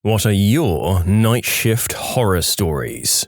What are your night shift horror stories?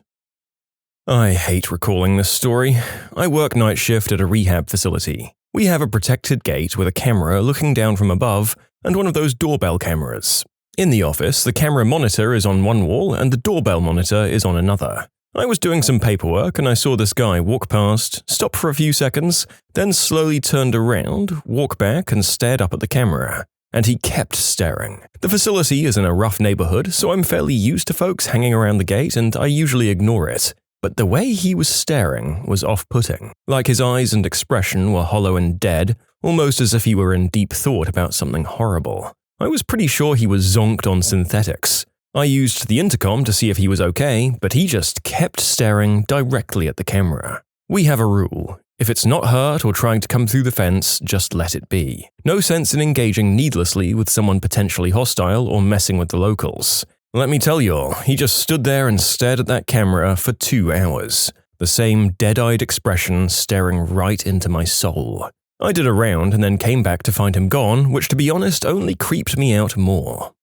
I hate recalling this story. I work night shift at a rehab facility. We have a protected gate with a camera looking down from above and one of those doorbell cameras. In the office, the camera monitor is on one wall and the doorbell monitor is on another. I was doing some paperwork and I saw this guy walk past, stop for a few seconds, then slowly turned around, walk back and stared up at the camera. And he kept staring. The facility is in a rough neighborhood, so I'm fairly used to folks hanging around the gate and I usually ignore it. But the way he was staring was off-putting. Like his eyes and expression were hollow and dead, almost as if he were in deep thought about something horrible. I was pretty sure he was zonked on synthetics. I used the intercom to see if he was okay, but he just kept staring directly at the camera. We have a rule. If it's not hurt or trying to come through the fence, just let it be. No sense in engaging needlessly with someone potentially hostile or messing with the locals. Let me tell you all, he just stood there and stared at that camera for 2 hours. The same dead-eyed expression staring right into my soul. I did a round and then came back to find him gone, which to be honest only creeped me out more.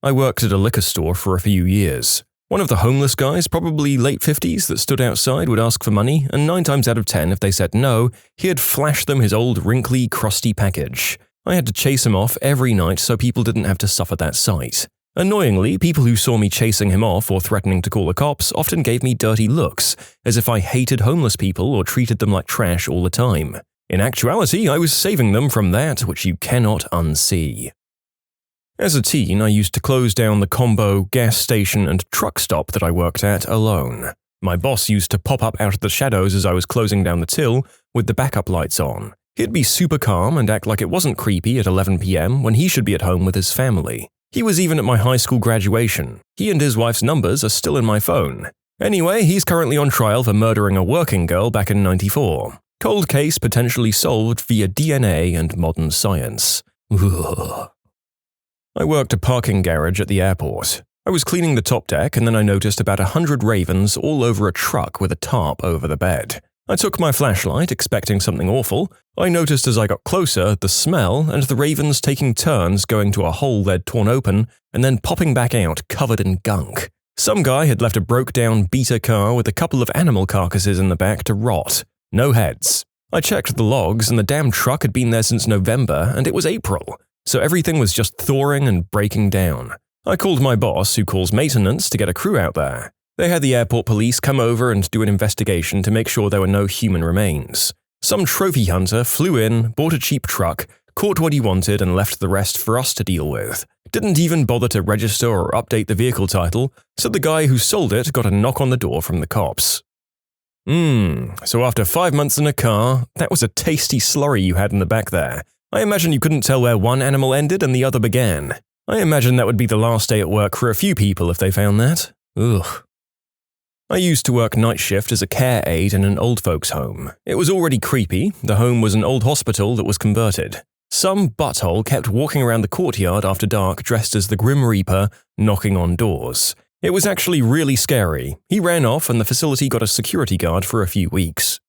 I worked at a liquor store for a few years. One of the homeless guys, probably late 50s, that stood outside would ask for money, and 9 times out of 10, if they said no, he'd flash them his old wrinkly, crusty package. I had to chase him off every night so people didn't have to suffer that sight. Annoyingly, people who saw me chasing him off or threatening to call the cops often gave me dirty looks, as if I hated homeless people or treated them like trash all the time. In actuality, I was saving them from that which you cannot unsee. As a teen, I used to close down the combo gas station and truck stop that I worked at alone. My boss used to pop up out of the shadows as I was closing down the till with the backup lights on. He'd be super calm and act like it wasn't creepy at 11 p.m. when he should be at home with his family. He was even at my high school graduation. He and his wife's numbers are still in my phone. Anyway, he's currently on trial for murdering a working girl back in '94. Cold case potentially solved via DNA and modern science. Ugh. I worked a parking garage at the airport. I was cleaning the top deck and then I noticed about 100 ravens all over a truck with a tarp over the bed. I took my flashlight, expecting something awful. I noticed as I got closer the smell and the ravens taking turns going to a hole they'd torn open and then popping back out covered in gunk. Some guy had left a broke-down beater car with a couple of animal carcasses in the back to rot. No heads. I checked the logs and the damn truck had been there since November and it was April. So everything was just thawing and breaking down. I called my boss, who calls maintenance, to get a crew out there. They had the airport police come over and do an investigation to make sure there were no human remains. Some trophy hunter flew in, bought a cheap truck, caught what he wanted and left the rest for us to deal with. Didn't even bother to register or update the vehicle title, so the guy who sold it got a knock on the door from the cops. So after 5 months in a car, that was a tasty slurry you had in the back there. I imagine you couldn't tell where one animal ended and the other began. I imagine that would be the last day at work for a few people if they found that. Ugh. I used to work night shift as a care aide in an old folks' home. It was already creepy. The home was an old hospital that was converted. Some butthole kept walking around the courtyard after dark dressed as the Grim Reaper, knocking on doors. It was actually really scary. He ran off and the facility got a security guard for a few weeks.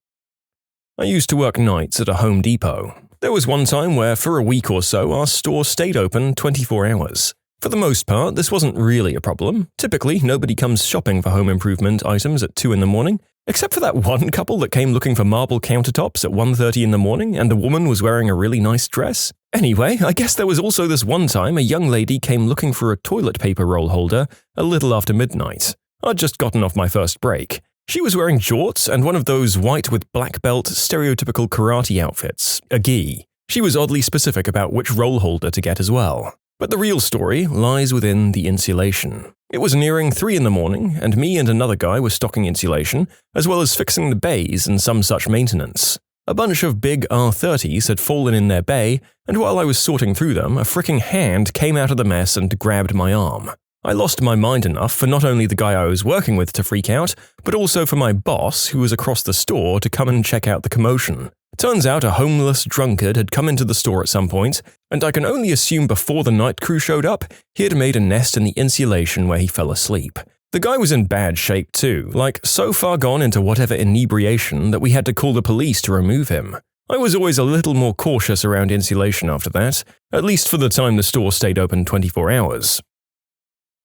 I used to work nights at a Home Depot. There was one time where for a week or so our store stayed open 24 hours. For the most part, this wasn't really a problem. Typically, nobody comes shopping for home improvement items at 2 in the morning, except for that one couple that came looking for marble countertops at 1:30 in the morning and the woman was wearing a really nice dress. Anyway, I guess there was also this one time a young lady came looking for a toilet paper roll holder a little after midnight. I'd just gotten off my first break. She was wearing jorts and one of those white with black belt stereotypical karate outfits, a gi. She was oddly specific about which roll holder to get as well. But the real story lies within the insulation. It was nearing 3 in the morning, and me and another guy were stocking insulation, as well as fixing the bays and some such maintenance. A bunch of big R30s had fallen in their bay, and while I was sorting through them, a fricking hand came out of the mess and grabbed my arm. I lost my mind enough for not only the guy I was working with to freak out, but also for my boss, who was across the store, to come and check out the commotion. Turns out a homeless drunkard had come into the store at some point, and I can only assume before the night crew showed up, he had made a nest in the insulation where he fell asleep. The guy was in bad shape too, like so far gone into whatever inebriation that we had to call the police to remove him. I was always a little more cautious around insulation after that, at least for the time the store stayed open 24 hours.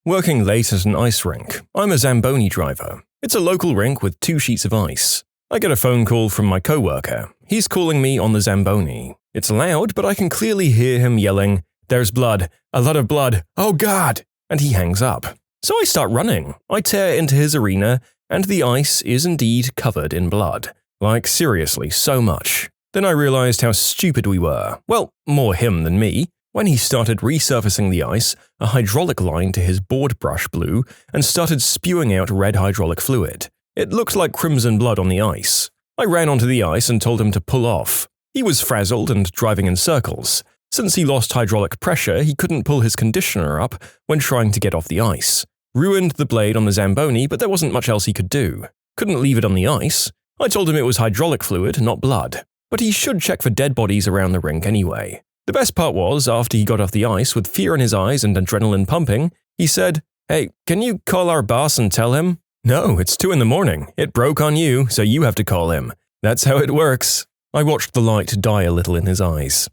Working late at an ice rink, I'm a Zamboni driver. It's a local rink with 2 sheets of ice. I get a phone call from my coworker. He's calling me on the Zamboni. It's loud, but I can clearly hear him yelling, "There's blood, a lot of blood, oh God!" And he hangs up. So I start running. I tear into his arena, and the ice is indeed covered in blood. Like, seriously, so much. Then I realized how stupid we were. Well, more him than me. When he started resurfacing the ice, a hydraulic line to his board brush blew and started spewing out red hydraulic fluid. It looked like crimson blood on the ice. I ran onto the ice and told him to pull off. He was frazzled and driving in circles. Since he lost hydraulic pressure, he couldn't pull his conditioner up when trying to get off the ice. Ruined the blade on the Zamboni, but there wasn't much else he could do. Couldn't leave it on the ice. I told him it was hydraulic fluid, not blood. But he should check for dead bodies around the rink anyway. The best part was, after he got off the ice with fear in his eyes and adrenaline pumping, he said, "Hey, can you call our boss and tell him?" "No, it's 2 a.m. It broke on you, so you have to call him. That's how it works." I watched the light die a little in his eyes.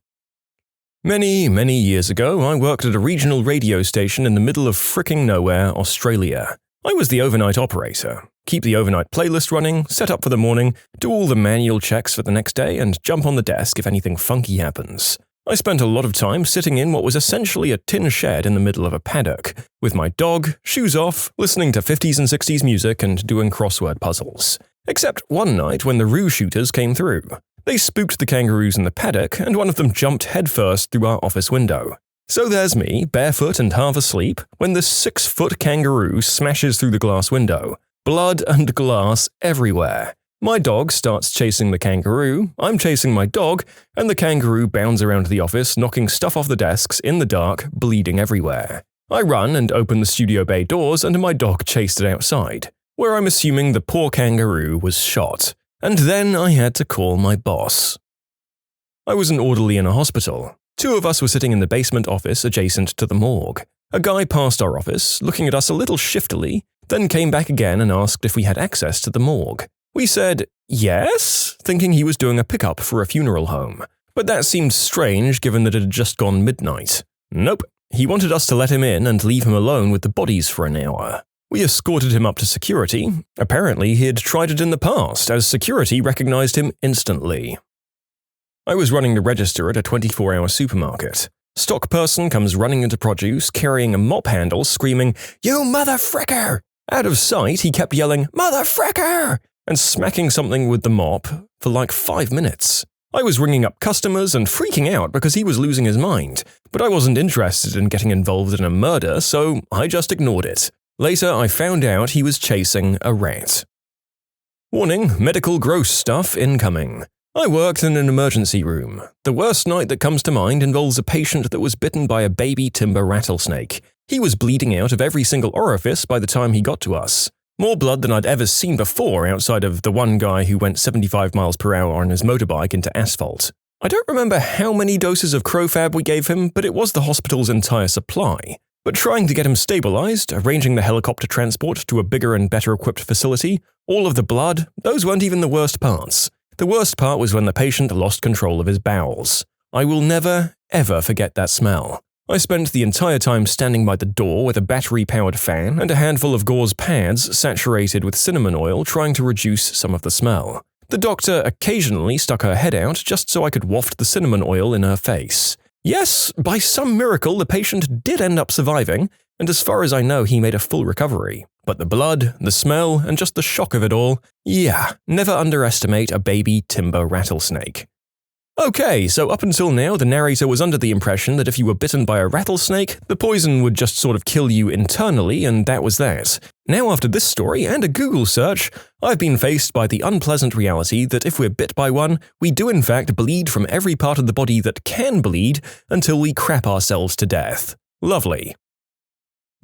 Many, many years ago, I worked at a regional radio station in the middle of fricking nowhere, Australia. I was the overnight operator. Keep the overnight playlist running, set up for the morning, do all the manual checks for the next day, and jump on the desk if anything funky happens. I spent a lot of time sitting in what was essentially a tin shed in the middle of a paddock, with my dog, shoes off, listening to 50s and 60s music and doing crossword puzzles. Except one night when the roo shooters came through. They spooked the kangaroos in the paddock, and one of them jumped headfirst through our office window. So there's me, barefoot and half asleep, when this 6-foot kangaroo smashes through the glass window. Blood and glass everywhere. My dog starts chasing the kangaroo, I'm chasing my dog, and the kangaroo bounds around the office, knocking stuff off the desks in the dark, bleeding everywhere. I run and open the studio bay doors, and my dog chased it outside, where I'm assuming the poor kangaroo was shot. And then I had to call my boss. I was an orderly in a hospital. 2 of us were sitting in the basement office adjacent to the morgue. A guy passed our office, looking at us a little shiftily, then came back again and asked if we had access to the morgue. We said, yes, thinking he was doing a pickup for a funeral home. But that seemed strange given that it had just gone midnight. Nope, he wanted us to let him in and leave him alone with the bodies for an hour. We escorted him up to security. Apparently, he had tried it in the past, as security recognized him instantly. I was running the register at a 24-hour supermarket. Stock person comes running into produce, carrying a mop handle, screaming, "You motherfricker!" Out of sight, he kept yelling, "Motherfricker!" and smacking something with the mop for like 5 minutes. I was ringing up customers and freaking out because he was losing his mind, but I wasn't interested in getting involved in a murder, so I just ignored it. Later, I found out he was chasing a rat. Warning, medical gross stuff incoming. I worked in an emergency room. The worst night that comes to mind involves a patient that was bitten by a baby timber rattlesnake. He was bleeding out of every single orifice by the time he got to us. More blood than I'd ever seen before outside of the one guy who went 75 miles per hour on his motorbike into asphalt. I don't remember how many doses of crowfab we gave him, but it was the hospital's entire supply. But trying to get him stabilized, arranging the helicopter transport to a bigger and better equipped facility, all of the blood, those weren't even the worst parts. The worst part was when the patient lost control of his bowels. I will never, ever forget that smell. I spent the entire time standing by the door with a battery-powered fan and a handful of gauze pads saturated with cinnamon oil trying to reduce some of the smell. The doctor occasionally stuck her head out just so I could waft the cinnamon oil in her face. Yes, by some miracle the patient did end up surviving, and as far as I know he made a full recovery. But the blood, the smell, and just the shock of it all, yeah, never underestimate a baby timber rattlesnake. Okay, so up until now, the narrator was under the impression that if you were bitten by a rattlesnake, the poison would just sort of kill you internally, and that was that. Now after this story and a Google search, I've been faced by the unpleasant reality that if we're bit by one, we do in fact bleed from every part of the body that can bleed until we crap ourselves to death. Lovely.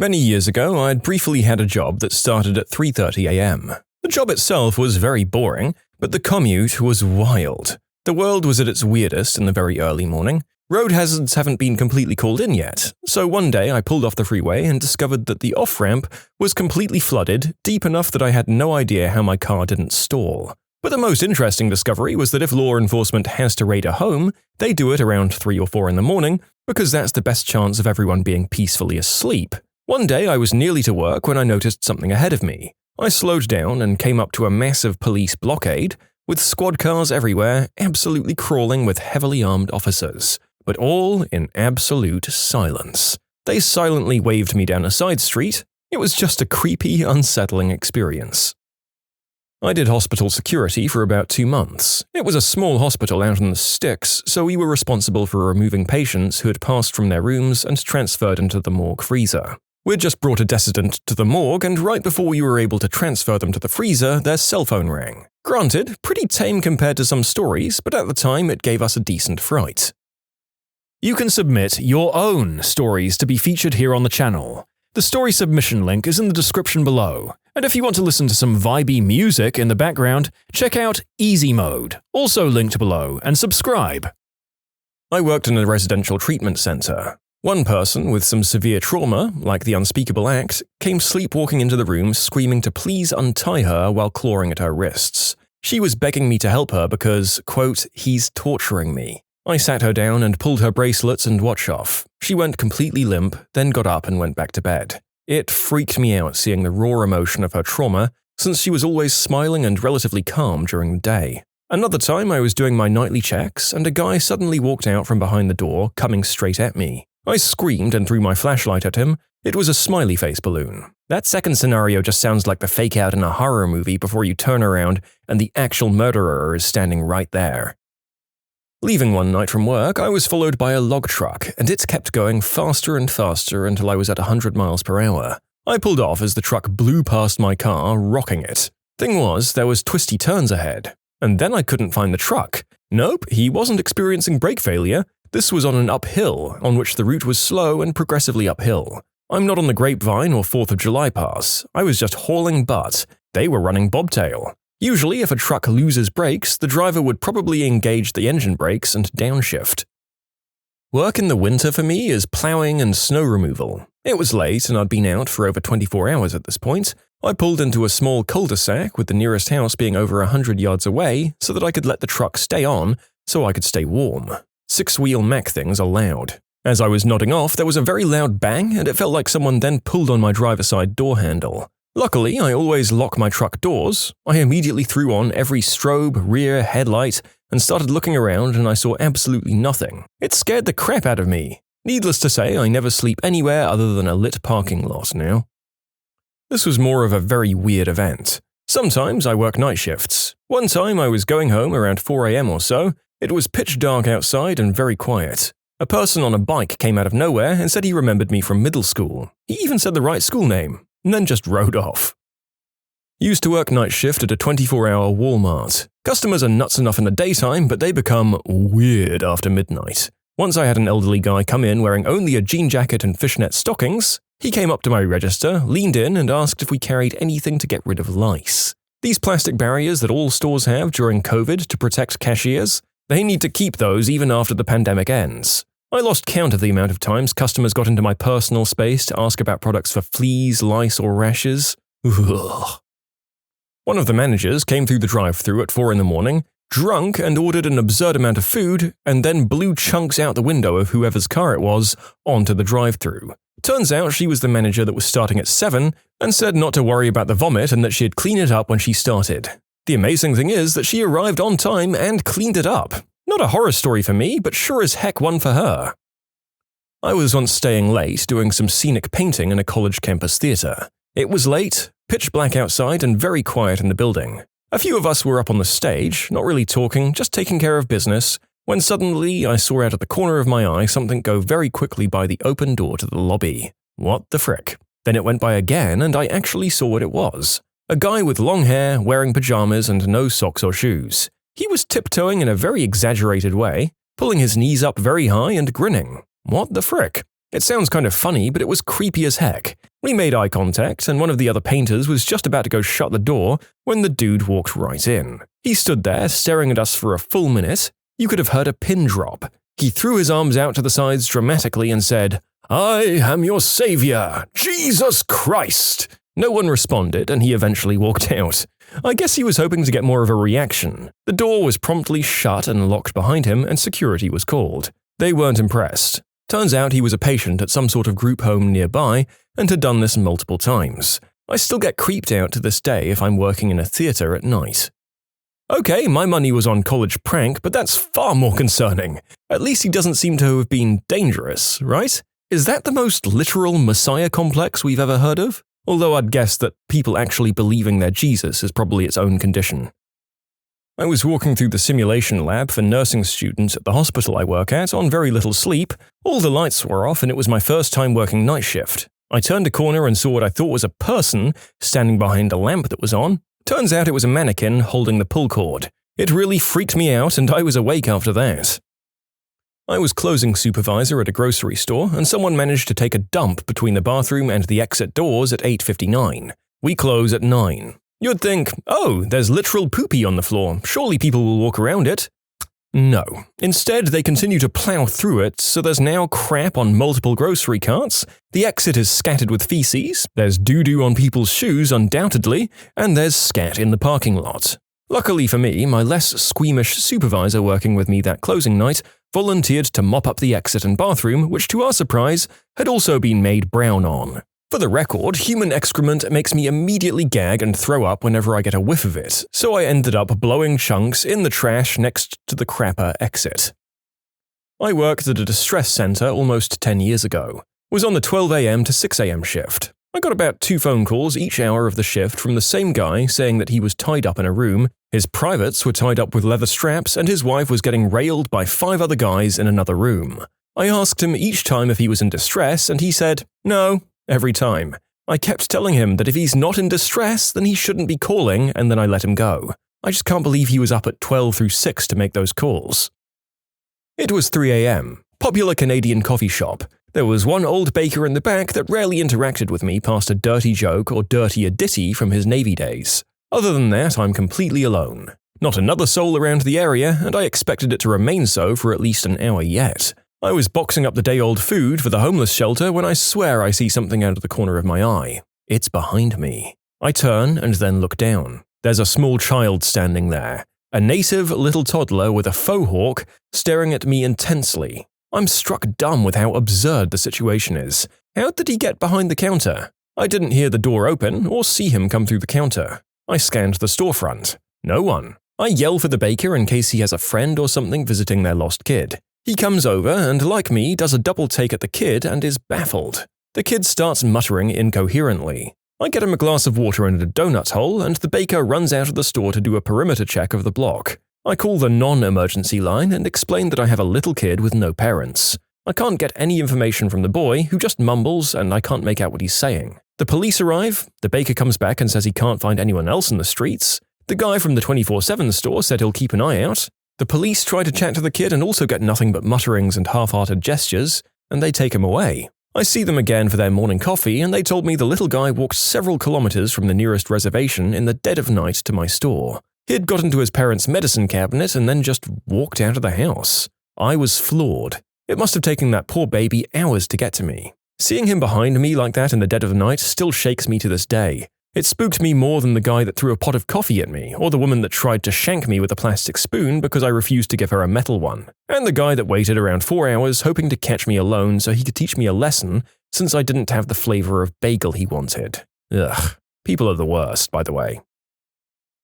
Many years ago, I'd briefly had a job that started at 3:30 a.m. The job itself was very boring, but the commute was wild. The world was at its weirdest in the very early morning. Road hazards haven't been completely called in yet, so one day I pulled off the freeway and discovered that the off-ramp was completely flooded, deep enough that I had no idea how my car didn't stall. But the most interesting discovery was that if law enforcement has to raid a home, they do it around 3 or 4 in the morning, because that's the best chance of everyone being peacefully asleep. One day I was nearly to work when I noticed something ahead of me. I slowed down and came up to a massive police blockade, with squad cars everywhere, absolutely crawling with heavily armed officers, but all in absolute silence. They silently waved me down a side street. It was just a creepy, unsettling experience. I did hospital security for about 2 months. It was a small hospital out in the sticks, so we were responsible for removing patients who had passed from their rooms and transferred into the morgue freezer. We'd just brought a decedent to the morgue, and right before we were able to transfer them to the freezer, their cell phone rang. Granted, pretty tame compared to some stories, but at the time it gave us a decent fright. You can submit your own stories to be featured here on the channel. The story submission link is in the description below, and if you want to listen to some vibey music in the background, check out easymode, also linked below, and subscribe. I worked in a residential treatment center. One person with some severe trauma, like the unspeakable act, came sleepwalking into the room screaming to please untie her while clawing at her wrists. She was begging me to help her because, quote, he's torturing me. I sat her down and pulled her bracelets and watch off. She went completely limp, then got up and went back to bed. It freaked me out seeing the raw emotion of her trauma, since she was always smiling and relatively calm during the day. Another time I was doing my nightly checks, and a guy suddenly walked out from behind the door, coming straight at me. I screamed and threw my flashlight at him. It was a smiley face balloon. That second scenario just sounds like the fake out in a horror movie before you turn around and the actual murderer is standing right there. Leaving one night from work, I was followed by a log truck, and it kept going faster and faster until I was at 100 miles per hour. I pulled off as the truck blew past my car, rocking it. Thing was, there was twisty turns ahead. And then I couldn't find the truck. Nope, he wasn't experiencing brake failure. This was on an uphill, on which the route was slow and progressively uphill. I'm not on the Grapevine or 4th of July pass. I was just hauling butt. They were running bobtail. Usually, if a truck loses brakes, the driver would probably engage the engine brakes and downshift. Work in the winter for me is plowing and snow removal. It was late and I'd been out for over 24 hours at this point. I pulled into a small cul-de-sac with the nearest house being over 100 yards away so that I could let the truck stay on so I could stay warm. 6-wheel Mack things are loud. As I was nodding off, there was a very loud bang and it felt like someone then pulled on my driver's side door handle. Luckily, I always lock my truck doors. I immediately threw on every strobe, rear, headlight, and started looking around and I saw absolutely nothing. It scared the crap out of me. Needless to say, I never sleep anywhere other than a lit parking lot now. This was more of a very weird event. Sometimes I work night shifts. One time I was going home around 4 a.m. or so. It was pitch dark outside and very quiet. A person on a bike came out of nowhere and said he remembered me from middle school. He even said the right school name, and then just rode off. Used to work night shift at a 24-hour Walmart. Customers are nuts enough in the daytime, but they become weird after midnight. Once I had an elderly guy come in wearing only a jean jacket and fishnet stockings. He came up to my register, leaned in, and asked if we carried anything to get rid of lice. These plastic barriers that all stores have during COVID to protect cashiers, they need to keep those even after the pandemic ends. I lost count of the amount of times customers got into my personal space to ask about products for fleas, lice, or rashes. Ugh. One of the managers came through the drive-thru at 4 in the morning, drunk, and ordered an absurd amount of food, and then blew chunks out the window of whoever's car it was onto the drive-thru. Turns out she was the manager that was starting at 7 and said not to worry about the vomit and that she'd clean it up when she started. The amazing thing is that she arrived on time and cleaned it up. Not a horror story for me, but sure as heck one for her. I was once staying late doing some scenic painting in a college campus theater. It was late, pitch black outside, and very quiet in the building. A few of us were up on the stage, not really talking, just taking care of business, when suddenly I saw out of the corner of my eye something go very quickly by the open door to the lobby. What the frick? Then it went by again and I actually saw what it was. A guy with long hair, wearing pajamas and no socks or shoes. He was tiptoeing in a very exaggerated way, pulling his knees up very high and grinning. What the frick? It sounds kind of funny, but it was creepy as heck. We made eye contact, and one of the other painters was just about to go shut the door when the dude walked right in. He stood there, staring at us for a full minute. You could have heard a pin drop. He threw his arms out to the sides dramatically and said, "I am your savior, Jesus Christ!" No one responded, and he eventually walked out. I guess he was hoping to get more of a reaction. The door was promptly shut and locked behind him, and security was called. They weren't impressed. Turns out he was a patient at some sort of group home nearby and had done this multiple times. I still get creeped out to this day if I'm working in a theater at night. Okay, my money was on college prank, but that's far more concerning. At least he doesn't seem to have been dangerous, right? Is that the most literal messiah complex we've ever heard of? Although I'd guess that people actually believing they're Jesus is probably its own condition. I was walking through the simulation lab for nursing students at the hospital I work at on very little sleep. All the lights were off and it was my first time working night shift. I turned a corner and saw what I thought was a person standing behind a lamp that was on. Turns out it was a mannequin holding the pull cord. It really freaked me out and I was awake after that. I was closing supervisor at a grocery store and someone managed to take a dump between the bathroom and the exit doors at 8:59. We close at 9. You'd think, oh, there's literal poopy on the floor, surely people will walk around it. No. Instead, they continue to plow through it, so there's now crap on multiple grocery carts, the exit is scattered with feces, there's doo-doo on people's shoes undoubtedly, and there's scat in the parking lot. Luckily for me, my less squeamish supervisor working with me that closing night volunteered to mop up the exit and bathroom, which to our surprise, had also been made brown on. For the record, human excrement makes me immediately gag and throw up whenever I get a whiff of it, so I ended up blowing chunks in the trash next to the crapper exit. I worked at a distress center almost 10 years ago. Was on the 12 a.m. to 6 a.m. shift. I got about 2 phone calls each hour of the shift from the same guy saying that he was tied up in a room, his privates were tied up with leather straps, and his wife was getting railed by 5 other guys in another room. I asked him each time if he was in distress, and he said, no. Every time. I kept telling him that if he's not in distress, then he shouldn't be calling, and then I let him go. I just can't believe he was up at 12 through 6 to make those calls. It was 3 a.m. Popular Canadian coffee shop. There was one old baker in the back that rarely interacted with me past a dirty joke or dirtier ditty from his Navy days. Other than that, I'm completely alone. Not another soul around the area, and I expected it to remain so for at least an hour yet. I was boxing up the day-old food for the homeless shelter when I swear I see something out of the corner of my eye. It's behind me. I turn and then look down. There's a small child standing there. A native little toddler with a faux hawk staring at me intensely. I'm struck dumb with how absurd the situation is. How did he get behind the counter? I didn't hear the door open or see him come through the counter. I scanned the storefront. No one. I yell for the baker in case he has a friend or something visiting their lost kid. He comes over and, like me, does a double take at the kid and is baffled. The kid starts muttering incoherently. I get him a glass of water and a donut hole, and the baker runs out of the store to do a perimeter check of the block. I call the non-emergency line and explain that I have a little kid with no parents. I can't get any information from the boy, who just mumbles, and I can't make out what he's saying. The police arrive, the baker comes back and says he can't find anyone else in the streets. The guy from the 24/7 store said he'll keep an eye out. The police try to chat to the kid and also get nothing but mutterings and half-hearted gestures, and they take him away. I see them again for their morning coffee, and they told me the little guy walked several kilometers from the nearest reservation in the dead of night to my store. He'd got into his parents' medicine cabinet and then just walked out of the house. I was floored. It must have taken that poor baby hours to get to me. Seeing him behind me like that in the dead of night still shakes me to this day. It spooked me more than the guy that threw a pot of coffee at me, or the woman that tried to shank me with a plastic spoon because I refused to give her a metal one, and the guy that waited around 4 hours hoping to catch me alone so he could teach me a lesson since I didn't have the flavor of bagel he wanted. Ugh. People are the worst, by the way.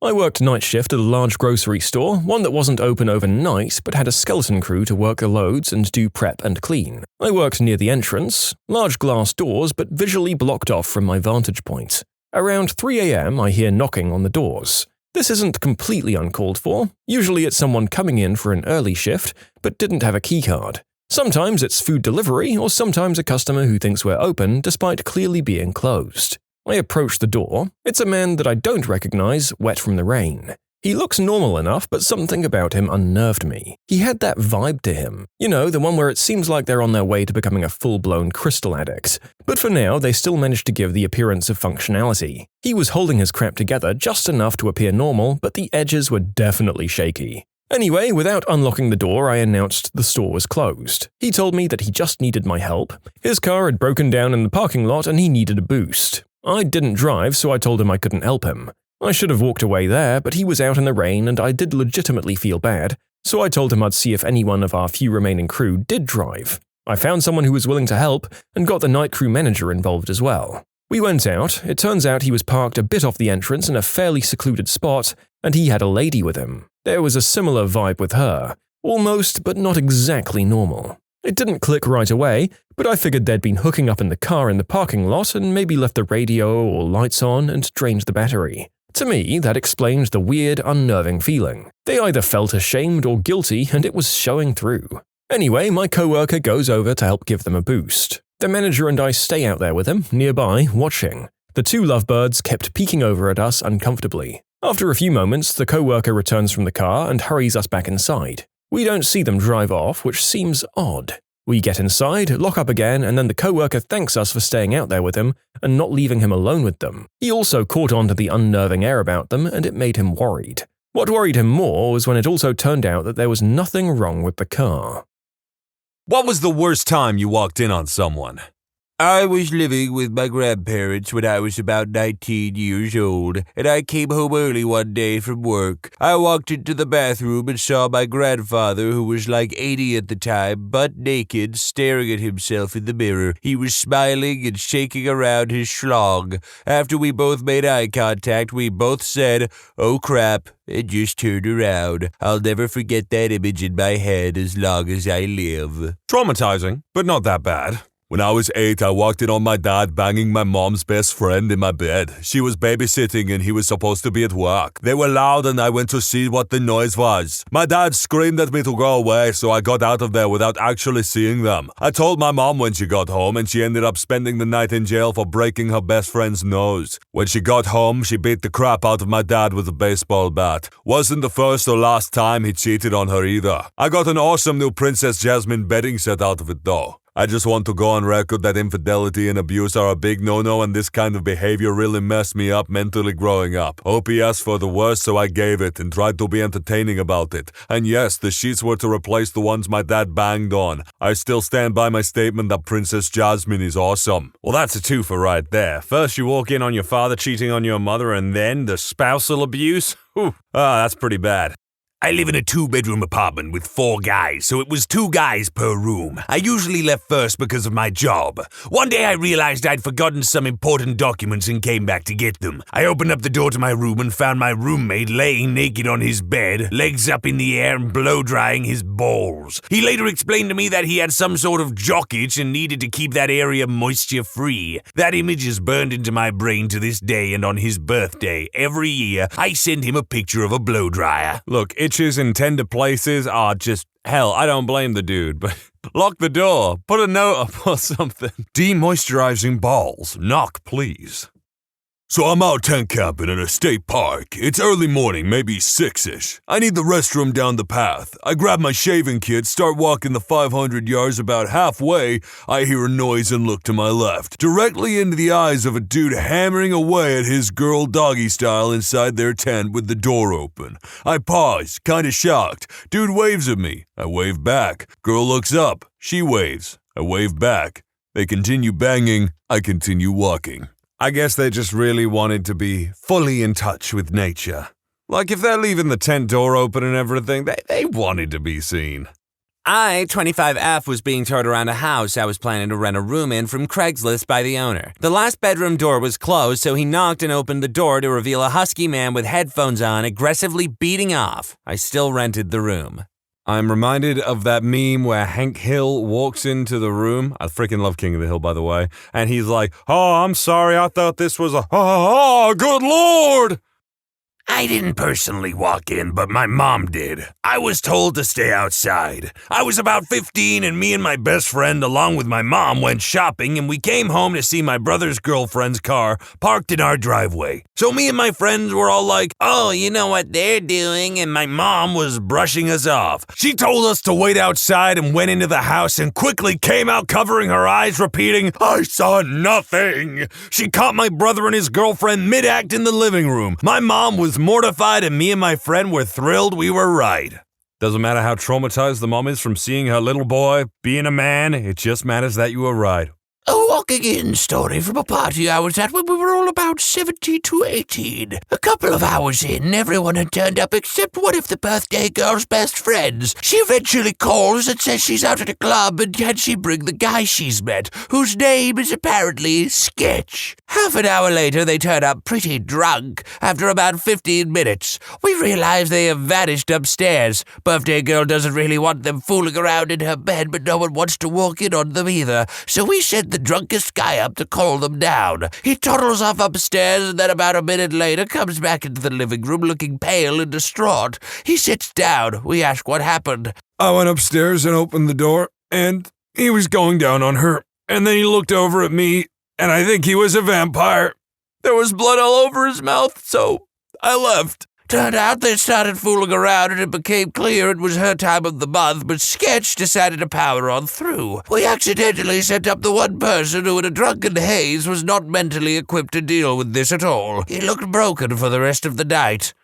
I worked night shift at a large grocery store, one that wasn't open overnight but had a skeleton crew to work the loads and do prep and clean. I worked near the entrance, large glass doors but visually blocked off from my vantage point. Around 3 a.m. I hear knocking on the doors. This isn't completely uncalled for. Usually it's someone coming in for an early shift but didn't have a keycard. Sometimes it's food delivery or sometimes a customer who thinks we're open despite clearly being closed. I approach the door. It's a man that I don't recognize, wet from the rain. He looks normal enough, but something about him unnerved me. He had that vibe to him. You know, the one where it seems like they're on their way to becoming a full-blown crystal addict. But for now, they still managed to give the appearance of functionality. He was holding his crap together just enough to appear normal, but the edges were definitely shaky. Anyway, without unlocking the door, I announced the store was closed. He told me that he just needed my help. His car had broken down in the parking lot and he needed a boost. I didn't drive, so I told him I couldn't help him. I should have walked away there, but he was out in the rain and I did legitimately feel bad, so I told him I'd see if anyone of our few remaining crew did drive. I found someone who was willing to help and got the night crew manager involved as well. We went out. It turns out he was parked a bit off the entrance in a fairly secluded spot, and he had a lady with him. There was a similar vibe with her. Almost, but not exactly normal. It didn't click right away, but I figured they'd been hooking up in the car in the parking lot and maybe left the radio or lights on and drained the battery. To me, that explained the weird, unnerving feeling. They either felt ashamed or guilty, and it was showing through. Anyway, my coworker goes over to help give them a boost. The manager and I stay out there with him, nearby, watching. The two lovebirds kept peeking over at us uncomfortably. After a few moments, the coworker returns from the car and hurries us back inside. We don't see them drive off, which seems odd. We get inside, lock up again, and then the coworker thanks us for staying out there with him and not leaving him alone with them. He also caught on to the unnerving air about them, and it made him worried. What worried him more was when it also turned out that there was nothing wrong with the car. What was the worst time you walked in on someone? I was living with my grandparents when I was about 19 years old, and I came home early one day from work. I walked into the bathroom and saw my grandfather, who was like 80 at the time, butt naked, staring at himself in the mirror. He was smiling and shaking around his schlong. After we both made eye contact, we both said, "Oh crap," and just turned around. I'll never forget that image in my head as long as I live. Traumatizing, but not that bad. When I was 8, I walked in on my dad banging my mom's best friend in my bed. She was babysitting and he was supposed to be at work. They were loud and I went to see what the noise was. My dad screamed at me to go away, so I got out of there without actually seeing them. I told my mom when she got home, and she ended up spending the night in jail for breaking her best friend's nose. When she got home, she beat the crap out of my dad with a baseball bat. Wasn't the first or last time he cheated on her either. I got an awesome new Princess Jasmine bedding set out of it though. I just want to go on record that infidelity and abuse are a big no-no, and this kind of behavior really messed me up mentally growing up. OP asked for the worst, so I gave it and tried to be entertaining about it. And yes, the sheets were to replace the ones my dad banged on. I still stand by my statement that Princess Jasmine is awesome. Well, that's a twofer right there. First you walk in on your father cheating on your mother, and then the spousal abuse? That's pretty bad. I live in a 2-bedroom apartment with 4 guys, so it was 2 guys per room. I usually left first because of my job. One day I realized I'd forgotten some important documents and came back to get them. I opened up the door to my room and found my roommate laying naked on his bed, legs up in the air and blow-drying his balls. He later explained to me that he had some sort of jock itch and needed to keep that area moisture-free. That image is burned into my brain to this day, and on his birthday, every year, I send him a picture of a blow-dryer. Look, itches in tender places are just, hell, I don't blame the dude, but lock the door, put a note up or something. Demoisturizing balls. Knock, please. So I'm out tent camping in a state park. It's early morning, maybe 6-ish. I need the restroom down the path. I grab my shaving kit, start walking the 500 yards. About halfway, I hear a noise and look to my left, directly into the eyes of a dude hammering away at his girl doggy style inside their tent with the door open. I pause, kinda shocked. Dude waves at me. I wave back. Girl looks up. She waves. I wave back. They continue banging. I continue walking. I guess they just really wanted to be fully in touch with nature. Like if they're leaving the tent door open and everything, they wanted to be seen. I, 25F, was being towed around a house I was planning to rent a room in from Craigslist by the owner. The last bedroom door was closed, so he knocked and opened the door to reveal a husky man with headphones on, aggressively beating off. I still rented the room. I'm reminded of that meme where Hank Hill walks into the room. I freaking love King of the Hill, by the way. And he's like, "Oh, I'm sorry, I thought this was good Lord!" I didn't personally walk in, but my mom did. I was told to stay outside. I was about 15, and me and my best friend, along with my mom, went shopping, and we came home to see my brother's girlfriend's car parked in our driveway. So me and my friends were all like, "Oh, you know what they're doing," and my mom was brushing us off. She told us to wait outside and went into the house and quickly came out covering her eyes, repeating, "I saw nothing." She caught my brother and his girlfriend mid-act in the living room. My mom was mortified, and me and my friend were thrilled we were right. Doesn't matter how traumatized the mom is from seeing her little boy being a man, it just matters that you were right. A walking-in story from a party I was at when we were all about 17 to 18. A couple of hours in, everyone had turned up except one of the birthday girl's best friends. She eventually calls and says she's out at a club and can she bring the guy she's met, whose name is apparently Sketch. Half an hour later, they turn up pretty drunk. After about 15 minutes, we realize they have vanished upstairs. Birthday girl doesn't really want them fooling around in her bed, but no one wants to walk in on them either, so we send the drunkest guy up to call them down. He toddles off upstairs and then about a minute later comes back into the living room looking pale and distraught. He sits down. We ask what happened. I went upstairs and opened the door, and he was going down on her. And then he looked over at me, and I think he was a vampire. There was blood all over his mouth, so I left. Turned out they started fooling around and it became clear it was her time of the month, but Sketch decided to power on through. We accidentally sent up the one person who in a drunken haze was not mentally equipped to deal with this at all. He looked broken for the rest of the night.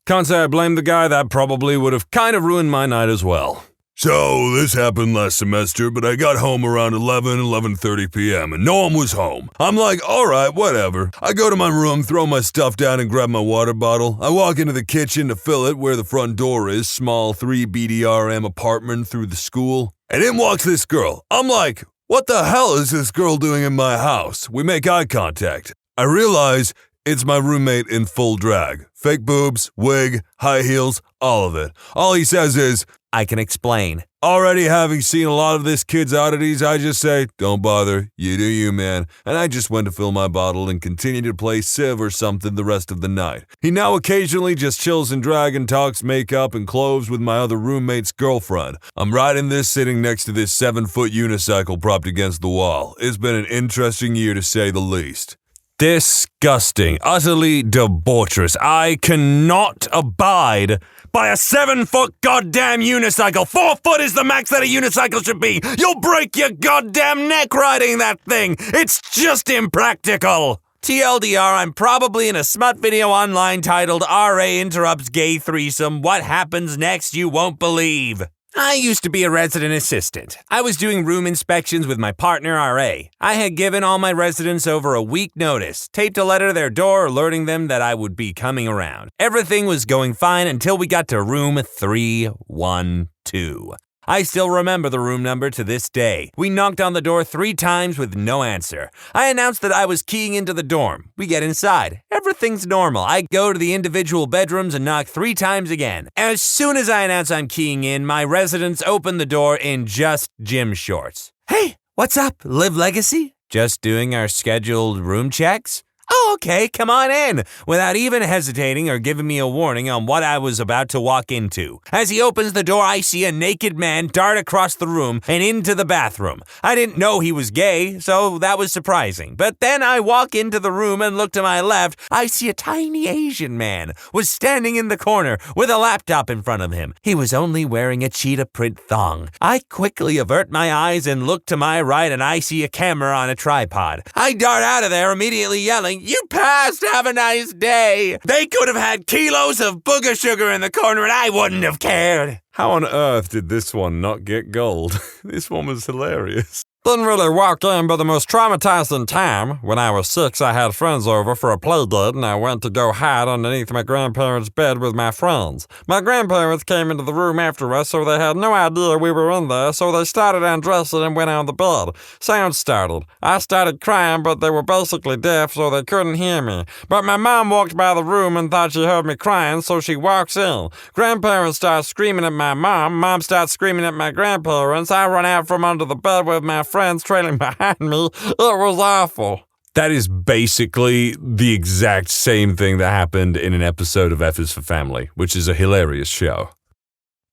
Can't say I blame the guy. That probably would have kind of ruined my night as well. So, this happened last semester, but I got home around 11:30 p.m. and no one was home. I'm like, alright, whatever. I go to my room, throw my stuff down and grab my water bottle. I walk into the kitchen to fill it where the front door is, small 3 BDRM apartment through the school. And in walks this girl. I'm like, what the hell is this girl doing in my house? We make eye contact. I realize it's my roommate in full drag. Fake boobs, wig, high heels, all of it. All he says is, I can explain. already having seen a lot of this kid's oddities, I just say, don't bother, you do you, man. And I just went to fill my bottle and continue to play Civ or something the rest of the night. He now occasionally just chills in drag and talks makeup and clothes with my other roommate's girlfriend. I'm riding this sitting next to this 7-foot unicycle propped against the wall. It's been an interesting year to say the least. Disgusting. Utterly debaucherous. I cannot abide by a 7-foot goddamn unicycle. 4 foot is the max that a unicycle should be. You'll break your goddamn neck riding that thing. It's just impractical. TLDR, I'm probably in a smut video online titled RA Interrupts Gay Threesome. What happens next you won't believe. I used to be a resident assistant. I was doing room inspections with my partner, RA. I had given all my residents over a week notice, taped a letter to their door alerting them that I would be coming around. Everything was going fine until we got to room 312. I still remember the room number to this day. We knocked on the door 3 times with no answer. I announced that I was keying into the dorm. We get inside. Everything's normal. I go to the individual bedrooms and knock 3 times again. As soon as I announce I'm keying in, my residents open the door in just gym shorts. Hey, what's up? Live Legacy? Just doing our scheduled room checks? Oh, okay, come on in, without even hesitating or giving me a warning on what I was about to walk into. As he opens the door, I see a naked man dart across the room and into the bathroom. I didn't know he was gay, so that was surprising. But then I walk into the room and look to my left. I see a tiny Asian man was standing in the corner with a laptop in front of him. He was only wearing a cheetah print thong. I quickly avert my eyes and look to my right, and I see a camera on a tripod. I dart out of there, immediately yelling, "You passed, have a nice day." They could have had kilos of booger sugar in the corner and I wouldn't have cared. How on earth did this one not get gold? This one was hilarious. Didn't really walk in, but the most traumatizing time, when I was 6, I had friends over for a play date and I went to go hide underneath my grandparents' bed with my friends. My grandparents came into the room after us, so they had no idea we were in there, so they started undressing and went on the bed. Sound started. I started crying, but they were basically deaf, so they couldn't hear me. But my mom walked by the room and thought she heard me crying, so she walks in. Grandparents start screaming at my mom. Mom starts screaming at my grandparents. I run out from under the bed with my friends trailing behind me. It was awful. That is basically the exact same thing that happened in an episode of F is for Family, which is a hilarious show.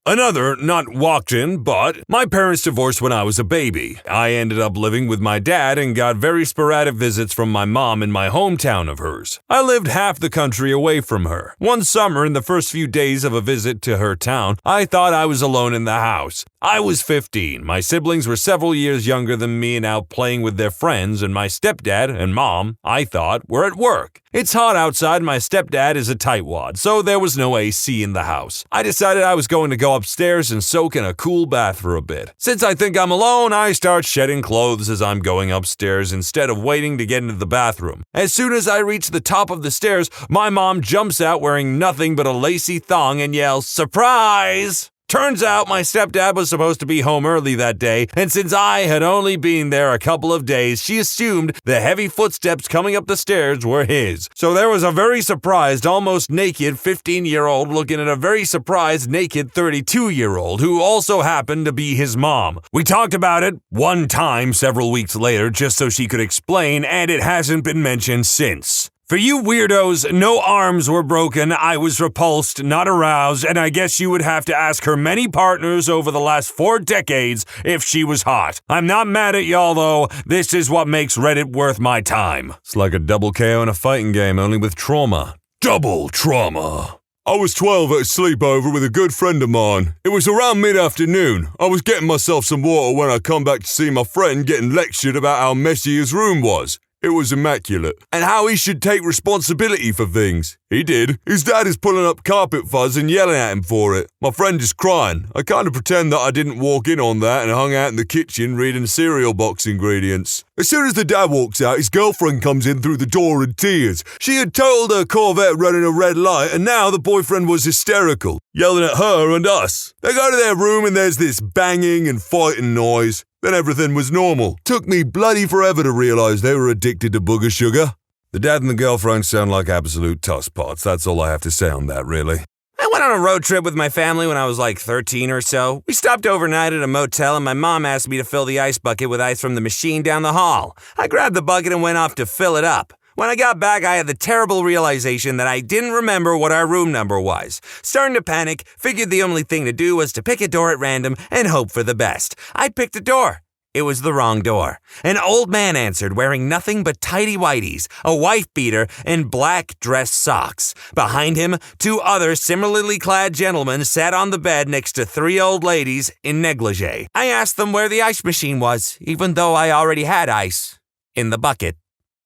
Another, not walked in, but my parents divorced when I was a baby. I ended up living with my dad and got very sporadic visits from my mom in my hometown of hers. I lived half the country away from her. One summer, in the first few days of a visit to her town, I thought I was alone in the house. I was 15, my siblings were several years younger than me and out playing with their friends, and my stepdad and mom, I thought, were at work. It's hot outside, my stepdad is a tightwad, so there was no AC in the house. I decided I was going to go upstairs and soak in a cool bath for a bit. Since I think I'm alone, I start shedding clothes as I'm going upstairs instead of waiting to get into the bathroom. As soon as I reach the top of the stairs, my mom jumps out wearing nothing but a lacy thong and yells, "Surprise!" Turns out my stepdad was supposed to be home early that day, and since I had only been there a couple of days, she assumed the heavy footsteps coming up the stairs were his. So there was a very surprised, almost naked 15-year-old looking at a very surprised, naked 32-year-old who also happened to be his mom. We talked about it one time several weeks later just so she could explain, and it hasn't been mentioned since. For you weirdos, no arms were broken, I was repulsed, not aroused, and I guess you would have to ask her many partners over the last 4 decades if she was hot. I'm not mad at y'all though, this is what makes Reddit worth my time. It's like a double KO in a fighting game, only with trauma. Double trauma. I was 12 at a sleepover with a good friend of mine. It was around mid-afternoon. I was getting myself some water when I come back to see my friend getting lectured about how messy his room was. It was immaculate. And how he should take responsibility for things. He did. His dad is pulling up carpet fuzz and yelling at him for it. My friend is crying. I kind of pretend that I didn't walk in on that and hung out in the kitchen reading cereal box ingredients. As soon as the dad walks out, his girlfriend comes in through the door in tears. She had totaled her Corvette running a red light, and now the boyfriend was hysterical, yelling at her and us. They go to their room and there's this banging and fighting noise. Then everything was normal. Took me bloody forever to realize they were addicted to booger sugar. The dad and the girlfriend sound like absolute tosspots. That's all I have to say on that, really. I went on a road trip with my family when I was like 13 or so. We stopped overnight at a motel and my mom asked me to fill the ice bucket with ice from the machine down the hall. I grabbed the bucket and went off to fill it up. When I got back, I had the terrible realization that I didn't remember what our room number was. Starting to panic, figured the only thing to do was to pick a door at random and hope for the best. I picked a door. It was the wrong door. An old man answered wearing nothing but tighty whities, a wife beater, and black dress socks. Behind him, 2 other similarly clad gentlemen sat on the bed next to 3 old ladies in negligee. I asked them where the ice machine was, even though I already had ice in the bucket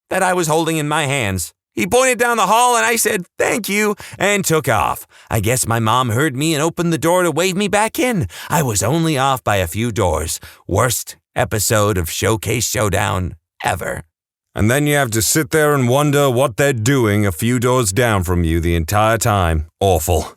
that I was holding in my hands. He pointed down the hall and I said, "Thank you," and took off. I guess my mom heard me and opened the door to wave me back in. I was only off by a few doors. Worst episode of Showcase Showdown ever. And then you have to sit there and wonder what they're doing a few doors down from you the entire time. Awful.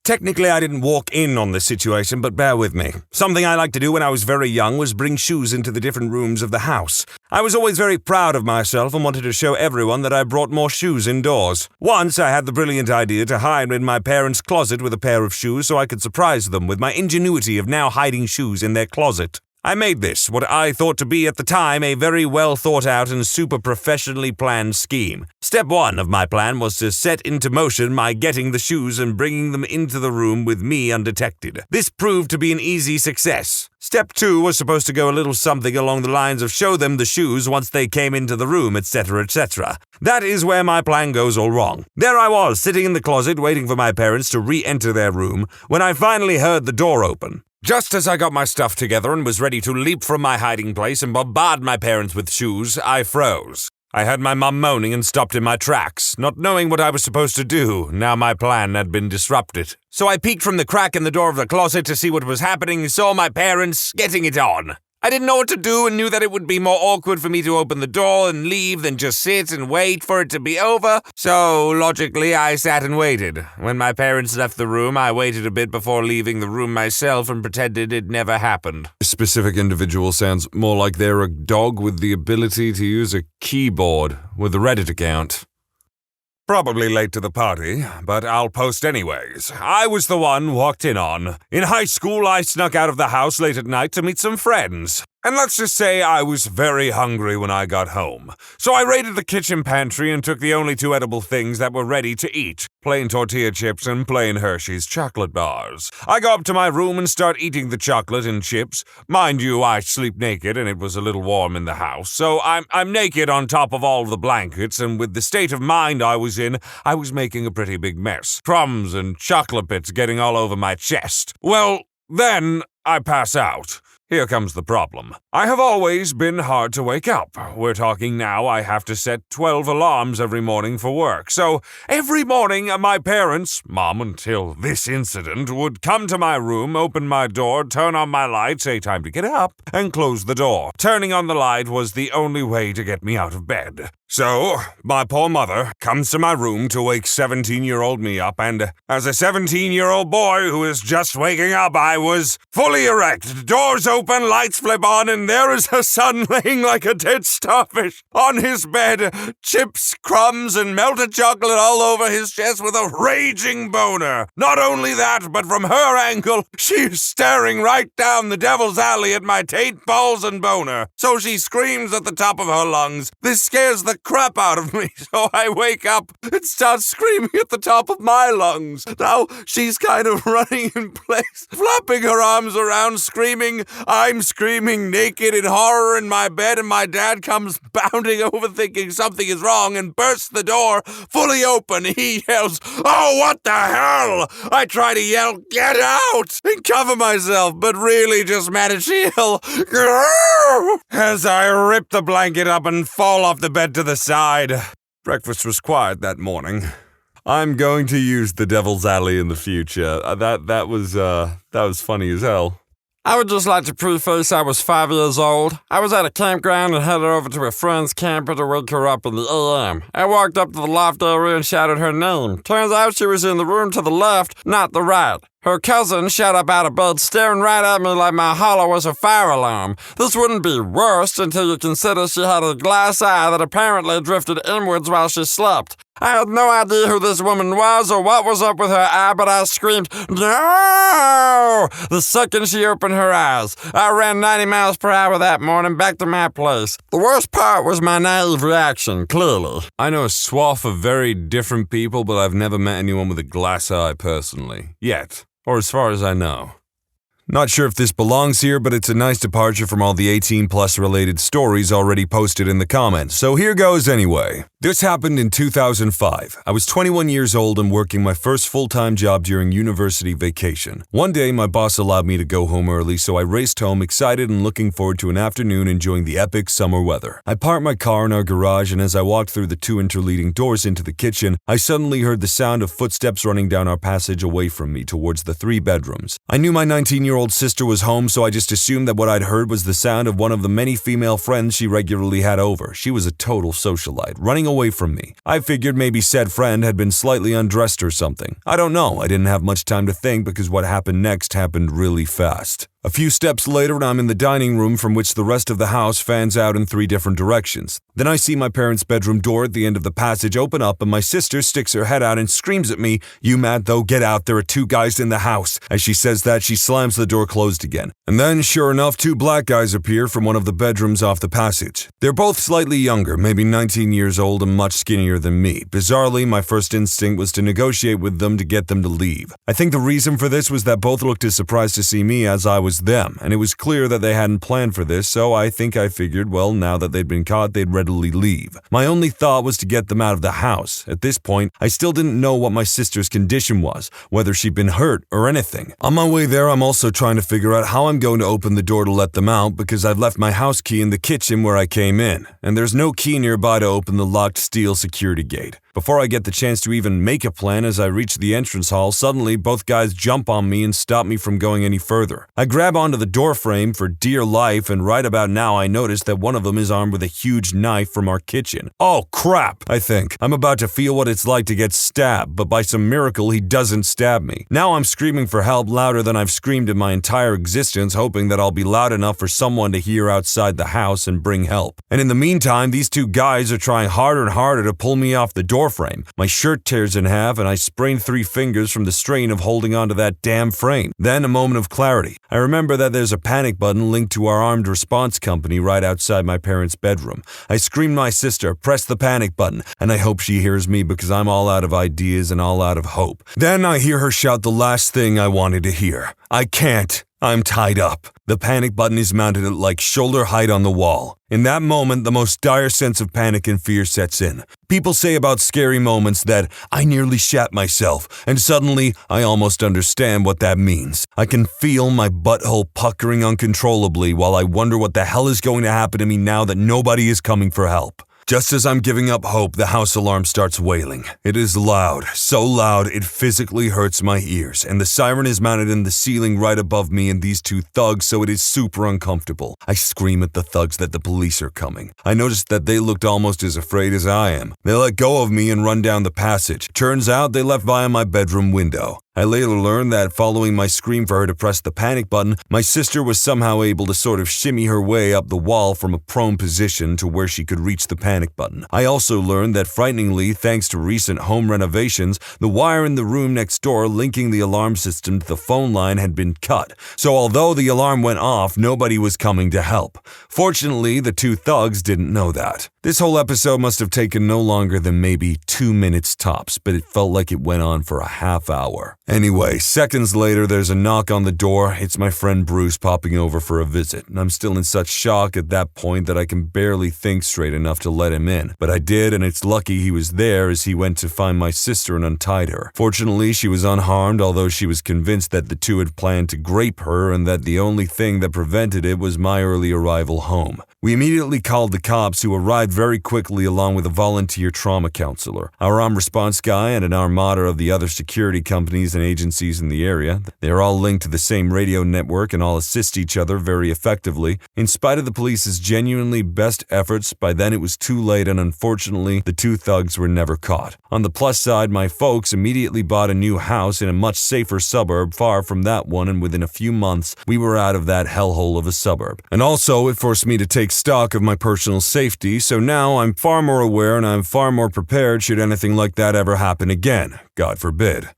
Technically, I didn't walk in on this situation, but bear with me. Something I liked to do when I was very young was bring shoes into the different rooms of the house. I was always very proud of myself and wanted to show everyone that I brought more shoes indoors. Once, I had the brilliant idea to hide in my parents' closet with a pair of shoes so I could surprise them with my ingenuity of now hiding shoes in their closet. I made this, what I thought to be at the time, a very well thought out and super professionally planned scheme. Step 1 of my plan was to set into motion my getting the shoes and bringing them into the room with me undetected. This proved to be an easy success. Step 2 was supposed to go a little something along the lines of show them the shoes once they came into the room, etc., etc. That is where my plan goes all wrong. There I was, sitting in the closet waiting for my parents to re-enter their room, when I finally heard the door open. Just as I got my stuff together and was ready to leap from my hiding place and bombard my parents with shoes, I froze. I heard my mum moaning and stopped in my tracks, not knowing what I was supposed to do. Now my plan had been disrupted. So I peeked from the crack in the door of the closet to see what was happening and saw my parents getting it on. I didn't know what to do and knew that it would be more awkward for me to open the door and leave than just sit and wait for it to be over. So, logically, I sat and waited. When my parents left the room, I waited a bit before leaving the room myself and pretended it never happened. A specific individual sounds more like they're a dog with the ability to use a keyboard with a Reddit account. Probably late to the party, but I'll post anyways. I was the one walked in on. In high school, I snuck out of the house late at night to meet some friends. And let's just say I was very hungry when I got home. So I raided the kitchen pantry and took the only 2 edible things that were ready to eat. Plain tortilla chips and plain Hershey's chocolate bars. I go up to my room and start eating the chocolate and chips. Mind you, I sleep naked and it was a little warm in the house. So I'm naked on top of all the blankets, and with the state of mind I was in, I was making a pretty big mess. Crumbs and chocolate bits getting all over my chest. Well, then I pass out. Here comes the problem. I have always been hard to wake up. We're talking now I have to set 12 alarms every morning for work. So every morning my parents, Mom until this incident, would come to my room, open my door, turn on my light, say time to get up, and close the door. Turning on the light was the only way to get me out of bed. So, my poor mother comes to my room to wake 17-year-old me up, and as a 17-year-old boy who is just waking up, I was fully erect. Doors open, lights flip on, and there is her son laying like a dead starfish on his bed, chips, crumbs, and melted chocolate all over his chest with a raging boner. Not only that, but from her angle, she's staring right down the devil's alley at my taint, balls, and boner. So she screams at the top of her lungs. This scares the crap out of me, so I wake up and start screaming at the top of my lungs. Now she's kind of running in place, flapping her arms around, screaming. I'm screaming naked in horror in my bed, and my dad comes bounding over thinking something is wrong and bursts the door fully open. He yells, "Oh, what the hell?" I try to yell, "Get out!" and cover myself, but really just manage to yell, "Grrr!" as I rip the blanket up and fall off the bed to the side. Breakfast was quiet that morning. I'm going to use the Devil's Alley in the future. That was funny as hell. I would just like to preface I was 5 years old. I was at a campground and headed over to a friend's camper to wake her up in the AM. I walked up to the loft area and shouted her name. Turns out she was in the room to the left, not the right. Her cousin shot up out of bed, staring right at me like my holler was a fire alarm. This wouldn't be worse until you consider she had a glass eye that apparently drifted inwards while she slept. I had no idea who this woman was or what was up with her eye, but I screamed, "No!" the second she opened her eyes. I ran 90 miles per hour that morning back to my place. The worst part was my naive reaction, clearly. I know a swath of very different people, but I've never met anyone with a glass eye personally. Yet. Or as far as I know. Not sure if this belongs here, but it's a nice departure from all the 18-plus related stories already posted in the comments, so here goes anyway. This happened in 2005. I was 21 years old and working my first full-time job during university vacation. One day, my boss allowed me to go home early, so I raced home excited and looking forward to an afternoon enjoying the epic summer weather. I parked my car in our garage, and as I walked through the 2 interleading doors into the kitchen, I suddenly heard the sound of footsteps running down our passage away from me towards the 3 bedrooms. I knew my 19-year-old sister was home, so I just assumed that what I'd heard was the sound of one of the many female friends she regularly had over. She was a total socialite, running away from me. I figured maybe said friend had been slightly undressed or something. I don't know, I didn't have much time to think because what happened next happened really fast. A few steps later, and I'm in the dining room from which the rest of the house fans out in 3 different directions. Then I see my parents' bedroom door at the end of the passage open up, and my sister sticks her head out and screams at me, "You mad though? Get out, there are 2 guys in the house." As she says that, she slams the door closed again. And then, sure enough, 2 black guys appear from one of the bedrooms off the passage. They're both slightly younger, maybe 19 years old and much skinnier than me. Bizarrely, my first instinct was to negotiate with them to get them to leave. I think the reason for this was that both looked as surprised to see me as I was them, and it was clear that they hadn't planned for this, so I think I figured, well, now that they'd been caught, they'd readily leave. My only thought was to get them out of the house. At this point, I still didn't know what my sister's condition was, whether she'd been hurt or anything. On my way there, I'm also trying to figure out how I'm going to open the door to let them out because I've left my house key in the kitchen where I came in, and there's no key nearby to open the locked steel security gate. Before I get the chance to even make a plan as I reach the entrance hall, suddenly both guys jump on me and stop me from going any further. I grab onto the door frame for dear life, and right about now I notice that one of them is armed with a huge knife from our kitchen. Oh crap, I think. I'm about to feel what it's like to get stabbed, but by some miracle he doesn't stab me. Now I'm screaming for help louder than I've screamed in my entire existence, hoping that I'll be loud enough for someone to hear outside the house and bring help. And in the meantime, these 2 guys are trying harder and harder to pull me off the door frame. My shirt tears in half and I sprain 3 fingers from the strain of holding onto that damn frame. Then a moment of clarity. I remember that there's a panic button linked to our armed response company right outside my parents' bedroom. I scream my sister, press the panic button, and I hope she hears me because I'm all out of ideas and all out of hope. Then I hear her shout the last thing I wanted to hear. "I can't. I'm tied up." The panic button is mounted at like shoulder height on the wall. In that moment, the most dire sense of panic and fear sets in. People say about scary moments that I nearly shat myself, and suddenly I almost understand what that means. I can feel my butthole puckering uncontrollably while I wonder what the hell is going to happen to me now that nobody is coming for help. Just as I'm giving up hope, the house alarm starts wailing. It is loud, so loud it physically hurts my ears, and the siren is mounted in the ceiling right above me and these two thugs, so it is super uncomfortable. I scream at the thugs that the police are coming. I noticed that they looked almost as afraid as I am. They let go of me and run down the passage. Turns out they left via my bedroom window. I later learned that following my scream for her to press the panic button, my sister was somehow able to sort of shimmy her way up the wall from a prone position to where she could reach the panic button. I also learned that frighteningly, thanks to recent home renovations, the wire in the room next door linking the alarm system to the phone line had been cut. So although the alarm went off, nobody was coming to help. Fortunately, the two thugs didn't know that. This whole episode must have taken no longer than maybe 2 minutes tops, but it felt like it went on for a half hour. Anyway, seconds later, there's a knock on the door. It's my friend Bruce popping over for a visit, and I'm still in such shock at that point that I can barely think straight enough to let him in. But I did, and it's lucky he was there as he went to find my sister and untied her. Fortunately, she was unharmed, although she was convinced that the two had planned to grape her and that the only thing that prevented it was my early arrival home. We immediately called the cops, who arrived very quickly along with a volunteer trauma counselor, our armed response guy, and an armada of the other security companies and agencies in the area. They are all linked to the same radio network and all assist each other very effectively. In spite of the police's genuinely best efforts, by then it was too late, and unfortunately, the two thugs were never caught. On the plus side, my folks immediately bought a new house in a much safer suburb far from that one, and within a few months, we were out of that hellhole of a suburb. And also, it forced me to take stock of my personal safety, so now I'm far more aware and I'm far more prepared should anything like that ever happen again. God forbid.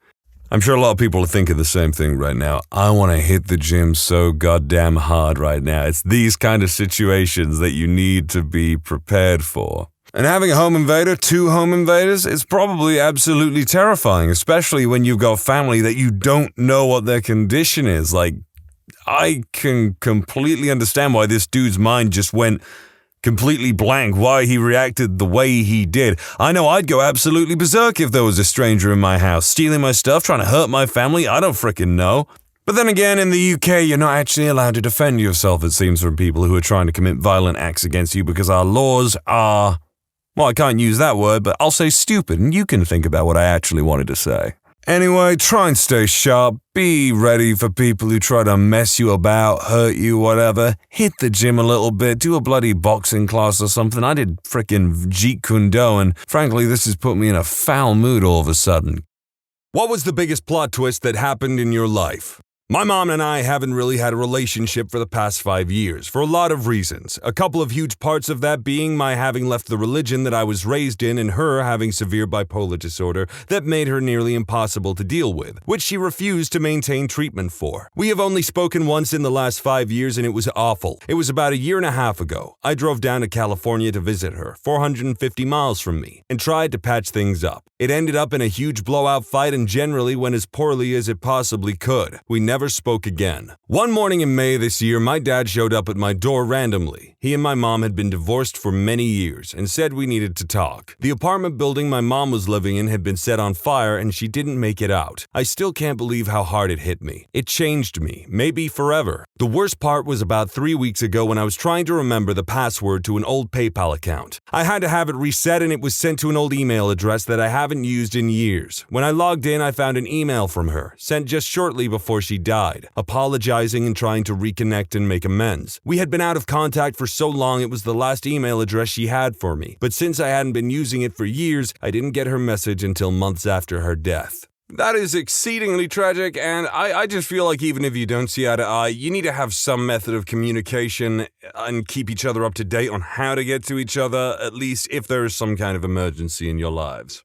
I'm sure a lot of people are thinking the same thing right now. I want to hit the gym so goddamn hard right now. It's these kind of situations that you need to be prepared for. And having a home invader, two home invaders, is probably absolutely terrifying, especially when you've got family that you don't know what their condition is. Like, I can completely understand why this dude's mind just went completely blank, why he reacted the way he did. I know I'd go absolutely berserk if there was a stranger in my house, stealing my stuff, trying to hurt my family. I don't frickin' know. But then again, in the UK, you're not actually allowed to defend yourself, it seems, from people who are trying to commit violent acts against you because our laws are, well, I can't use that word, but I'll say stupid, and you can think about what I actually wanted to say. Anyway, try and stay sharp, be ready for people who try to mess you about, hurt you, whatever. Hit the gym a little bit, do a bloody boxing class or something. I did frickin' Jeet Kune Do, and frankly, this has put me in a foul mood all of a sudden. What was the biggest plot twist that happened in your life? My mom and I haven't really had a relationship for the past 5 years, for a lot of reasons. A couple of huge parts of that being my having left the religion that I was raised in and her having severe bipolar disorder that made her nearly impossible to deal with, which she refused to maintain treatment for. We have only spoken once in the last 5 years and it was awful. It was about 1.5 years ago. I drove down to California to visit her, 450 miles from me, and tried to patch things up. It ended up in a huge blowout fight and generally went as poorly as it possibly could. We never spoke again. One morning in May this year, my dad showed up at my door randomly. He and my mom had been divorced for many years and said we needed to talk. The apartment building my mom was living in had been set on fire and she didn't make it out. I still can't believe how hard it hit me. It changed me, maybe forever. The worst part was about 3 weeks ago when I was trying to remember the password to an old PayPal account. I had to have it reset and it was sent to an old email address that I haven't used in years. When I logged in, I found an email from her, sent just shortly before she died, apologizing and trying to reconnect and make amends. We had been out of contact for so long it was the last email address she had for me, but since I hadn't been using it for years, I didn't get her message until months after her death. That is exceedingly tragic, and I just feel like even if you don't see eye to eye, you need to have some method of communication and keep each other up to date on how to get to each other, at least if there is some kind of emergency in your lives.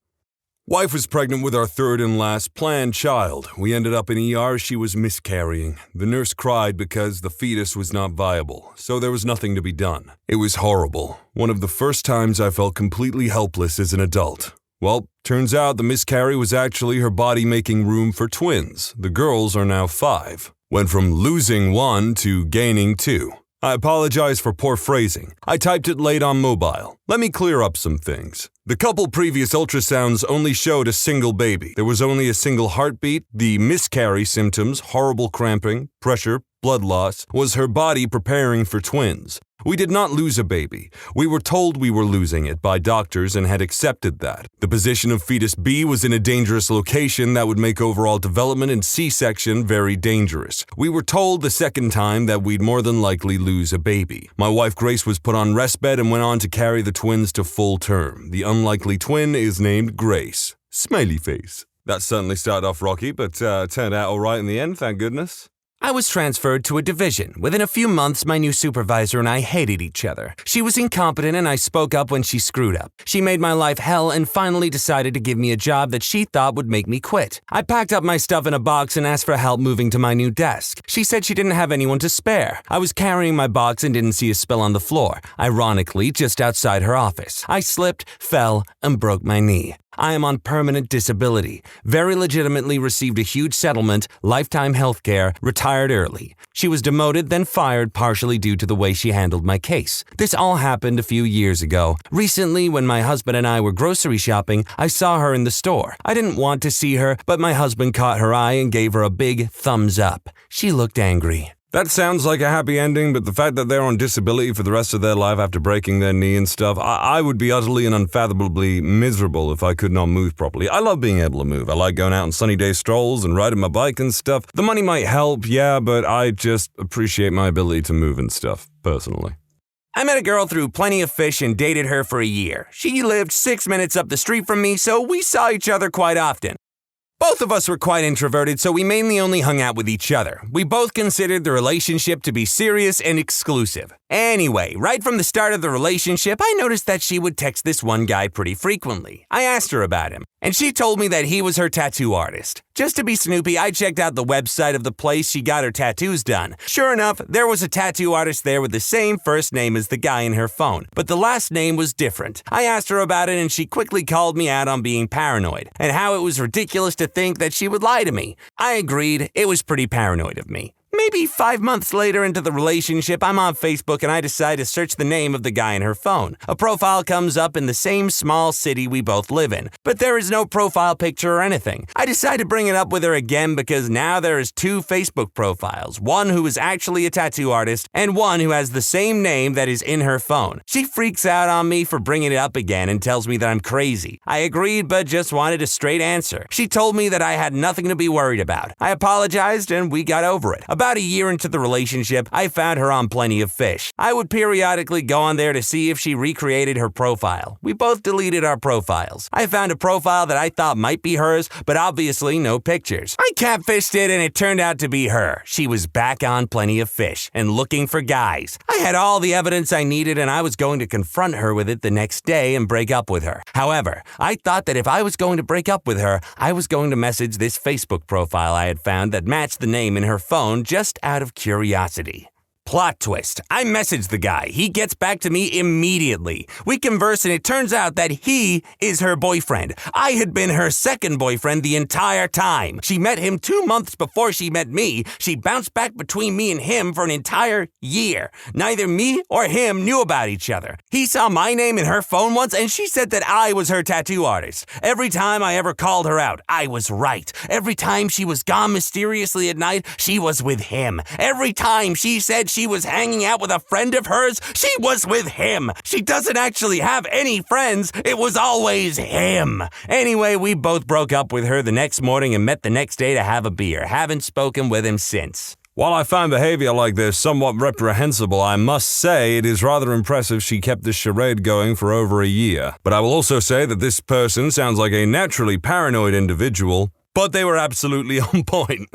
Wife was pregnant with our third and last planned child. We ended up in ER as she was miscarrying. The nurse cried because the fetus was not viable, so there was nothing to be done. It was horrible. One of the first times I felt completely helpless as an adult. Well, turns out the miscarry was actually her body making room for twins. The girls are now 5. Went from losing 1 to gaining 2. I apologize for poor phrasing. I typed it late on mobile. Let me clear up some things. The couple previous ultrasounds only showed a single baby. There was only a single heartbeat. The miscarry symptoms, horrible cramping, pressure, blood loss, was her body preparing for twins. We did not lose a baby. We were told we were losing it by doctors and had accepted that. The position of fetus B was in a dangerous location that would make overall development and C-section very dangerous. We were told the second time that we'd more than likely lose a baby. My wife Grace was put on respite and went on to carry the twins to full term. The unlikely twin is named Grace. Smiley face. That certainly started off rocky, but turned out all right in the end, thank goodness. I was transferred to a division. Within a few months, my new supervisor and I hated each other. She was incompetent and I spoke up when she screwed up. She made my life hell and finally decided to give me a job that she thought would make me quit. I packed up my stuff in a box and asked for help moving to my new desk. She said she didn't have anyone to spare. I was carrying my box and didn't see a spill on the floor, ironically just outside her office. I slipped, fell, and broke my knee. I am on permanent disability, very legitimately received a huge settlement, lifetime health care, retired early. She was demoted, then fired partially due to the way she handled my case. This all happened a few years ago. Recently, when my husband and I were grocery shopping, I saw her in the store. I didn't want to see her, but my husband caught her eye and gave her a big thumbs up. She looked angry. That sounds like a happy ending, but the fact that they're on disability for the rest of their life after breaking their knee and stuff, I would be utterly and unfathomably miserable if I could not move properly. I love being able to move. I like going out on sunny day strolls and riding my bike and stuff. The money might help, yeah, but I just appreciate my ability to move and stuff, personally. I met a girl through Plenty of Fish and dated her for a year. She lived 6 minutes up the street from me, so we saw each other quite often. Both of us were quite introverted, so we mainly only hung out with each other. We both considered the relationship to be serious and exclusive. Anyway, right from the start of the relationship, I noticed that she would text this one guy pretty frequently. I asked her about him, and she told me that he was her tattoo artist. Just to be snoopy, I checked out the website of the place she got her tattoos done. Sure enough, there was a tattoo artist there with the same first name as the guy in her phone, but the last name was different. I asked her about it, and she quickly called me out on being paranoid, and how it was ridiculous to think that she would lie to me. I agreed, it was pretty paranoid of me. Maybe 5 months later into the relationship, I'm on Facebook and I decide to search the name of the guy in her phone. A profile comes up in the same small city we both live in, but there is no profile picture or anything. I decide to bring it up with her again because now there is 2 Facebook profiles, one who is actually a tattoo artist and one who has the same name that is in her phone. She freaks out on me for bringing it up again and tells me that I'm crazy. I agreed but just wanted a straight answer. She told me that I had nothing to be worried about. I apologized and we got over it. About a year into the relationship, I found her on Plenty of Fish. I would periodically go on there to see if she recreated her profile. We both deleted our profiles. I found a profile that I thought might be hers, but obviously no pictures. I catfished it and it turned out to be her. She was back on Plenty of Fish and looking for guys. I had all the evidence I needed and I was going to confront her with it the next day and break up with her. However, I thought that if I was going to break up with her, I was going to message this Facebook profile I had found that matched the name in her phone just out of curiosity. Plot twist. I message the guy. He gets back to me immediately. We converse and it turns out that he is her boyfriend. I had been her second boyfriend the entire time. She met him 2 months before she met me. She bounced back between me and him for an entire year. Neither me or him knew about each other. He saw my name in her phone once and she said that I was her tattoo artist. Every time I ever called her out, I was right. Every time she was gone mysteriously at night, she was with him. Every time she said she was hanging out with a friend of hers, she was with him. She doesn't actually have any friends. It was always him. Anyway, we both broke up with her the next morning and met the next day to have a beer. Haven't spoken with him since. While I find behavior like this somewhat reprehensible, I must say it is rather impressive she kept this charade going for over a year. But I will also say that this person sounds like a naturally paranoid individual, but they were absolutely on point.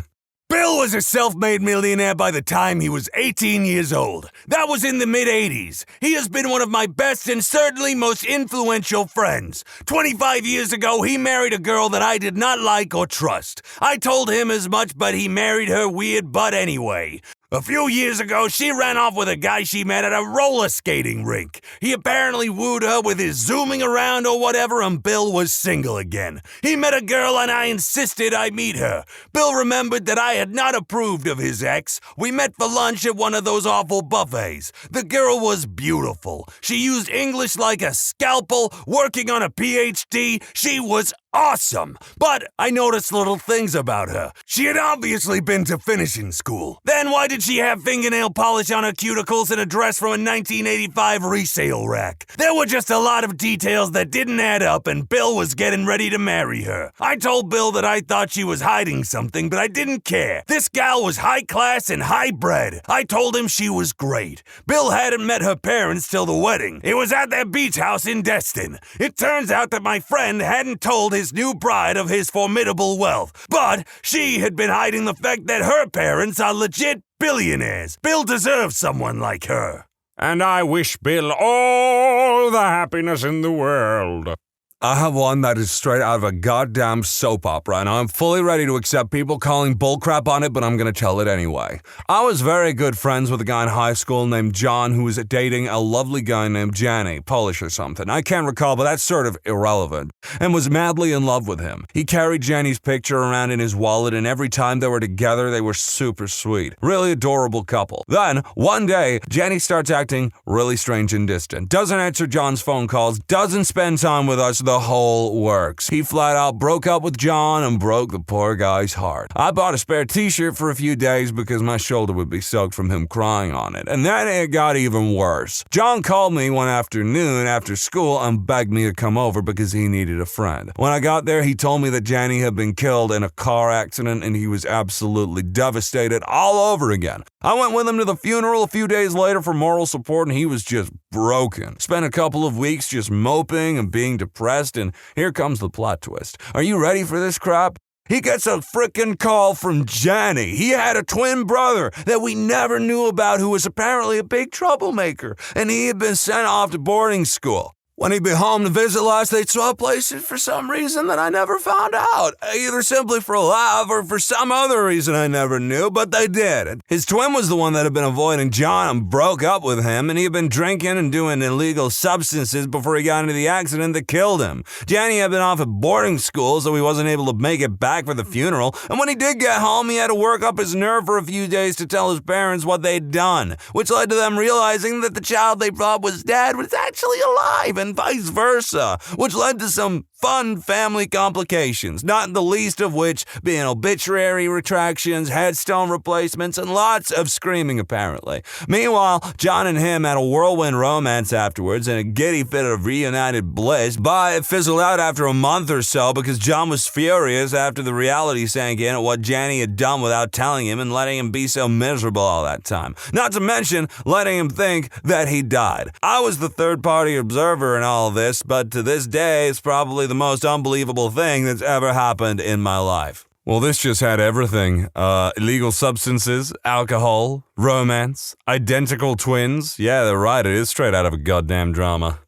Bill was a self-made millionaire by the time he was 18 years old. That was in the mid-'80s. He has been one of my best and certainly most influential friends. 25 years ago, he married a girl that I did not like or trust. I told him as much, but he married her weird butt anyway. A few years ago, she ran off with a guy she met at a roller skating rink. He apparently wooed her with his zooming around or whatever, and Bill was single again. He met a girl and I insisted I meet her. Bill remembered that I had not approved of his ex. We met for lunch at one of those awful buffets. The girl was beautiful. She used English like a scalpel, working on a PhD. She was awesome. But I noticed little things about her. She had obviously been to finishing school. Then why did she have fingernail polish on her cuticles and a dress from a 1985 resale rack? There were just a lot of details that didn't add up, and Bill was getting ready to marry her. I told Bill that I thought she was hiding something, but I didn't care. This gal was high class and high bred. I told him she was great. Bill hadn't met her parents till the wedding. It was at their beach house in Destin. It turns out that my friend hadn't told his new bride of his formidable wealth, but she had been hiding the fact that her parents are legit billionaires. Bill deserves someone like her. And I wish Bill all the happiness in the world. I have one that is straight out of a goddamn soap opera, and I'm fully ready to accept people calling bullcrap on it, but I'm gonna tell it anyway. I was very good friends with a guy in high school named John who was dating a lovely guy named Jenny, Polish or something. I can't recall, but that's sort of irrelevant, and was madly in love with him. He carried Jenny's picture around in his wallet, and every time they were together, they were super sweet. Really adorable couple. Then, one day, Jenny starts acting really strange and distant. Doesn't answer John's phone calls, doesn't spend time with us, the whole works. He flat out broke up with John and broke the poor guy's heart. I bought a spare t-shirt for a few days because my shoulder would be soaked from him crying on it. And then it got even worse. John called me one afternoon after school and begged me to come over because he needed a friend. When I got there, he told me that Jenny had been killed in a car accident and he was absolutely devastated all over again. I went with him to the funeral a few days later for moral support and he was just broken. Spent a couple of weeks just moping and being depressed, and here comes the plot twist. Are you ready for this crap? He gets a frickin' call from Jenny. He had a twin brother that we never knew about who was apparently a big troublemaker, and he had been sent off to boarding school. When he'd be home to visit last, they'd swap places for some reason that I never found out. Either simply for love or for some other reason I never knew, but they did. His twin was the one that had been avoiding John and broke up with him, and he had been drinking and doing illegal substances before he got into the accident that killed him. Jenny had been off at boarding school, so he wasn't able to make it back for the funeral, and when he did get home, he had to work up his nerve for a few days to tell his parents what they'd done, which led to them realizing that the child they thought was dead was actually alive, and vice versa, which led to some fun family complications, not the least of which being obituary retractions, headstone replacements, and lots of screaming apparently. Meanwhile, John and him had a whirlwind romance afterwards in a giddy fit of reunited bliss, but it fizzled out after a month or so because John was furious after the reality sank in at what Jenny had done without telling him and letting him be so miserable all that time. Not to mention letting him think that he died. I was the third-party observer in all this, but to this day, it's probably the most unbelievable thing that's ever happened in my life. Well, this just had everything. Illegal substances, alcohol, romance, identical twins. Yeah, they're right, it is straight out of a goddamn drama.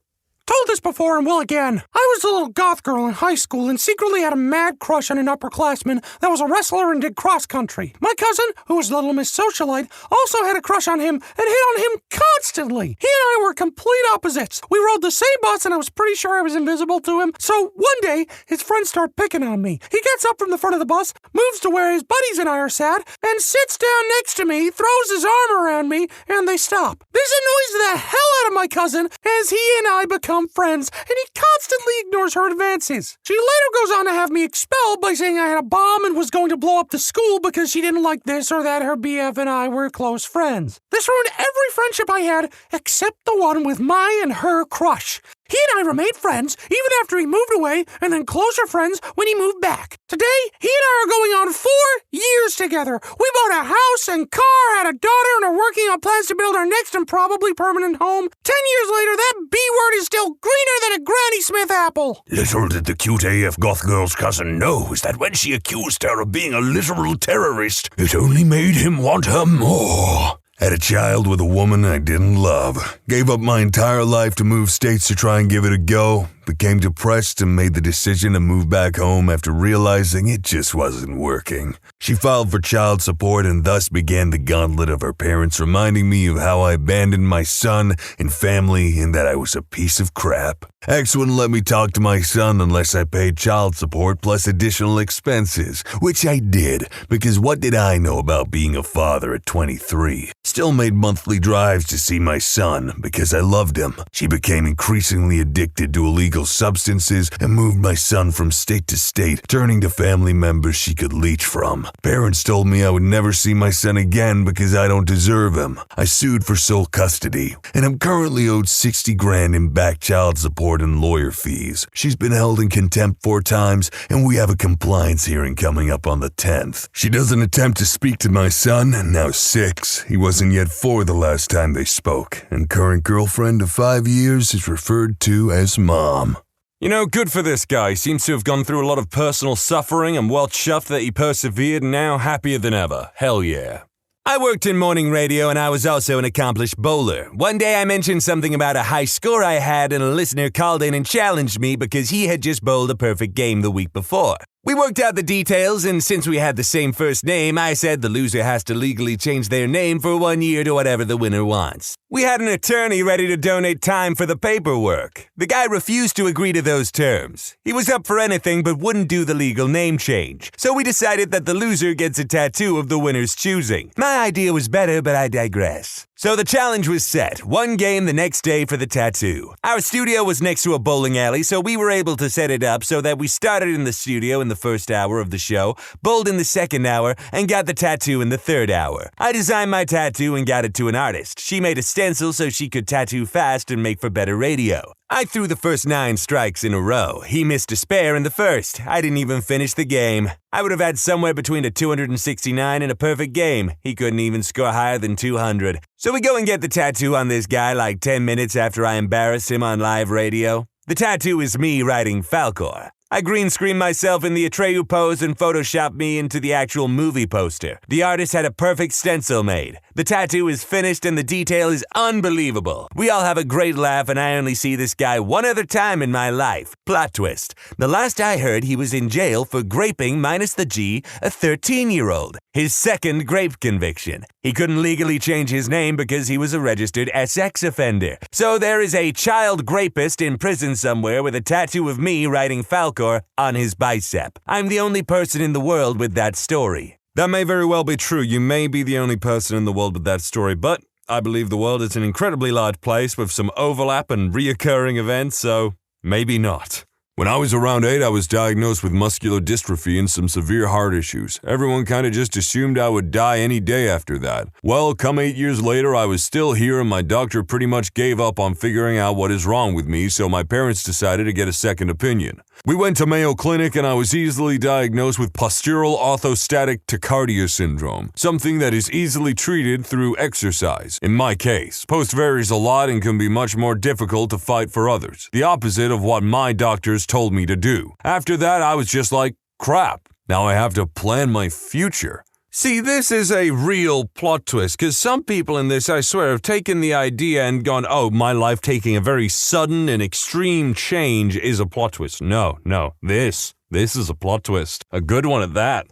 Told this before and will again. I was a little goth girl in high school and secretly had a mad crush on an upperclassman that was a wrestler and did cross country. My cousin, who was Little Miss Socialite, also had a crush on him and hit on him constantly. He and I were complete opposites. We rode the same bus and I was pretty sure I was invisible to him. So one day, his friends start picking on me. He gets up from the front of the bus, moves to where his buddies and I are sat, and sits down next to me, throws his arm around me, and they stop. This annoys the hell out of my cousin as he and I become friends, and he constantly ignores her advances. She later goes on to have me expelled by saying I had a bomb and was going to blow up the school because she didn't like this or that her BF and I were close friends. This ruined every friendship I had except the one with my and her crush. He and I remained friends even after he moved away, and then closer friends when he moved back. Today, he and I are going on 4 years together. We bought a house and car, had a daughter, and are working on plans to build our next and probably permanent home. 10 years later, that B-word is still greener than a Granny Smith apple. Little did the cute AF goth girl's cousin know is that when she accused her of being a literal terrorist, it only made him want her more. Had a child with a woman I didn't love. Gave up my entire life to move states to try and give it a go. became depressed and made the decision to move back home after realizing it just wasn't working. She filed for child support and thus began the gauntlet of her parents reminding me of how I abandoned my son and family and that I was a piece of crap. Ex wouldn't let me talk to my son unless I paid child support plus additional expenses, which I did, because what did I know about being a father at 23? Still made monthly drives to see my son because I loved him. She became increasingly addicted to illegal substances and moved my son from state to state, turning to family members she could leech from. Parents told me I would never see my son again because I don't deserve him. I sued for sole custody, and I'm currently owed $60,000 in back child support and lawyer fees. She's been held in contempt 4 times, and we have a compliance hearing coming up on the 10th. She doesn't attempt to speak to my son, now 6. He wasn't yet 4 the last time they spoke, and current girlfriend of 5 years is referred to as Mom. You know, good for this guy. Seems to have gone through a lot of personal suffering. I'm well chuffed that he persevered and now happier than ever. Hell yeah. I worked in morning radio and I was also an accomplished bowler. One day I mentioned something about a high score I had and a listener called in and challenged me because he had just bowled a perfect game the week before. We worked out the details, and since we had the same first name, I said the loser has to legally change their name for 1 year to whatever the winner wants. We had an attorney ready to donate time for the paperwork. The guy refused to agree to those terms. He was up for anything but wouldn't do the legal name change. So we decided that the loser gets a tattoo of the winner's choosing. My idea was better, but I digress. So the challenge was set. 1 game the next day for the tattoo. Our studio was next to a bowling alley, so we were able to set it up so that we started in the studio in the first hour of the show, bowled in the second hour, and got the tattoo in the third hour. I designed my tattoo and got it to an artist. She made a stencil so she could tattoo fast and make for better radio. I threw the first 9 strikes in a row. He missed a spare in the first. I didn't even finish the game. I would have had somewhere between a 269 and a perfect game. He couldn't even score higher than 200. So we go and get the tattoo on this guy like 10 minutes after I embarrassed him on live radio. The tattoo is me writing Falcor. I green screened myself in the Atreyu pose and photoshopped me into the actual movie poster. The artist had a perfect stencil made. The tattoo is finished and the detail is unbelievable. We all have a great laugh and I only see this guy one other time in my life. Plot twist. The last I heard, he was in jail for graping minus the G a 13-year-old. His second grape conviction. He couldn't legally change his name because he was a registered sex offender. So there is a child grapist in prison somewhere with a tattoo of me writing Falcor on his bicep. I'm the only person in the world with that story. That may very well be true. You may be the only person in the world with that story, but I believe the world is an incredibly large place with some overlap and reoccurring events, so maybe not. When I was around 8, I was diagnosed with muscular dystrophy and some severe heart issues. Everyone kind of just assumed I would die any day after that. Well, come 8 years later, I was still here and my doctor pretty much gave up on figuring out what is wrong with me, so my parents decided to get a second opinion. We went to Mayo Clinic and I was easily diagnosed with postural orthostatic tachycardia syndrome, something that is easily treated through exercise. In my case, post varies a lot and can be much more difficult to fight for others. The opposite of what my doctors told me to do. After that, I was just like, crap, now I have to plan my future. See, this is a real plot twist, because some people in this, I swear, have taken the idea and gone, oh, my life taking a very sudden and extreme change is a plot twist. No, this is a plot twist. A good one at that.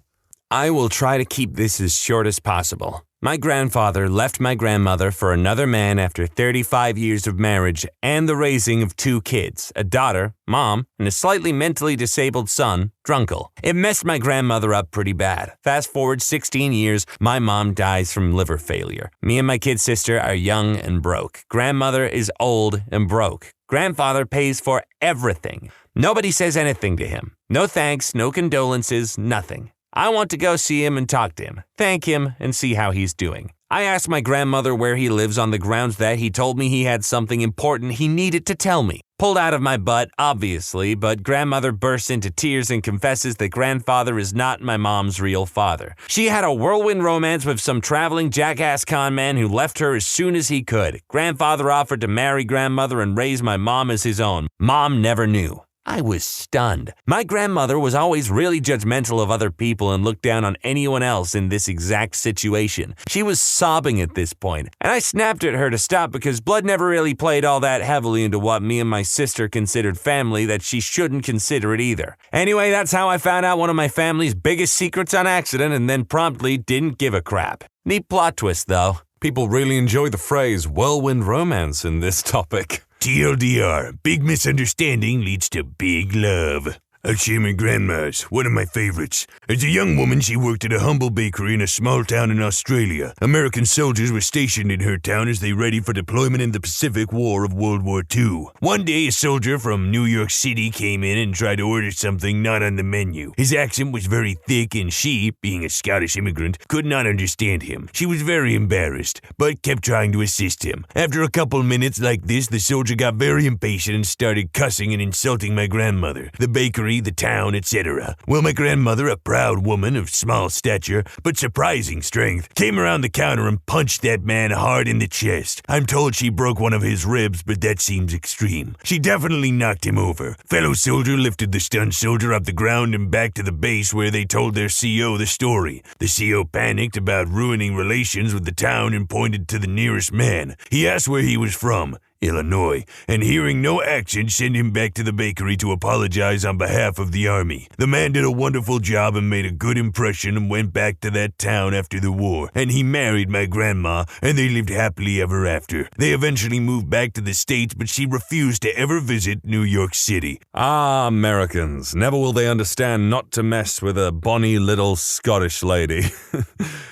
I will try to keep this as short as possible. My grandfather left my grandmother for another man after 35 years of marriage and the raising of 2 kids, a daughter, Mom, and a slightly mentally disabled son, Drunkle. It messed my grandmother up pretty bad. Fast forward 16 years, my mom dies from liver failure. Me and my kid sister are young and broke. Grandmother is old and broke. Grandfather pays for everything. Nobody says anything to him. No thanks, no condolences, nothing. I want to go see him and talk to him, thank him, and see how he's doing. I asked my grandmother where he lives on the grounds that he told me he had something important he needed to tell me. Pulled out of my butt, obviously, but grandmother bursts into tears and confesses that grandfather is not my mom's real father. She had a whirlwind romance with some traveling jackass con man who left her as soon as he could. Grandfather offered to marry grandmother and raise my mom as his own. Mom never knew. I was stunned. My grandmother was always really judgmental of other people and looked down on anyone else in this exact situation. She was sobbing at this point, and I snapped at her to stop because blood never really played all that heavily into what me and my sister considered family that she shouldn't consider it either. Anyway, that's how I found out one of my family's biggest secrets on accident and then promptly didn't give a crap. Neat plot twist, though. People really enjoy the phrase whirlwind romance in this topic. TLDR, big misunderstanding leads to big love. I'll share my grandma's, one of my favorites. As a young woman, she worked at a humble bakery in a small town in Australia. American soldiers were stationed in her town as they readied for deployment in the Pacific War of World War II. One day, a soldier from New York City came in and tried to order something not on the menu. His accent was very thick and she, being a Scottish immigrant, could not understand him. She was very embarrassed, but kept trying to assist him. After a couple minutes like this, the soldier got very impatient and started cussing and insulting my grandmother, the bakery, the town, etc. Well, my grandmother, a proud woman of small stature but surprising strength, came around the counter and punched that man hard in the chest. I'm told she broke one of his ribs, but that seems extreme. She definitely knocked him over. Fellow soldier lifted the stunned soldier off the ground and back to the base where they told their CO the story. The CO panicked about ruining relations with the town and pointed to the nearest man. He asked where he was from. Illinois, and hearing no action, sent him back to the bakery to apologize on behalf of the army. The man did a wonderful job and made a good impression and went back to that town after the war, and he married my grandma, and they lived happily ever after. They eventually moved back to the States, but she refused to ever visit New York City. Ah, Americans, never will they understand not to mess with a bonny little Scottish lady.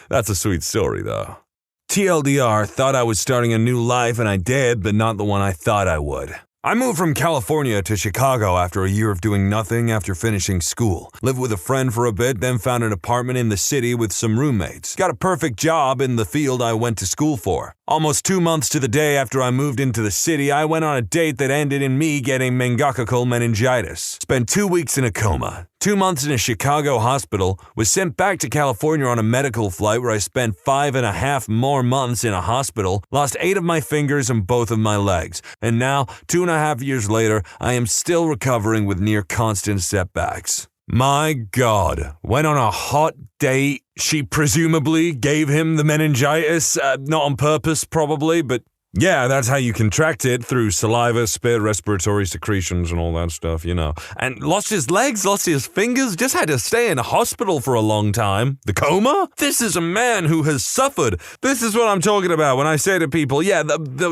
That's a sweet story, though. TLDR, thought I was starting a new life, and I did, but not the one I thought I would. I moved from California to Chicago after a year of doing nothing after finishing school. Lived with a friend for a bit, then found an apartment in the city with some roommates. Got a perfect job in the field I went to school for. Almost 2 months to the day after I moved into the city, I went on a date that ended in me getting meningococcal meningitis. Spent 2 weeks in a coma. 2 months in a Chicago hospital, was sent back to California on a medical flight where I spent 5.5 more months in a hospital, lost 8 of my fingers and both of my legs, and now, 2.5 years later, I am still recovering with near constant setbacks. My God, went on a hot date. She presumably gave him the meningitis, not on purpose probably, but yeah, that's how you contract it, through saliva, spit, respiratory secretions and all that stuff, you know. And lost his legs, lost his fingers, just had to stay in a hospital for a long time. The coma? This is a man who has suffered. This is what I'm talking about when I say to people, yeah,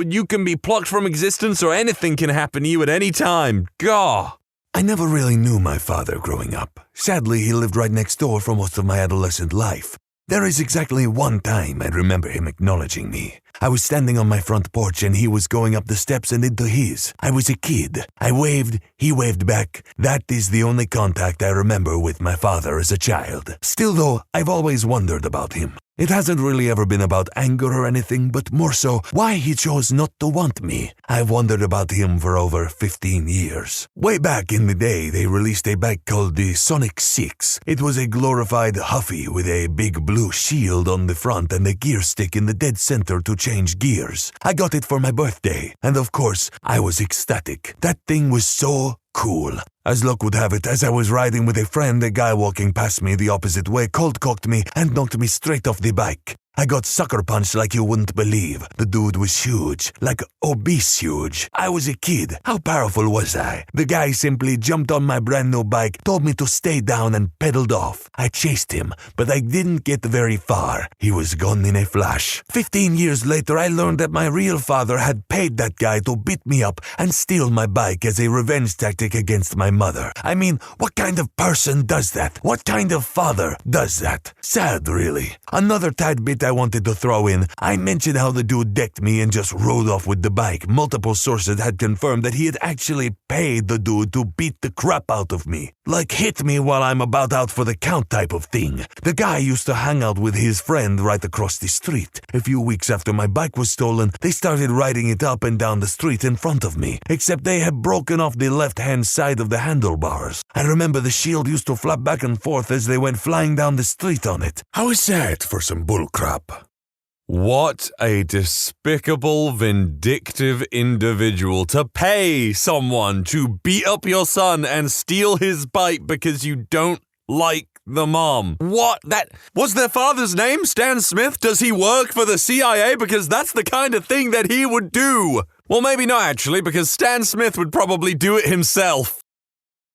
you can be plucked from existence or anything can happen to you at any time. Gah! I never really knew my father growing up. Sadly, he lived right next door for most of my adolescent life. There is exactly one time I remember him acknowledging me. I was standing on my front porch and he was going up the steps and into his. I was a kid. I waved, he waved back. That is the only contact I remember with my father as a child. Still though, I've always wondered about him. It hasn't really ever been about anger or anything, but more so why he chose not to want me. I've wondered about him for over 15 years. Way back in the day, they released a bike called the Sonic 6. It was a glorified Huffy with a big blue shield on the front and a gear stick in the dead center to change gears. I got it for my birthday, and of course, I was ecstatic. That thing was so cool. As luck would have it, as I was riding with a friend, a guy walking past me the opposite way cold-cocked me and knocked me straight off the bike. I got sucker punched like you wouldn't believe. The dude was huge, like obese huge. I was a kid. How powerful was I? The guy simply jumped on my brand new bike, told me to stay down and pedaled off. I chased him, but I didn't get very far. He was gone in a flash. 15 years later, I learned that my real father had paid that guy to beat me up and steal my bike as a revenge tactic against my mother. I mean, what kind of person does that? What kind of father does that? Sad, really. Another tad bit I wanted to throw in. I mentioned how the dude decked me and just rode off with the bike. Multiple sources had confirmed that he had actually paid the dude to beat the crap out of me. Like hit me while I'm about out for the count type of thing. The guy used to hang out with his friend right across the street. A few weeks after my bike was stolen, they started riding it up and down the street in front of me. Except they had broken off the left-hand side of the handlebars. I remember the shield used to flap back and forth as they went flying down the street on it. How is that for some bullcrap? What a despicable, vindictive individual to pay someone to beat up your son and steal his bike because you don't like the mom. What? What's their father's name? Stan Smith? Does he work for the CIA? Because that's the kind of thing that he would do. Well, maybe not actually, because Stan Smith would probably do it himself.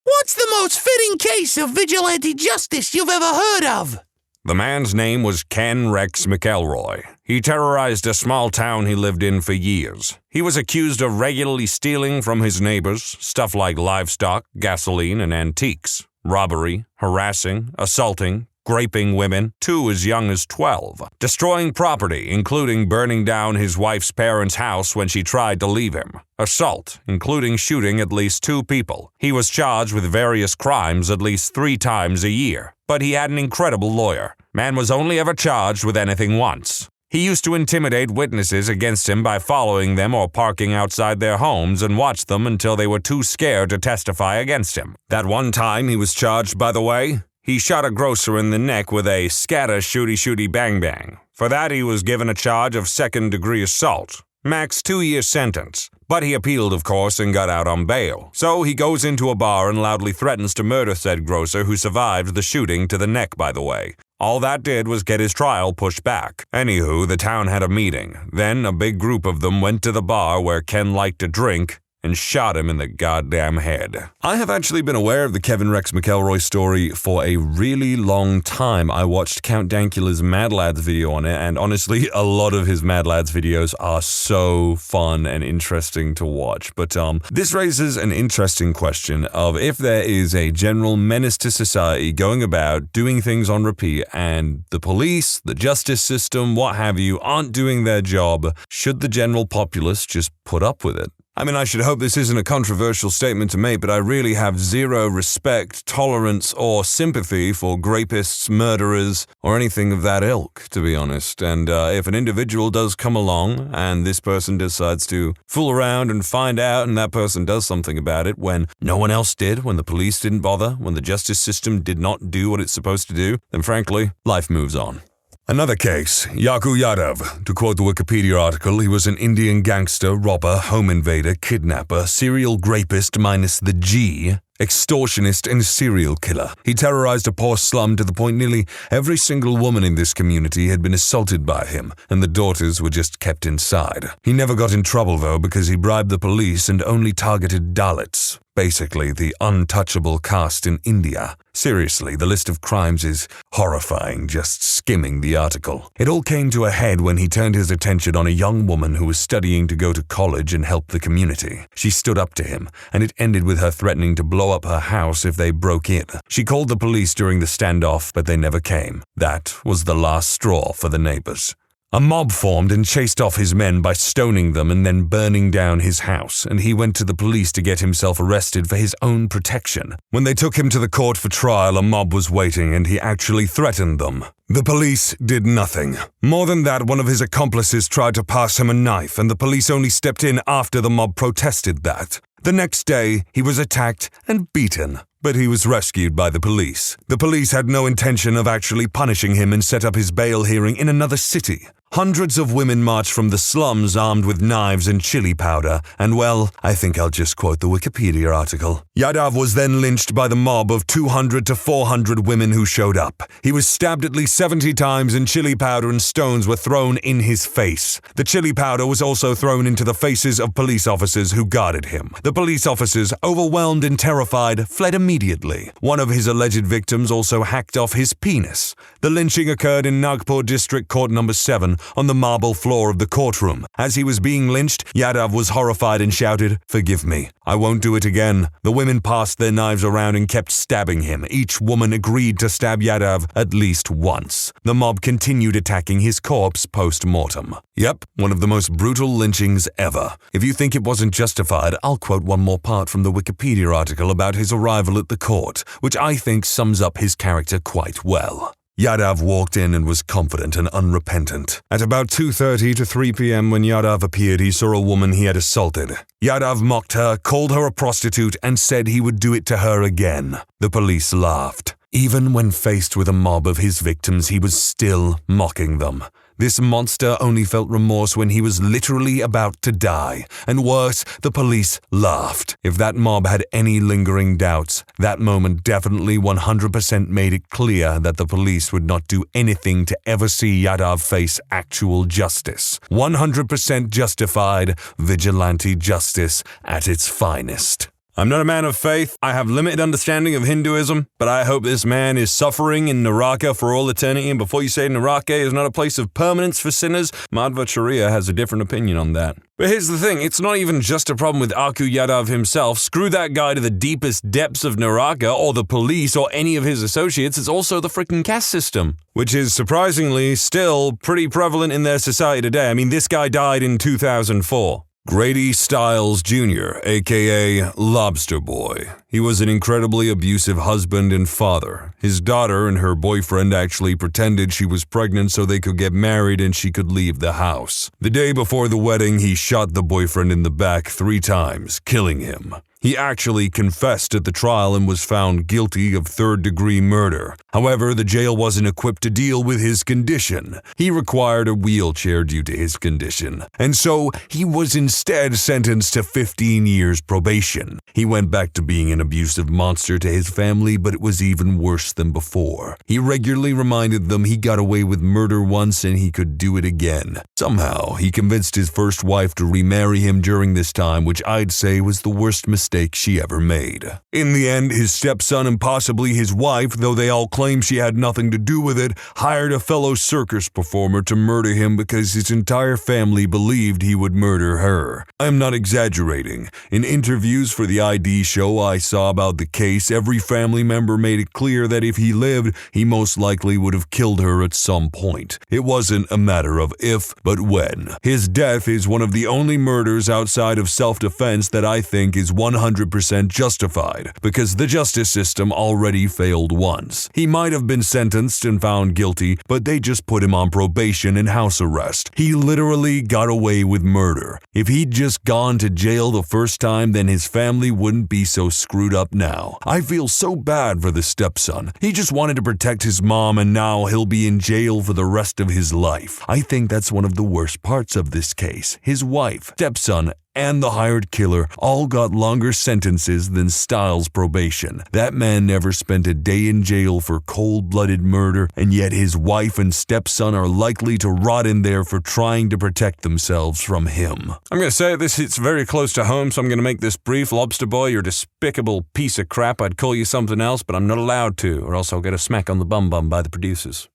What's the most fitting case of vigilante justice you've ever heard of? The man's name was Ken Rex McElroy. He terrorized a small town he lived in for years. He was accused of regularly stealing from his neighbors, stuff like livestock, gasoline, and antiques, robbery, harassing, assaulting, raping women, 2 as young as 12, destroying property, including burning down his wife's parents' house when she tried to leave him, assault, including shooting at least 2 people. He was charged with various crimes at least 3 times a year, but he had an incredible lawyer. Man was only ever charged with anything once. He used to intimidate witnesses against him by following them or parking outside their homes and watch them until they were too scared to testify against him. That one time he was charged, by the way, he shot a grocer in the neck with a scatter shooty bang bang. For that he was given a charge of 2nd-degree assault. Max 2-year sentence. But he appealed, of course, and got out on bail. So he goes into a bar and loudly threatens to murder said grocer who survived the shooting to the neck, by the way. All that did was get his trial pushed back. Anywho, the town had a meeting. Then a big group of them went to the bar where Ken liked to drink and shot him in the goddamn head. I have actually been aware of the Kevin Rex McElroy story for a really long time. I watched Count Dankula's Mad Lads video on it, and honestly, a lot of his Mad Lads videos are so fun and interesting to watch. But this raises an interesting question of if there is a general menace to society going about doing things on repeat and the police, the justice system, what have you, aren't doing their job, should the general populace just put up with it? I mean, I should hope this isn't a controversial statement to make, but I really have zero respect, tolerance, or sympathy for rapists, murderers, or anything of that ilk, to be honest. And if an individual does come along and this person decides to fool around and find out and that person does something about it when no one else did, when the police didn't bother, when the justice system did not do what it's supposed to do, then frankly, life moves on. Another case, Yaku Yadav. To quote the Wikipedia article, he was an Indian gangster, robber, home invader, kidnapper, serial rapist minus the G, extortionist, and serial killer. He terrorized a poor slum to the point nearly every single woman in this community had been assaulted by him, and the daughters were just kept inside. He never got in trouble, though, because he bribed the police and only targeted Dalits. Basically, the untouchable caste in India. Seriously, the list of crimes is horrifying, just skimming the article. It all came to a head when he turned his attention on a young woman who was studying to go to college and help the community. She stood up to him, and it ended with her threatening to blow up her house if they broke in. She called the police during the standoff, but they never came. That was the last straw for the neighbors. A mob formed and chased off his men by stoning them and then burning down his house, and he went to the police to get himself arrested for his own protection. When they took him to the court for trial, a mob was waiting and he actually threatened them. The police did nothing. More than that, one of his accomplices tried to pass him a knife, and the police only stepped in after the mob protested that. The next day, he was attacked and beaten, but he was rescued by the police. The police had no intention of actually punishing him and set up his bail hearing in another city. Hundreds of women marched from the slums armed with knives and chili powder, and well, I think I'll just quote the Wikipedia article. Yadav was then lynched by the mob of 200 to 400 women who showed up. He was stabbed at least 70 times and chili powder and stones were thrown in his face. The chili powder was also thrown into the faces of police officers who guarded him. The police officers, overwhelmed and terrified, fled immediately. One of his alleged victims also hacked off his penis. The lynching occurred in Nagpur District Court No. 7, on the marble floor of the courtroom. As he was being lynched, Yadav was horrified and shouted, "Forgive me, I won't do it again." The women passed their knives around and kept stabbing him. Each woman agreed to stab Yadav at least once. The mob continued attacking his corpse post-mortem. Yep, one of the most brutal lynchings ever. If you think it wasn't justified, I'll quote one more part from the Wikipedia article about his arrival at the court, which I think sums up his character quite well. Yadav walked in and was confident and unrepentant. At about 2:30 to 3 p.m. when Yadav appeared, he saw a woman he had assaulted. Yadav mocked her, called her a prostitute, and said he would do it to her again. The police laughed. Even when faced with a mob of his victims, he was still mocking them. This monster only felt remorse when he was literally about to die. And worse, the police laughed. If that mob had any lingering doubts, that moment definitely 100% made it clear that the police would not do anything to ever see Yadav face actual justice. 100% justified vigilante justice at its finest. I'm not a man of faith, I have limited understanding of Hinduism, but I hope this man is suffering in Naraka for all eternity, and before you say Naraka is not a place of permanence for sinners, Madhvacharya has a different opinion on that. But here's the thing, it's not even just a problem with Aku Yadav himself. Screw that guy to the deepest depths of Naraka, or the police, or any of his associates. It's also the freaking caste system, which is surprisingly still pretty prevalent in their society today. I mean, this guy died in 2004. Grady Stiles Jr., aka Lobster Boy. He was an incredibly abusive husband and father. His daughter and her boyfriend actually pretended she was pregnant so they could get married and she could leave the house. The day before the wedding, he shot the boyfriend in the back 3 times, killing him. He actually confessed at the trial and was found guilty of 3rd-degree murder. However, the jail wasn't equipped to deal with his condition. He required a wheelchair due to his condition, and so he was instead sentenced to 15 years probation. He went back to being an abusive monster to his family, but it was even worse than before. He regularly reminded them he got away with murder once and he could do it again. Somehow, he convinced his first wife to remarry him during this time, which I'd say was the worst mistake she ever made. In the end, his stepson and possibly his wife, though they all claim she had nothing to do with it, hired a fellow circus performer to murder him because his entire family believed he would murder her. I'm not exaggerating. In interviews for the ID show I saw about the case, every family member made it clear that if he lived, he most likely would have killed her at some point. It wasn't a matter of if, but when. His death is one of the only murders outside of self-defense that I think is 100% justified, because the justice system already failed once. He might have been sentenced and found guilty, but they just put him on probation and house arrest. He literally got away with murder. If he'd just gone to jail the first time, then his family wouldn't be so screwed up now. I feel so bad for the stepson. He just wanted to protect his mom, and now he'll be in jail for the rest of his life. I think that's one of the worst parts of this case. His wife, stepson, and the hired killer all got longer sentences than Stiles' probation. That man never spent a day in jail for cold-blooded murder, and yet his wife and stepson are likely to rot in there for trying to protect themselves from him. I'm going to say this hits very close to home, so I'm going to make this brief. Lobster Boy, you're a despicable piece of crap. I'd call you something else, but I'm not allowed to, or else I'll get a smack on the bum-bum by the producers.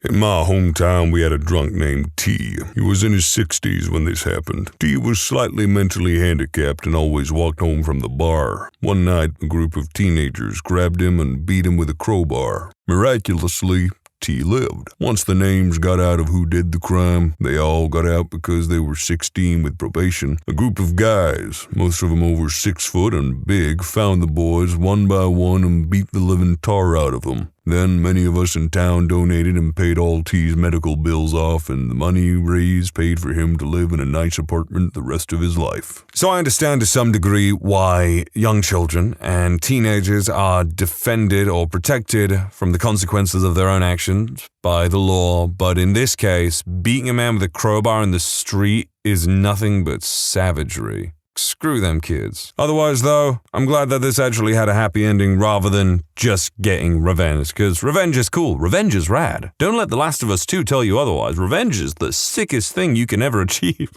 In my hometown, we had a drunk named T. He was in his 60s when this happened. T was slightly mentally handicapped and always walked home from the bar. One night, a group of teenagers grabbed him and beat him with a crowbar. Miraculously, T lived. Once the names got out of who did the crime, they all got out because they were 16 with probation. A group of guys, most of them over 6 foot and big, found the boys one by one and beat the living tar out of them. Then many of us in town donated and paid all T's medical bills off, and the money raised paid for him to live in a nice apartment the rest of his life. So I understand to some degree why young children and teenagers are defended or protected from the consequences of their own actions by the law, but in this case, beating a man with a crowbar in the street is nothing but savagery. Screw them kids. Otherwise, though, I'm glad that this actually had a happy ending rather than just getting revenge, because revenge is cool. Revenge is rad. Don't let The Last of Us 2 tell you otherwise. Revenge is the sickest thing you can ever achieve.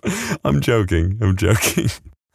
I'm joking.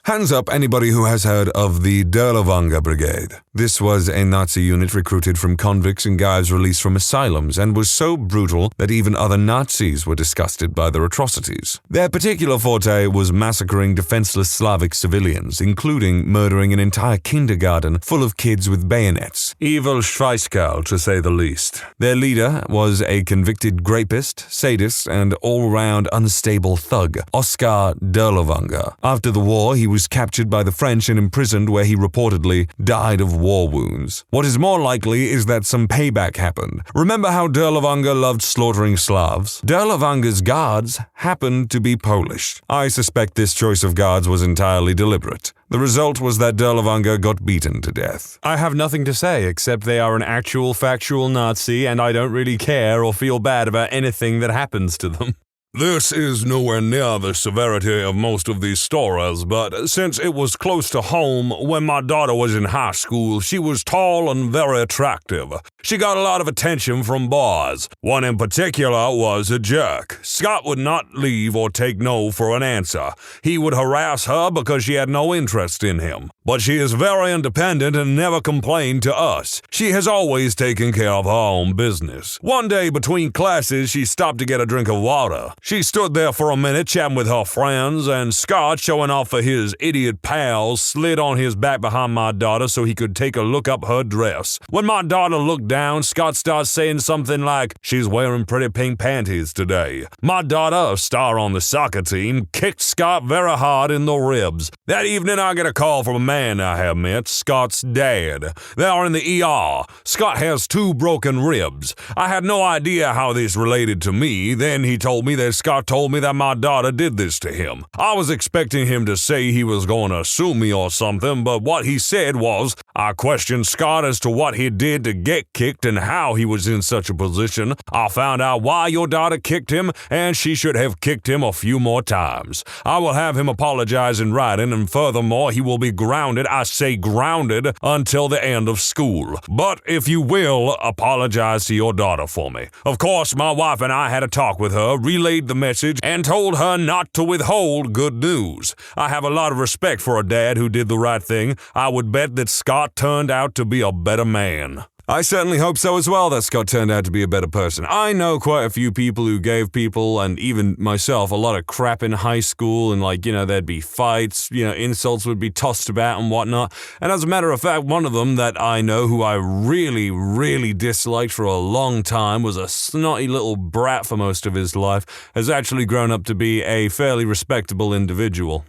Hands up anybody who has heard of the Derlavanga Brigade. This was a Nazi unit recruited from convicts and guys released from asylums and was so brutal that even other Nazis were disgusted by their atrocities. Their particular forte was massacring defenseless Slavic civilians, including murdering an entire kindergarten full of kids with bayonets. Evil Schweißkerl, to say the least. Their leader was a convicted rapist, sadist, and all-round unstable thug, Oskar Derlavanga. After the war, he was captured by the French and imprisoned, where he reportedly died of war wounds. What is more likely is that some payback happened. Remember how Derlavanga loved slaughtering Slavs? Derlavanga's guards happened to be Polish. I suspect this choice of guards was entirely deliberate. The result was that Derlavanger got beaten to death. I have nothing to say except they are an actual factual Nazi and I don't really care or feel bad about anything that happens to them. This is nowhere near the severity of most of these stories, but since it was close to home, when my daughter was in high school, she was tall and very attractive. She got a lot of attention from boys. One in particular was a jerk. Scott would not leave or take no for an answer. He would harass her because she had no interest in him. But she is very independent and never complained to us. She has always taken care of her own business. One day between classes, she stopped to get a drink of water. She stood there for a minute chatting with her friends, and Scott, showing off for his idiot pals, slid on his back behind my daughter so he could take a look up her dress. When my daughter looked down, Scott starts saying something like, "She's wearing pretty pink panties today." My daughter, a star on the soccer team, kicked Scott very hard in the ribs. That evening I get a call from a man I have met, Scott's dad. They are in the ER. Scott has 2 broken ribs. I had no idea how this related to me. Then he told me that Scott told me that my daughter did this to him. I was expecting him to say he was going to sue me or something, but what he said was, I questioned Scott as to what he did to get kicked and how he was in such a position. I found out why your daughter kicked him, and she should have kicked him a few more times. I will have him apologize in writing, and furthermore, he will be grounded, I say grounded, until the end of school. But if you will, apologize to your daughter for me. Of course, my wife and I had a talk with her, relayed the message, and told her not to withhold good news. I have a lot of respect for a dad who did the right thing. I would bet that Scott turned out to be a better man. I certainly hope so as well that Scott turned out to be a better person. I know quite a few people who gave people, and even myself, a lot of crap in high school, and there'd be fights, insults would be tossed about and whatnot. And as a matter of fact, one of them that I know who I really, really disliked for a long time, was a snotty little brat for most of his life, has actually grown up to be a fairly respectable individual.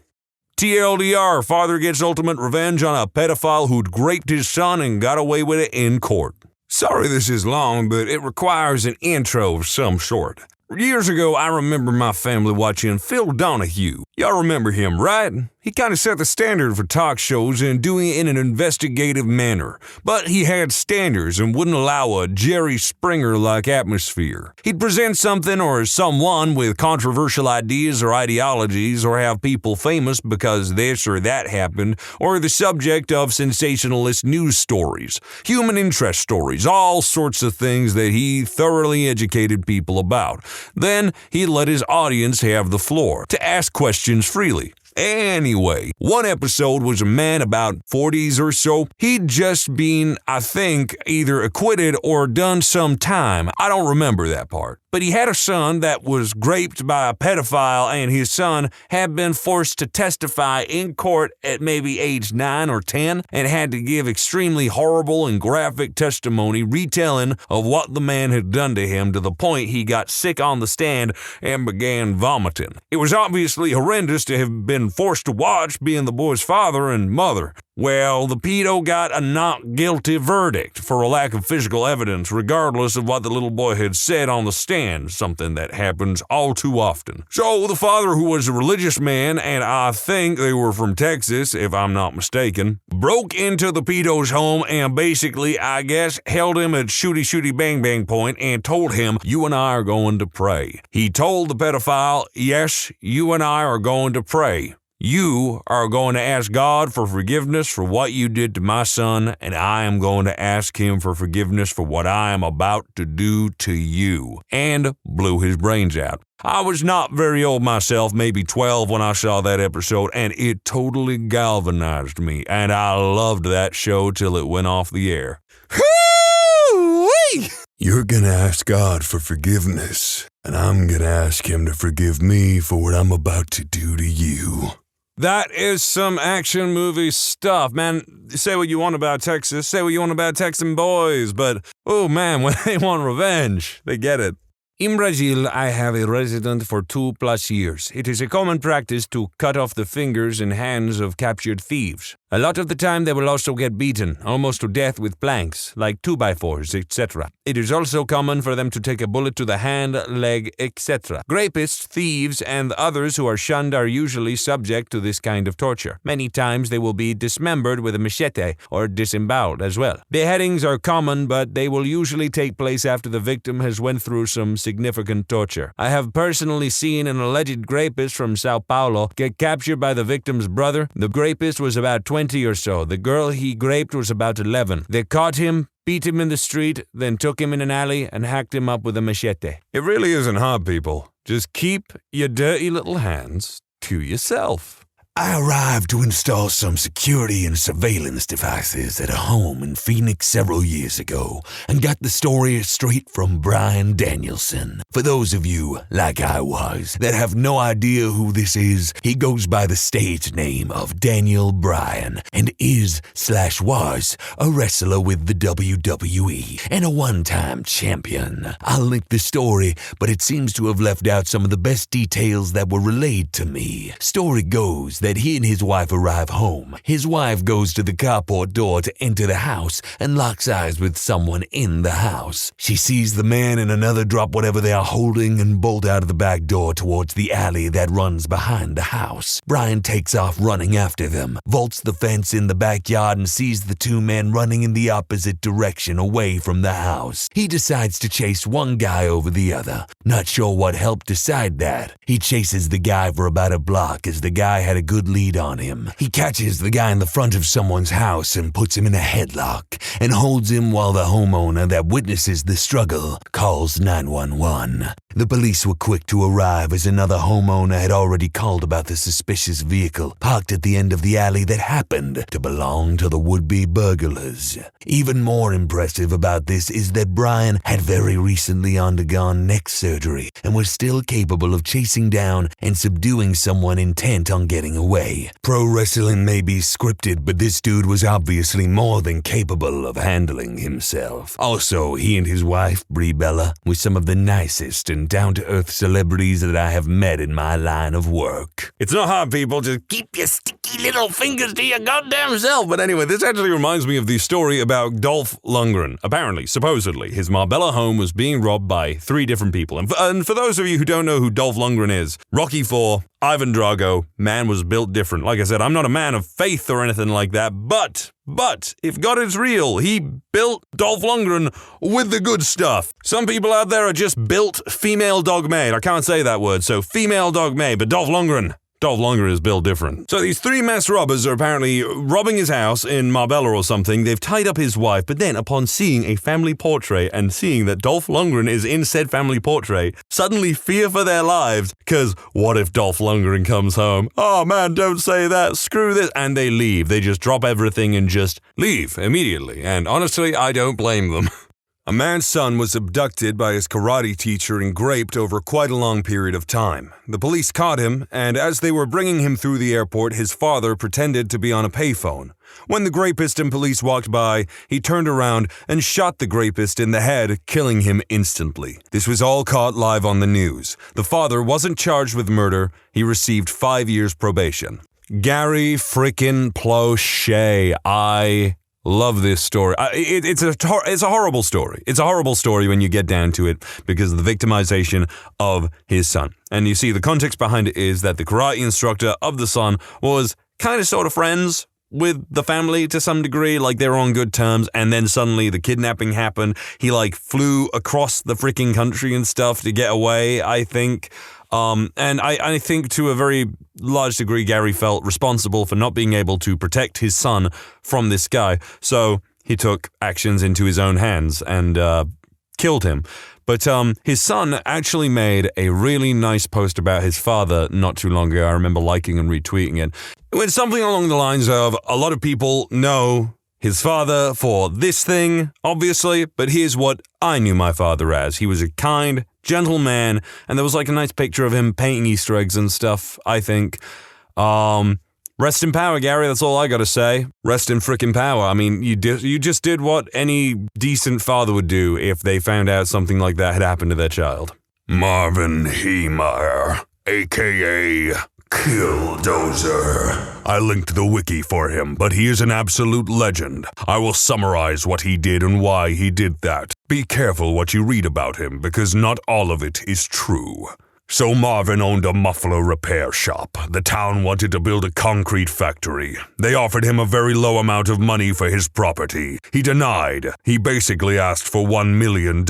TLDR, father gets ultimate revenge on a pedophile who'd raped his son and got away with it in court. Sorry this is long, but it requires an intro of some sort. Years ago, I remember my family watching Phil Donahue. Y'all remember him, right? He kind of set the standard for talk shows and doing it in an investigative manner. But he had standards and wouldn't allow a Jerry Springer-like atmosphere. He'd present something or someone with controversial ideas or ideologies, or have people famous because this or that happened, or the subject of sensationalist news stories, human interest stories, all sorts of things that he thoroughly educated people about. Then he'd let his audience have the floor to ask questions freely. Anyway, one episode was a man about 40s or so. He'd just been, I think, either acquitted or done some time. I don't remember that part. But he had a son that was raped by a pedophile, and his son had been forced to testify in court at maybe age 9 or 10 and had to give extremely horrible and graphic testimony retelling of what the man had done to him, to the point he got sick on the stand and began vomiting. It was obviously horrendous to have been forced to watch, being the boy's father and mother. Well, the pedo got a not guilty verdict for a lack of physical evidence, regardless of what the little boy had said on the stand, something that happens all too often. So the father, who was a religious man, and I think they were from Texas, if I'm not mistaken, broke into the pedo's home and basically, I guess, held him at shooty bang bang point and told him, "You and I are going to pray." He told the pedophile, "Yes, you and I are going to pray. You are going to ask God for forgiveness for what you did to my son, and I am going to ask him for forgiveness for what I am about to do to you," and blew his brains out. I was not very old myself, maybe 12 when I saw that episode, and it totally galvanized me, and I loved that show till it went off the air. Hoo-wee! You're gonna ask God for forgiveness, and I'm gonna ask him to forgive me for what I'm about to do to you. That is some action movie stuff, man. Say what you want about Texas, say what you want about Texan boys, but, oh man, when they want revenge, they get it. In Brazil, I have a resident for 2+ years. It is a common practice to cut off the fingers and hands of captured thieves. A lot of the time they will also get beaten, almost to death with planks, like 2x4s, etc. It is also common for them to take a bullet to the hand, leg, etc. Rapists, thieves, and others who are shunned are usually subject to this kind of torture. Many times they will be dismembered with a machete or disemboweled as well. Beheadings are common, but they will usually take place after the victim has went through some significant torture. I have personally seen an alleged rapist from Sao Paulo get captured by the victim's brother. The rapist was about 20 or so. The girl he raped was about 11. They caught him, beat him in the street, then took him in an alley and hacked him up with a machete. It really isn't hard, people. Just keep your dirty little hands to yourself. I arrived to install some security and surveillance devices at a home in Phoenix several years ago and got the story straight from Brian Danielson. For those of you, like I was, that have no idea who this is, he goes by the stage name of Daniel Bryan and is/was a wrestler with the WWE and a one-time champion. I'll link the story, but it seems to have left out some of the best details that were relayed to me. Story goes that he and his wife arrive home. His wife goes to the carport door to enter the house and locks eyes with someone in the house. She sees the man and another drop whatever they are holding and bolt out of the back door towards the alley that runs behind the house. Brian takes off running after them, vaults the fence in the backyard and sees the two men running in the opposite direction away from the house. He decides to chase one guy over the other. Not sure what helped decide that. He chases the guy for about a block as the guy had a good lead on him. He catches the guy in the front of someone's house and puts him in a headlock and holds him while the homeowner that witnesses the struggle calls 911. The police were quick to arrive as another homeowner had already called about the suspicious vehicle parked at the end of the alley that happened to belong to the would-be burglars. Even more impressive about this is that Brian had very recently undergone neck surgery and was still capable of chasing down and subduing someone intent on getting away. Pro wrestling may be scripted, but this dude was obviously more than capable of handling himself. Also, he and his wife, Brie Bella, were some of the nicest and down-to-earth celebrities that I have met in my line of work. It's not hard, people. Just keep your sticky little fingers to your goddamn self. But anyway, this actually reminds me of the story about Dolph Lundgren. Apparently, supposedly, his Marbella home was being robbed by 3 different people. And for those of you who don't know who Dolph Lundgren is, Rocky IV, Ivan Drago, man was built different. Like I said, I'm not a man of faith or anything like that, but if God is real, he built Dolph Lundgren with the good stuff. Some people out there are just built female dog made. I can't say that word, so female dog made, but Dolph Lundgren is built different. So these 3 masked robbers are apparently robbing his house in Marbella or something. They've tied up his wife, but then upon seeing a family portrait and seeing that Dolph Lundgren is in said family portrait, suddenly fear for their lives, because what if Dolph Lundgren comes home? Oh man, don't say that, screw this. And they leave. They just drop everything and just leave immediately. And honestly, I don't blame them. A man's son was abducted by his karate teacher and raped over quite a long period of time. The police caught him, and as they were bringing him through the airport, his father pretended to be on a payphone. When the rapist and police walked by, he turned around and shot the rapist in the head, killing him instantly. This was all caught live on the news. The father wasn't charged with murder. He received 5 years probation. Gary frickin' Plauché. I love this story. It's a horrible story. It's a horrible story when you get down to it because of the victimization of his son. And you see, the context behind it is that the karate instructor of the son was kind of sort of friends with the family to some degree, like they were on good terms, and then suddenly the kidnapping happened. He flew across the freaking country and stuff to get away, I think. And I think to a very large degree, Gary felt responsible for not being able to protect his son from this guy. So he took actions into his own hands and killed him. But his son actually made a really nice post about his father not too long ago. I remember liking and retweeting it. It went something along the lines of, a lot of people know his father for this thing, obviously, but here's what I knew my father as. He was a kind, gentle man, and there was a nice picture of him painting Easter eggs and stuff, I think. Rest in power, Gary, that's all I gotta say. Rest in frickin' power. I mean, you just did what any decent father would do if they found out something like that had happened to their child. Marvin Heemeyer, a.k.a. Killdozer. I linked the wiki for him, but he is an absolute legend. I will summarize what he did and why he did that. Be careful what you read about him, because not all of it is true. So Marvin owned a muffler repair shop. The town wanted to build a concrete factory. They offered him a very low amount of money for his property. He denied. He basically asked for $1 million.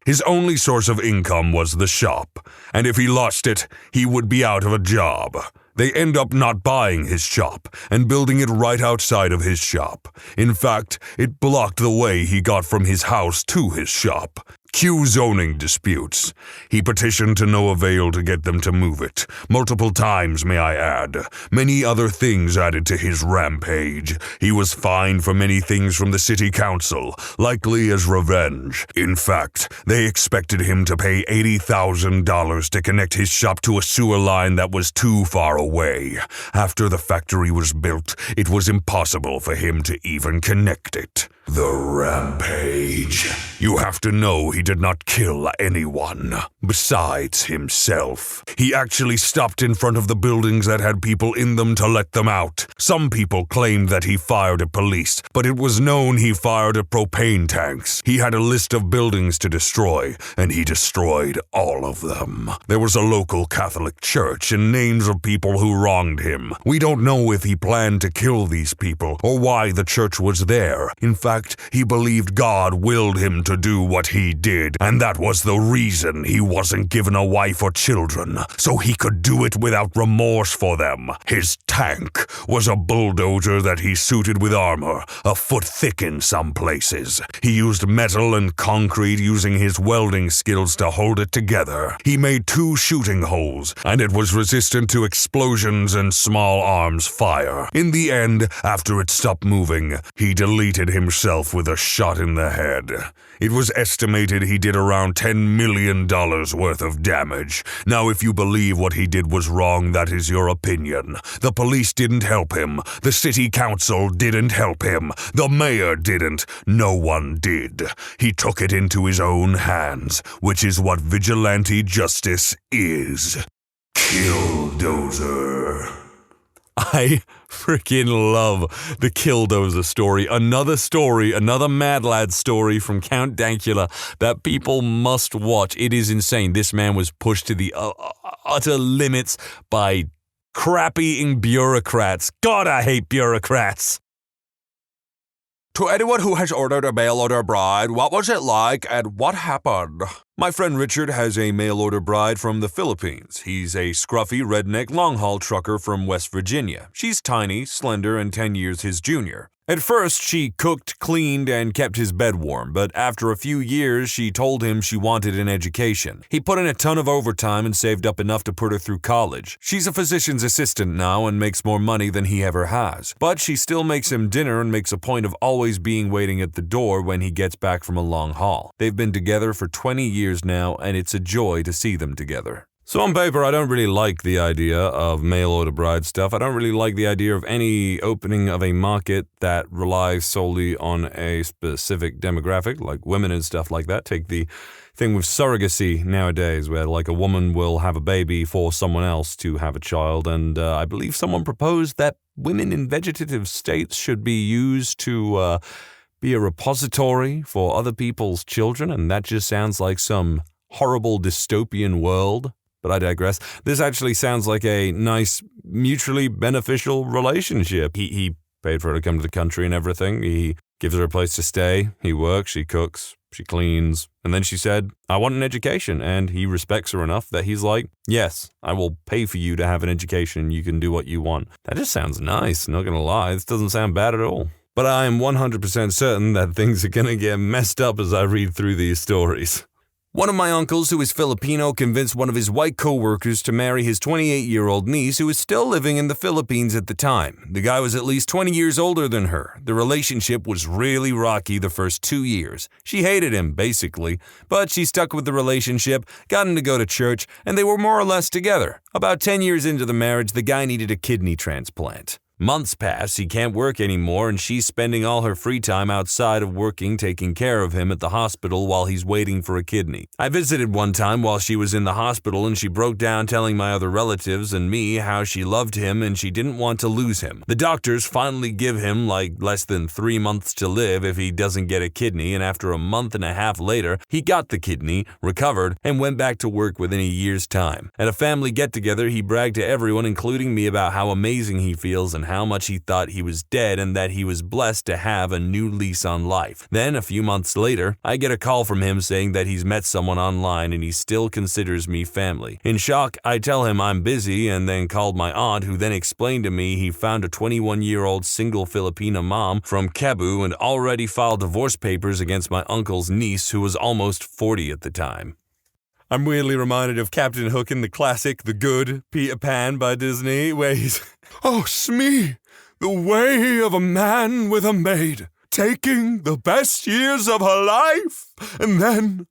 His only source of income was the shop, and if he lost it, he would be out of a job. They end up not buying his shop and building it right outside of his shop. In fact, it blocked the way he got from his house to his shop. Cue zoning disputes. He petitioned to no avail to get them to move it. Multiple times, may I add. Many other things added to his rampage. He was fined for many things from the city council, likely as revenge. In fact, they expected him to pay $80,000 to connect his shop to a sewer line that was too far away. After the factory was built, it was impossible for him to even connect it. The rampage. You have to know he did not kill anyone besides himself. He actually stopped in front of the buildings that had people in them to let them out. Some people claimed that he fired at police, but it was known he fired at propane tanks. He had a list of buildings to destroy, and he destroyed all of them. There was a local Catholic church and names of people who wronged him. We don't know if he planned to kill these people or why the church was there. In fact, he believed God willed him to do what he did, and that was the reason he wasn't given a wife or children, so he could do it without remorse for them. His tank was a bulldozer that he suited with armor, a foot thick in some places. He used metal and concrete using his welding skills to hold it together. He made 2 shooting holes, and it was resistant to explosions and small arms fire. In the end, after it stopped moving, he deleted himself with a shot in the head. It was estimated he did around $10 million worth of damage. Now, if you believe what he did was wrong, that is your opinion. The police didn't help him. The city council didn't help him. The mayor didn't. No one did. He took it into his own hands, which is what vigilante justice is. Killdozer. I freaking love the Killdozer story. Another Mad Lad story from Count Dankula that people must watch. It is insane. This man was pushed to the utter limits by crap-eating bureaucrats. God, I hate bureaucrats. To anyone who has ordered a mail-order bride, what was it like and what happened? My friend Richard has a mail-order bride from the Philippines. He's a scruffy, redneck, long-haul trucker from West Virginia. She's tiny, slender, and 10 years his junior. At first, she cooked, cleaned, and kept his bed warm, but after a few years, she told him she wanted an education. He put in a ton of overtime and saved up enough to put her through college. She's a physician's assistant now and makes more money than he ever has. But she still makes him dinner and makes a point of always being waiting at the door when he gets back from a long haul. They've been together for 20 years now, and it's a joy to see them together. So on paper, I don't really like the idea of mail-order bride stuff. I don't really like the idea of any opening of a market that relies solely on a specific demographic, like women and stuff like that. Take the thing with surrogacy nowadays, where like a woman will have a baby for someone else to have a child, and I believe someone proposed that women in vegetative states should be used to be a repository for other people's children, and that just sounds like some horrible dystopian world. But I digress. This actually sounds like a nice, mutually beneficial relationship. He paid for her to come to the country and everything. He gives her a place to stay. He works, she cooks, she cleans. And then she said, I want an education. And he respects her enough that he's like, yes, I will pay for you to have an education. You can do what you want. That just sounds nice, not gonna lie. This doesn't sound bad at all. But I am 100% certain that things are gonna get messed up as I read through these stories. One of my uncles, who is Filipino, convinced one of his white co-workers to marry his 28-year-old niece, who was still living in the Philippines at the time. The guy was at least 20 years older than her. The relationship was really rocky the first 2 years. She hated him, basically, but she stuck with the relationship, got him to go to church, and they were more or less together. About 10 years into the marriage, the guy needed a kidney transplant. Months pass, he can't work anymore, and she's spending all her free time outside of working taking care of him at the hospital while he's waiting for a kidney. I visited one time while she was in the hospital, and she broke down telling my other relatives and me how she loved him and she didn't want to lose him. The doctors finally give him less than 3 months to live if he doesn't get a kidney, and after a month and a half later, he got the kidney, recovered, and went back to work within a year's time. At a family get-together, he bragged to everyone, including me, about how amazing he feels and how much he thought he was dead and that he was blessed to have a new lease on life. Then, a few months later, I get a call from him saying that he's met someone online and he still considers me family. In shock, I tell him I'm busy and then called my aunt, who then explained to me he found a 21-year-old single Filipina mom from Cebu and already filed divorce papers against my uncle's niece, who was almost 40 at the time. I'm weirdly reminded of Captain Hook in the classic The Good Peter Pan by Disney, where he's, Oh, Smee, the way of a man with a maid, taking the best years of her life and then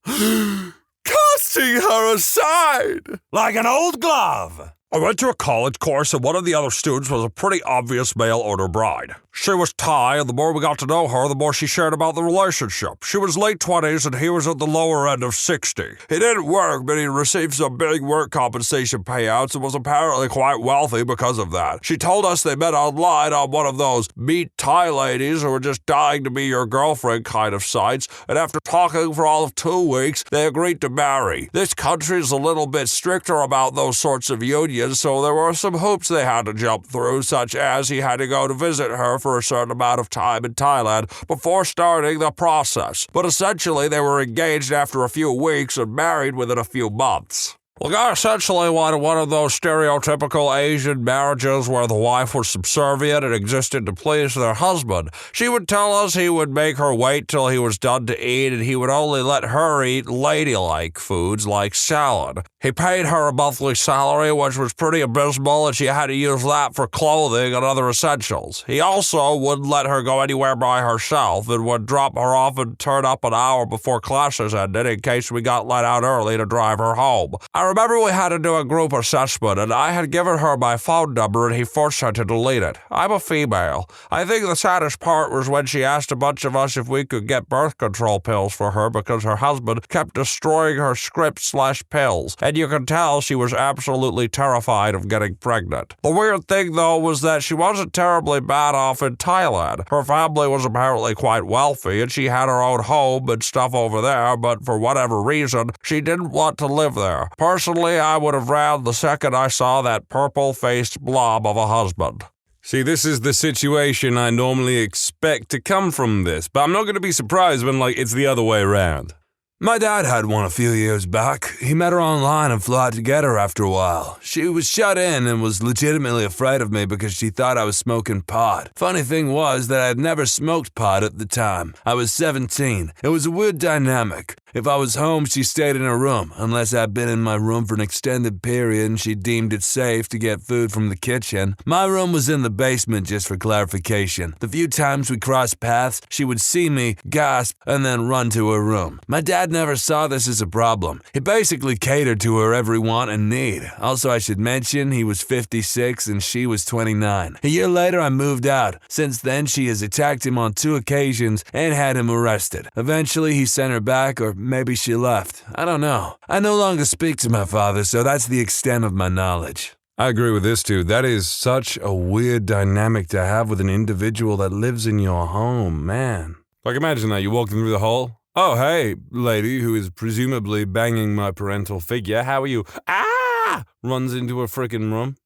casting her aside Like an old glove. I went to a college course, and one of the other students was a pretty obvious mail-order bride. She was Thai, and the more we got to know her, the more she shared about the relationship. She was late 20s, and he was at the lower end of 60. He didn't work, but he received some big work compensation payouts and was apparently quite wealthy because of that. She told us they met online on one of those meet Thai ladies who were just dying to be your girlfriend kind of sites, and after talking for all of 2 weeks, they agreed to marry. This country's a little bit stricter about those sorts of unions, so there were some hoops they had to jump through, such as he had to go to visit her for a certain amount of time in Thailand before starting the process. But essentially, they were engaged after a few weeks and married within a few months. The guy essentially wanted one of those stereotypical Asian marriages where the wife was subservient and existed to please their husband. She would tell us he would make her wait till he was done to eat, and he would only let her eat ladylike foods like salad. He paid her a monthly salary, which was pretty abysmal, and she had to use that for clothing and other essentials. He also wouldn't let her go anywhere by herself and would drop her off and turn up an hour before classes ended in case we got let out early to drive her home. I remember we had to do a group assessment, and I had given her my phone number, and he forced her to delete it. I'm a female. I think the saddest part was when she asked a bunch of us if we could get birth control pills for her because her husband kept destroying her scripts/pills, and you could tell she was absolutely terrified of getting pregnant. The weird thing, though, was that she wasn't terribly bad off in Thailand. Her family was apparently quite wealthy, and she had her own home and stuff over there, but for whatever reason, she didn't want to live there. Personally, I would have ran the second I saw that purple-faced blob of a husband. See, this is the situation I normally expect to come from this, but I'm not going to be surprised when, it's the other way around. My dad had one a few years back. He met her online and flew out to get her after a while. She was shut in and was legitimately afraid of me because she thought I was smoking pot. Funny thing was that I had never smoked pot at the time. I was 17. It was a weird dynamic. If I was home, she stayed in her room, unless I'd been in my room for an extended period and she deemed it safe to get food from the kitchen. My room was in the basement, just for clarification. The few times we crossed paths, she would see me, gasp, and then run to her room. My dad never saw this as a problem. He basically catered to her every want and need. Also, I should mention, he was 56 and she was 29. A year later, I moved out. Since then, she has attacked him on 2 occasions and had him arrested. Eventually, he sent her back, or maybe she left. I don't know. I no longer speak to my father, so that's the extent of my knowledge. I agree with this too. That is such a weird dynamic to have with an individual that lives in your home, man. Imagine that, you walking through the hall. Oh, hey, lady who is presumably banging my parental figure. How are you? Ah! Runs into a frickin' room.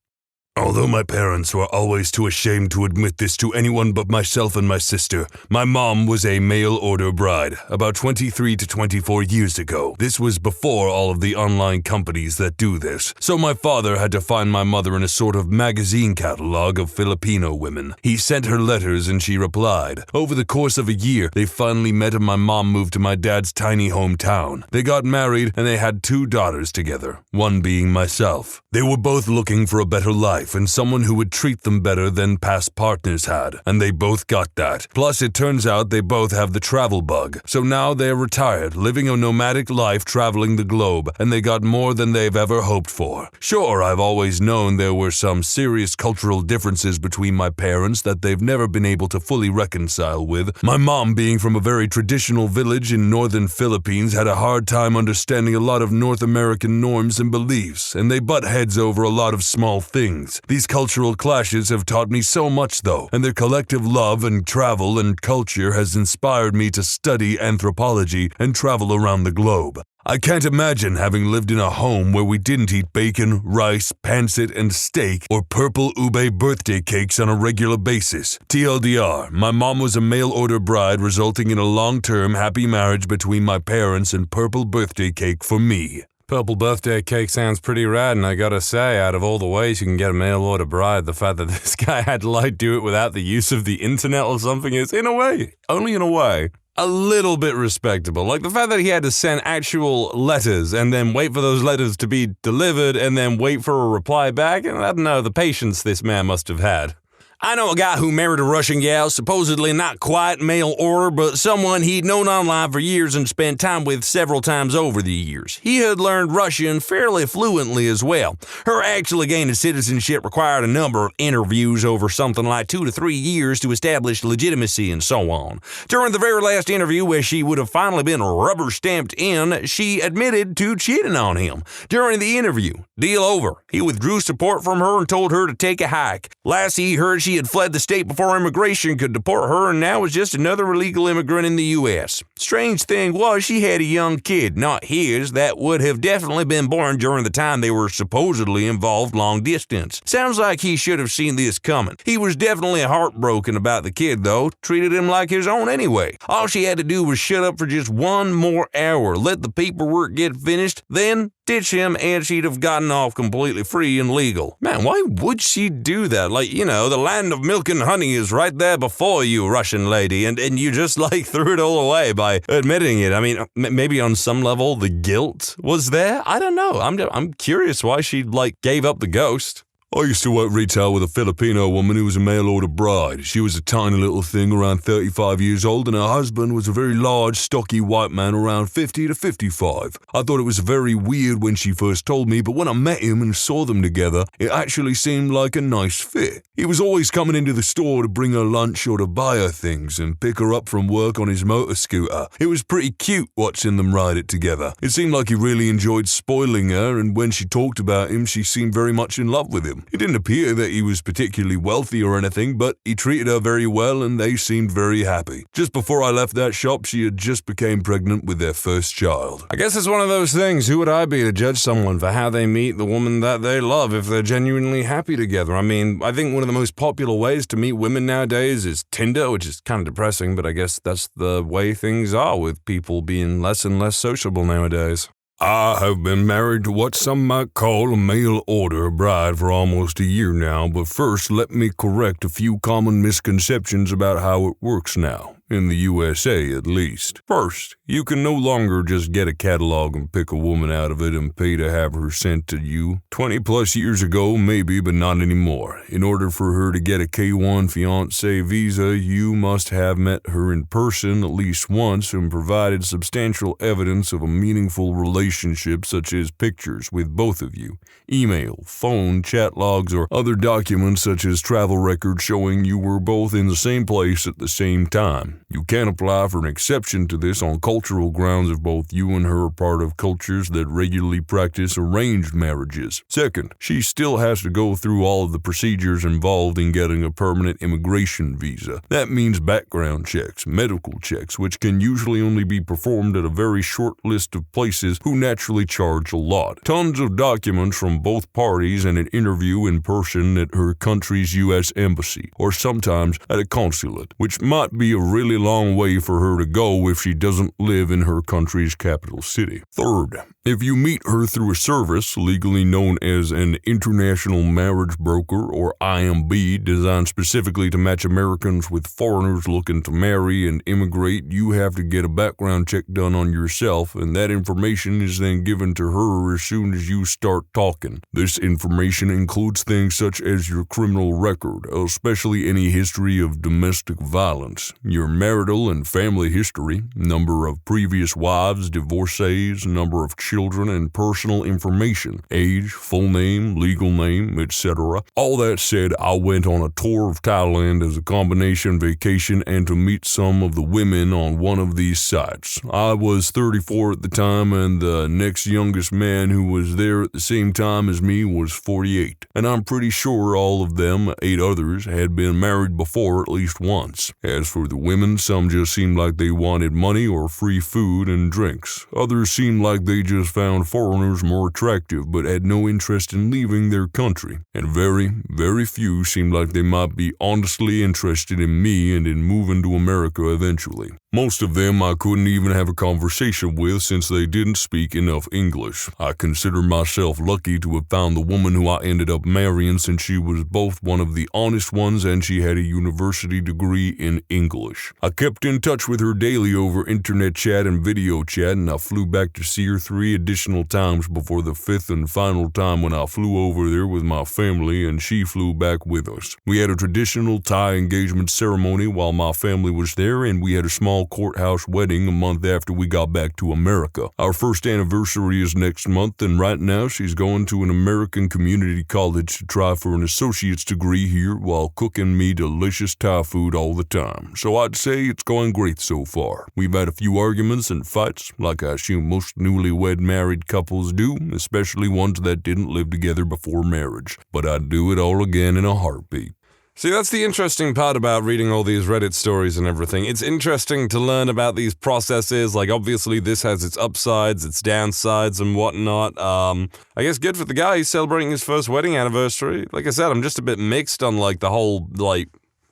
Although my parents were always too ashamed to admit this to anyone but myself and my sister, my mom was a mail-order bride about 23 to 24 years ago. This was before all of the online companies that do this, so my father had to find my mother in a sort of magazine catalog of Filipino women. He sent her letters and she replied. Over the course of a year, they finally met and my mom moved to my dad's tiny hometown. They got married and they had 2 daughters together, one being myself. They were both looking for a better life. life and someone who would treat them better than past partners had, and they both got that. Plus, it turns out they both have the travel bug, so now they're retired, living a nomadic life traveling the globe, and they got more than they've ever hoped for. Sure, I've always known there were some serious cultural differences between my parents that they've never been able to fully reconcile with. My mom, being from a very traditional village in northern Philippines, had a hard time understanding a lot of North American norms and beliefs, and they butt heads over a lot of small things. These cultural clashes have taught me so much though, and their collective love and travel and culture has inspired me to study anthropology and travel around the globe. I can't imagine having lived in a home where we didn't eat bacon, rice, pancit, and steak, or purple ube birthday cakes on a regular basis. TLDR, my mom was a mail-order bride, resulting in a long-term happy marriage between my parents and purple birthday cake for me. Purple birthday cake sounds pretty rad, and I gotta say, out of all the ways you can get a mail-order bride, the fact that this guy had to do it without the use of the internet or something is, in a way, only in a way, a little bit respectable. Like the fact that he had to send actual letters and then wait for those letters to be delivered and then wait for a reply back, and I don't know, the patience this man must have had. I know a guy who married a Russian gal, supposedly not quite mail order, but someone he'd known online for years and spent time with several times over the years. He had learned Russian fairly fluently as well. Her actually gaining citizenship required a number of interviews over something like 2 to 3 years to establish legitimacy and so on. During the very last interview, where she would have finally been rubber stamped in, she admitted to cheating on him. During the interview, deal over. He withdrew support from her and told her to take a hike. Last he heard, she had fled the state before immigration could deport her and now was just another illegal immigrant in the U.S. Strange thing was, she had a young kid, not his, that would have definitely been born during the time they were supposedly involved long distance. Sounds like he should have seen this coming. He was definitely heartbroken about the kid though, treated him like his own anyway. All she had to do was shut up for just 1 more hour, let the paperwork get finished, then ditch him, and she'd have gotten off completely free and legal. Man, why would she do that? The land of milk and honey is right there before you, Russian lady, and you just threw it all away by admitting it. I mean, maybe on some level the guilt was there? I don't know. I'm curious why she gave up the ghost. I used to work retail with a Filipino woman who was a mail-order bride. She was a tiny little thing around 35 years old, and her husband was a very large, stocky white man around 50 to 55. I thought it was very weird when she first told me, but when I met him and saw them together, it actually seemed like a nice fit. He was always coming into the store to bring her lunch or to buy her things and pick her up from work on his motor scooter. It was pretty cute watching them ride it together. It seemed like he really enjoyed spoiling her, and when she talked about him, she seemed very much in love with him. It didn't appear that he was particularly wealthy or anything, but he treated her very well and they seemed very happy. Just before I left that shop, she had just became pregnant with their first child. I guess it's one of those things. Who would I be to judge someone for how they meet the woman that they love if they're genuinely happy together? I mean, I think one of the most popular ways to meet women nowadays is Tinder, which is kind of depressing, but I guess that's the way things are with people being less and less sociable nowadays. I have been married to what some might call a mail-order bride for almost a year now, but first let me correct a few common misconceptions about how it works now. In the USA, at least. First, you can no longer just get a catalog and pick a woman out of it and pay to have her sent to you. 20 plus years ago, maybe, but not anymore. In order for her to get a K-1 fiancé visa, you must have met her in person at least once and provided substantial evidence of a meaningful relationship, such as pictures with both of you, email, phone, chat logs, or other documents such as travel records showing you were both in the same place at the same time. You can apply for an exception to this on cultural grounds if both you and her are part of cultures that regularly practice arranged marriages. Second, she still has to go through all of the procedures involved in getting a permanent immigration visa. That means background checks, medical checks, which can usually only be performed at a very short list of places who naturally charge a lot. Tons of documents from both parties and an interview in person at her country's U.S. embassy, or sometimes at a consulate, which might be a really really long way for her to go if she doesn't live in her country's capital city. Third, if you meet her through a service legally known as an international marriage broker or IMB, designed specifically to match Americans with foreigners looking to marry and immigrate, you have to get a background check done on yourself, and that information is then given to her as soon as you start talking. This information includes things such as your criminal record, especially any history of domestic violence, your marital and family history, number of previous wives, divorcees, number of children, and personal information, age, full name, legal name, etc. All that said, I went on a tour of Thailand as a combination vacation and to meet some of the women on one of these sites. I was 34 at the time, and the next youngest man who was there at the same time as me was 48. And I'm pretty sure all of them, 8 others, had been married before at least once. As for the women, some just seemed like they wanted money or free food and drinks. Others seemed like they just found foreigners more attractive but had no interest in leaving their country. And very, very few seemed like they might be honestly interested in me and in moving to America eventually. Most of them I couldn't even have a conversation with since they didn't speak enough English. I consider myself lucky to have found the woman who I ended up marrying, since she was both one of the honest ones and she had a university degree in English. I kept in touch with her daily over internet chat and video chat, and I flew back to see her 3 additional times before the 5th and final time when I flew over there with my family and she flew back with us. We had a traditional Thai engagement ceremony while my family was there, and we had a small courthouse wedding a month after we got back to America. Our first anniversary is next month, and right now she's going to an American community college to try for an associate's degree here while cooking me delicious Thai food all the time. So I'd say it's going great so far. We've had a few arguments and fights, like I assume most newlywed married couples do, especially ones that didn't live together before marriage. But I'd do it all again in a heartbeat. See, that's the interesting part about reading all these Reddit stories and everything. It's interesting to learn about these processes. Like, obviously, this has its upsides, its downsides, and whatnot. I guess good for the guy. He's celebrating his first wedding anniversary. Like I said, I'm just a bit mixed on, like, the whole, like,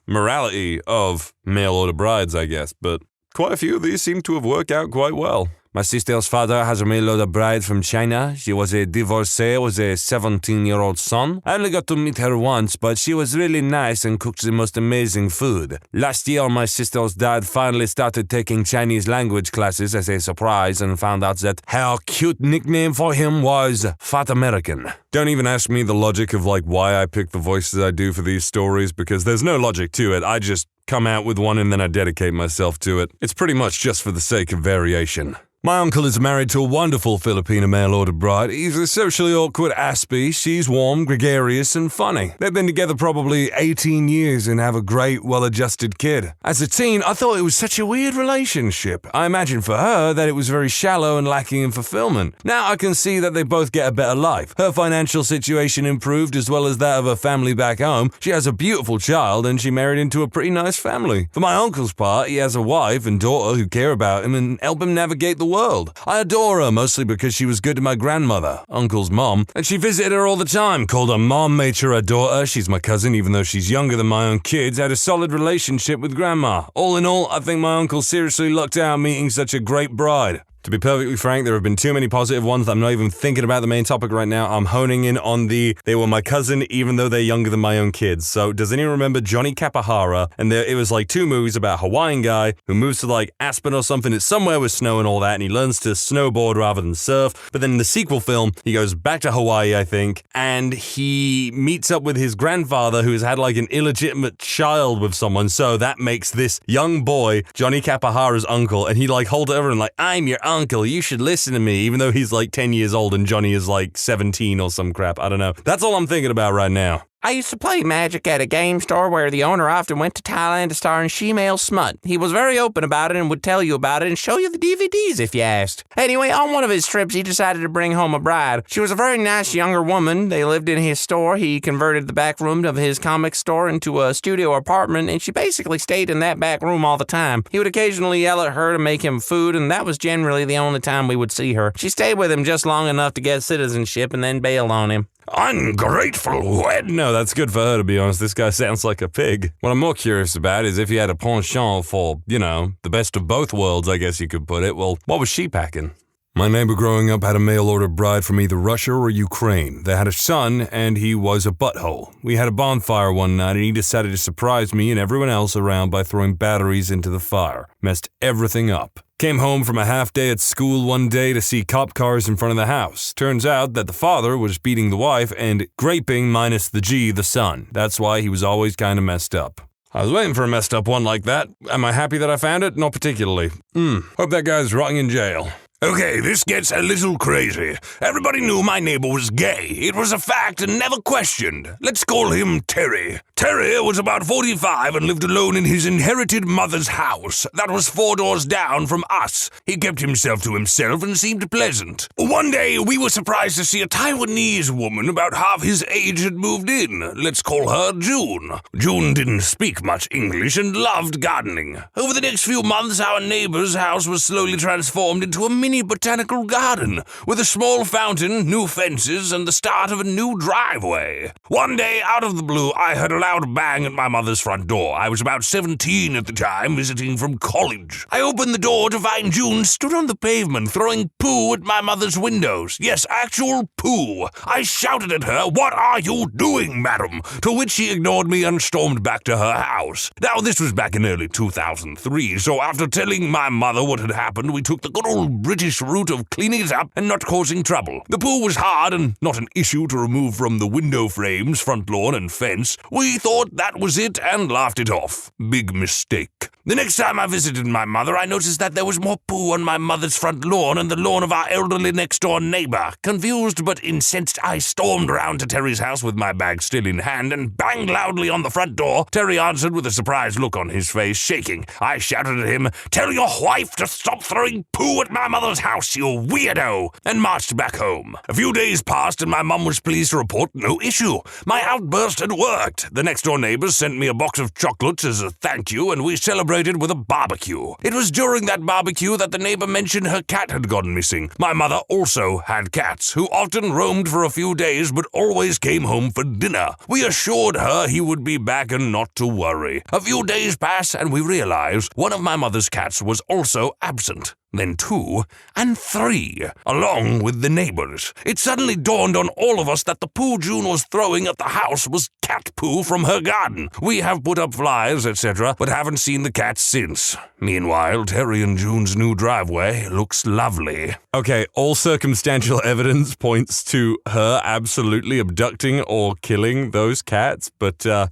morality of mail-order brides, I guess. But quite a few of these seem to have worked out quite well. My sister's father has a mail-order bride from China. She was a divorcee with a 17-year-old son. I only got to meet her once, but she was really nice and cooked the most amazing food. Last year, my sister's dad finally started taking Chinese language classes as a surprise and found out that her cute nickname for him was Fat American. Don't even ask me the logic of, like, why I pick the voices I do for these stories, because there's no logic to it. I just come out with one and then I dedicate myself to it. It's pretty much just for the sake of variation. My uncle is married to a wonderful Filipino mail-order bride. He's a socially awkward Aspie. She's warm, gregarious, and funny. They've been together probably 18 years and have a great, well-adjusted kid. As a teen, I thought it was such a weird relationship. I imagined for her that it was very shallow and lacking in fulfillment. Now I can see that they both get a better life. Her financial situation improved as well as that of her family back home. She has a beautiful child and she married into a pretty nice family. For my uncle's part, he has a wife and daughter who care about him and help him navigate the world. I adore her, mostly because she was good to my grandmother, Uncle's mom, and she visited her all the time, called her mom, made sure her daughter, she's my cousin even though she's younger than my own kids, had a solid relationship with grandma. All in all, I think my uncle seriously lucked out meeting such a great bride. To be perfectly frank, there have been too many positive ones that I'm not even thinking about the main topic right now. I'm honing in on they were my cousin even though they're younger than my own kids. So does anyone remember Johnny Kapahara? And it was like 2 movies about a Hawaiian guy who moves to like Aspen or something. It's somewhere with snow and all that, and he learns to snowboard rather than surf. But then in the sequel film, he goes back to Hawaii, I think, and he meets up with his grandfather who has had like an illegitimate child with someone. So that makes this young boy Johnny Kapahara's uncle, and he like holds it over and like, I'm your uncle, you should listen to me, even though he's like 10 years old and Johnny is like 17 or some crap. I don't know. That's all I'm thinking about right now. I used to play Magic at a game store where the owner often went to Thailand to star in Shemale Smut. He was very open about it and would tell you about it and show you the DVDs if you asked. Anyway, on one of his trips, he decided to bring home a bride. She was a very nice younger woman. They lived in his store. He converted the back room of his comic store into a studio apartment, and she basically stayed in that back room all the time. He would occasionally yell at her to make him food, and that was generally the only time we would see her. She stayed with him just long enough to get citizenship and then bailed on him. Ungrateful wet. No, that's good for her, to be honest. This guy sounds like a pig. What I'm more curious about is if he had a penchant for, the best of both worlds, I guess you could put it. Well, what was she packing? My neighbor growing up had a mail-order bride from either Russia or Ukraine. They had a son, and he was a butthole. We had a bonfire one night, and he decided to surprise me and everyone else around by throwing batteries into the fire. Messed everything up. Came home from a half day at school one day to see cop cars in front of the house. Turns out that the father was beating the wife and graping minus the G the son. That's why he was always kind of messed up. I was waiting for a messed up one like that. Am I happy that I found it? Not particularly. Hope that guy's rotting in jail. Okay, this gets a little crazy. Everybody knew my neighbor was gay. It was a fact and never questioned. Let's call him Terry. Terry was about 45 and lived alone in his inherited mother's house. That was 4 doors down from us. He kept himself to himself and seemed pleasant. One day, we were surprised to see a Taiwanese woman about half his age had moved in. Let's call her June. June didn't speak much English and loved gardening. Over the next few months, our neighbor's house was slowly transformed into a mini botanical garden with a small fountain, new fences, and the start of a new driveway. One day, out of the blue, I heard a loud bang at my mother's front door. I was about 17 at the time, visiting from college. I opened the door to find June stood on the pavement throwing poo at my mother's windows. Yes, actual poo. I shouted at her, "What are you doing, madam?" To which she ignored me and stormed back to her house. Now, this was back in early 2003, so after telling my mother what had happened, we took the good old British route of cleaning it up and not causing trouble. The poo was hard and not an issue to remove from the window frames, front lawn, and fence. We thought that was it and laughed it off. Big mistake. The next time I visited my mother, I noticed that there was more poo on my mother's front lawn and the lawn of our elderly next-door neighbor. Confused but incensed, I stormed round to Terry's house with my bag still in hand and banged loudly on the front door. Terry answered with a surprised look on his face, shaking. I shouted at him, "Tell your wife to stop throwing poo at my mother's house, you weirdo," and marched back home. A few days passed and my mum was pleased to report no issue. My outburst had worked. The next-door neighbors sent me a box of chocolates as a thank you, and we celebrated with a barbecue. It was during that barbecue that the neighbor mentioned her cat had gone missing. My mother also had cats, who often roamed for a few days but always came home for dinner. We assured her he would be back and not to worry. A few days passed and we realized one of my mother's cats was also absent. Then 2 and 3, along with the neighbors. It suddenly dawned on all of us that the poo June was throwing at the house was cat poo from her garden. We have put up flyers, etc., but haven't seen the cats since. Meanwhile, Terry and June's new driveway looks lovely. Okay, all circumstantial evidence points to her absolutely abducting or killing those cats, but, you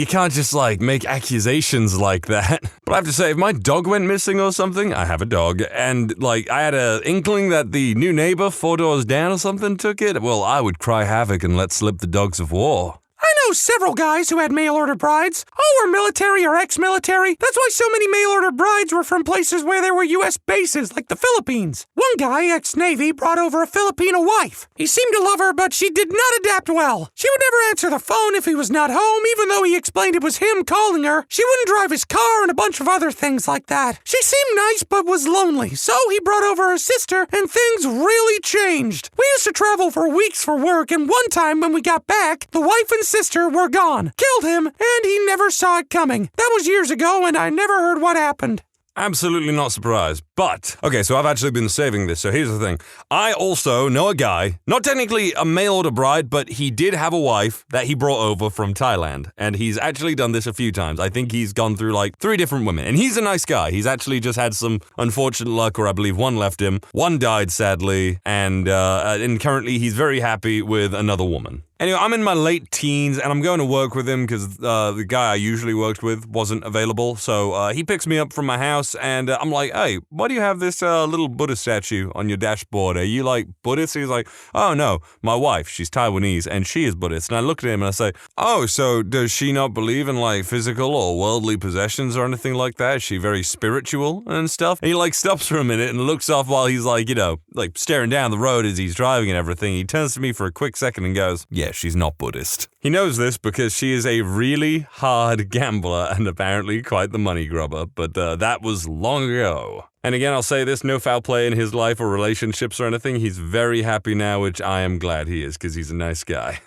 can't just, make accusations like that. But I have to say, if my dog went missing or something, I have a dog, and, I had an inkling that the new neighbor 4 doors down or something took it, well, I would cry havoc and let slip the dogs of war. I know several guys who had mail-order brides. All were military or ex-military. That's why so many mail-order brides were from places where there were U.S. bases, like the Philippines. One guy, ex-Navy, brought over a Filipino wife. He seemed to love her, but she did not adapt well. She would never answer the phone if he was not home, even though he explained it was him calling her. She wouldn't drive his car and a bunch of other things like that. She seemed nice, but was lonely, so he brought over her sister, and things really changed. We used to travel for weeks for work, and one time when we got back, the wife and sister were gone. Killed him, and he never saw it coming. That was years ago, and I never heard what happened. Absolutely not surprised. But, okay, so I've actually been saving this, so here's the thing. I also know a guy, not technically a mail-order bride, but he did have a wife that he brought over from Thailand. And he's actually done this a few times. I think he's gone through 3 different women. And he's a nice guy. He's actually just had some unfortunate luck, or I believe one left him. One died, sadly, and currently he's very happy with another woman. Anyway, I'm in my late teens, and I'm going to work with him because the guy I usually worked with wasn't available. So he picks me up from my house, and I'm like, "Hey, why do you have this little Buddha statue on your dashboard? Are you, Buddhist?" He's like, "Oh, no, my wife, she's Taiwanese, and she is Buddhist." And I look at him, and I say, "Oh, so does she not believe in, physical or worldly possessions or anything like that? Is she very spiritual and stuff?" And he, stops for a minute and looks off while he's, staring down the road as he's driving and everything. He turns to me for a quick second and goes, "Yeah, she's not Buddhist." He knows this because she is a really hard gambler and apparently quite the money grubber, but that was long ago. And again, I'll say this, no foul play in his life or relationships or anything. He's very happy now, which I am glad he is, because he's a nice guy.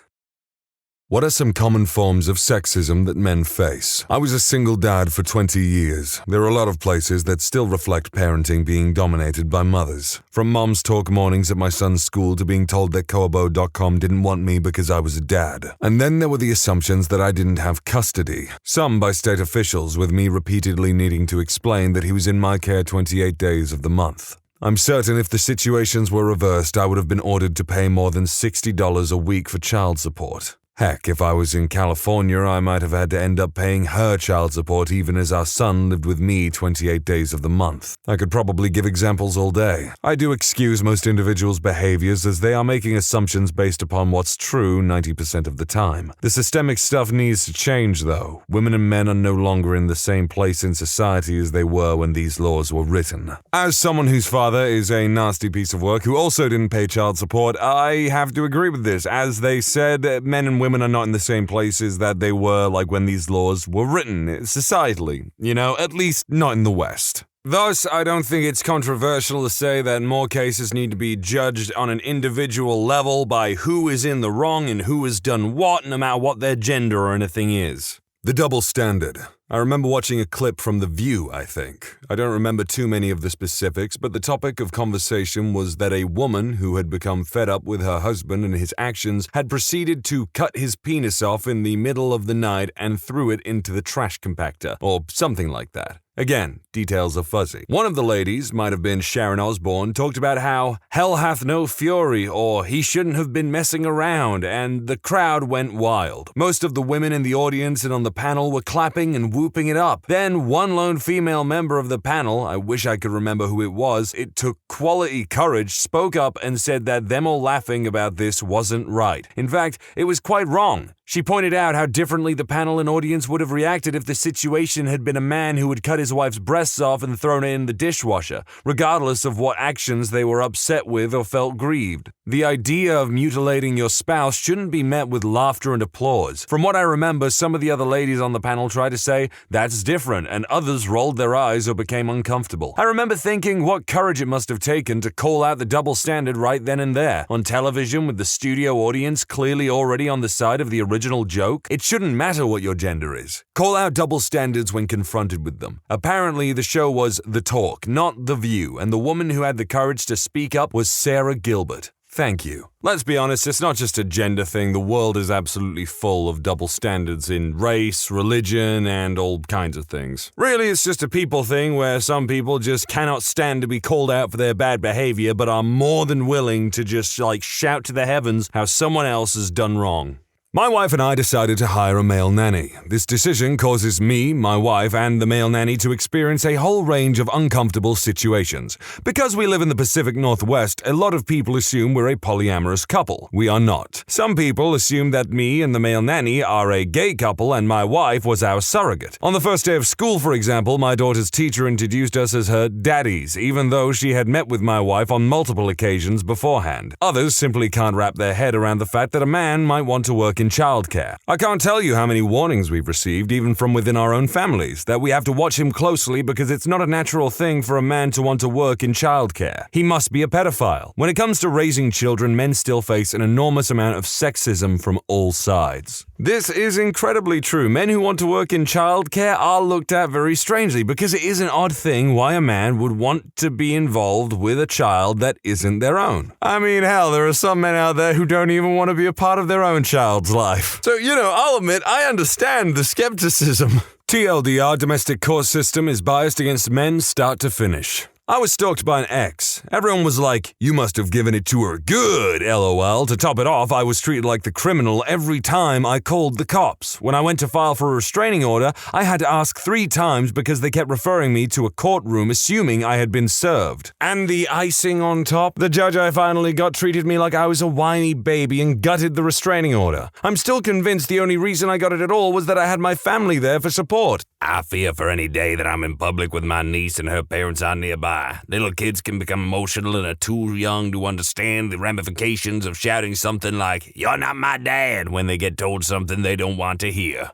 What are some common forms of sexism that men face? I was a single dad for 20 years. There are a lot of places that still reflect parenting being dominated by mothers. From mom's talk mornings at my son's school to being told that Koabo.com didn't want me because I was a dad. And then there were the assumptions that I didn't have custody. Some by state officials, with me repeatedly needing to explain that he was in my care 28 days of the month. I'm certain if the situations were reversed, I would have been ordered to pay more than $60 a week for child support. Heck, if I was in California, I might have had to end up paying her child support even as our son lived with me 28 days of the month. I could probably give examples all day. I do excuse most individuals' behaviors as they are making assumptions based upon what's true 90% of the time. The systemic stuff needs to change, though. Women and men are no longer in the same place in society as they were when these laws were written. As someone whose father is a nasty piece of work who also didn't pay child support, I have to agree with this. As they said, men and women are not in the same places that they were like when these laws were written, societally, at least not in the West. Thus, I don't think it's controversial to say that more cases need to be judged on an individual level by who is in the wrong and who has done what, no matter what their gender or anything is. The double standard. I remember watching a clip from The View, I think. I don't remember too many of the specifics, but the topic of conversation was that a woman who had become fed up with her husband and his actions had proceeded to cut his penis off in the middle of the night and threw it into the trash compactor, or something like that. Again, details are fuzzy. One of the ladies, might have been Sharon Osbourne, talked about how hell hath no fury or he shouldn't have been messing around, and the crowd went wild. Most of the women in the audience and on the panel were clapping and whooping it up. Then one lone female member of the panel, I wish I could remember who it was, it took quality courage, spoke up and said that them all laughing about this wasn't right. In fact, it was quite wrong. She pointed out how differently the panel and audience would have reacted if the situation had been a man who had cut his wife's breasts off and thrown it in the dishwasher, regardless of what actions they were upset with or felt grieved. The idea of mutilating your spouse shouldn't be met with laughter and applause. From what I remember, some of the other ladies on the panel tried to say, that's different, and others rolled their eyes or became uncomfortable. I remember thinking what courage it must have taken to call out the double standard right then and there, on television with the studio audience clearly already on the side of the original joke. It shouldn't matter what your gender is. Call out double standards when confronted with them. Apparently, the show was The Talk, not The View, and the woman who had the courage to speak up was Sarah Gilbert. Thank you. Let's be honest, it's not just a gender thing. The world is absolutely full of double standards in race, religion, and all kinds of things. Really, it's just a people thing where some people just cannot stand to be called out for their bad behavior, but are more than willing to just shout to the heavens how someone else has done wrong. My wife and I decided to hire a male nanny. This decision causes me, my wife, and the male nanny to experience a whole range of uncomfortable situations. Because we live in the Pacific Northwest, a lot of people assume we're a polyamorous couple. We are not. Some people assume that me and the male nanny are a gay couple and my wife was our surrogate. On the first day of school, for example, my daughter's teacher introduced us as her daddies, even though she had met with my wife on multiple occasions beforehand. Others simply can't wrap their head around the fact that a man might want to work in childcare. I can't tell you how many warnings we've received, even from within our own families, that we have to watch him closely because it's not a natural thing for a man to want to work in childcare. He must be a pedophile. When it comes to raising children, men still face an enormous amount of sexism from all sides. This is incredibly true. Men who want to work in childcare are looked at very strangely because it is an odd thing why a man would want to be involved with a child that isn't their own. I mean, hell, there are some men out there who don't even want to be a part of their own child's life. So, I'll admit, I understand the skepticism. TLDR, domestic court system is biased against men start to finish. I was stalked by an ex. Everyone was like, you must have given it to her good, LOL. To top it off, I was treated like the criminal every time I called the cops. When I went to file for a restraining order, I had to ask 3 times because they kept referring me to a courtroom assuming I had been served. And the icing on top, the judge I finally got treated me like I was a whiny baby and gutted the restraining order. I'm still convinced the only reason I got it at all was that I had my family there for support. I fear for any day that I'm in public with my niece and her parents are nearby. Little kids can become emotional and are too young to understand the ramifications of shouting something like, "You're not my dad," when they get told something they don't want to hear.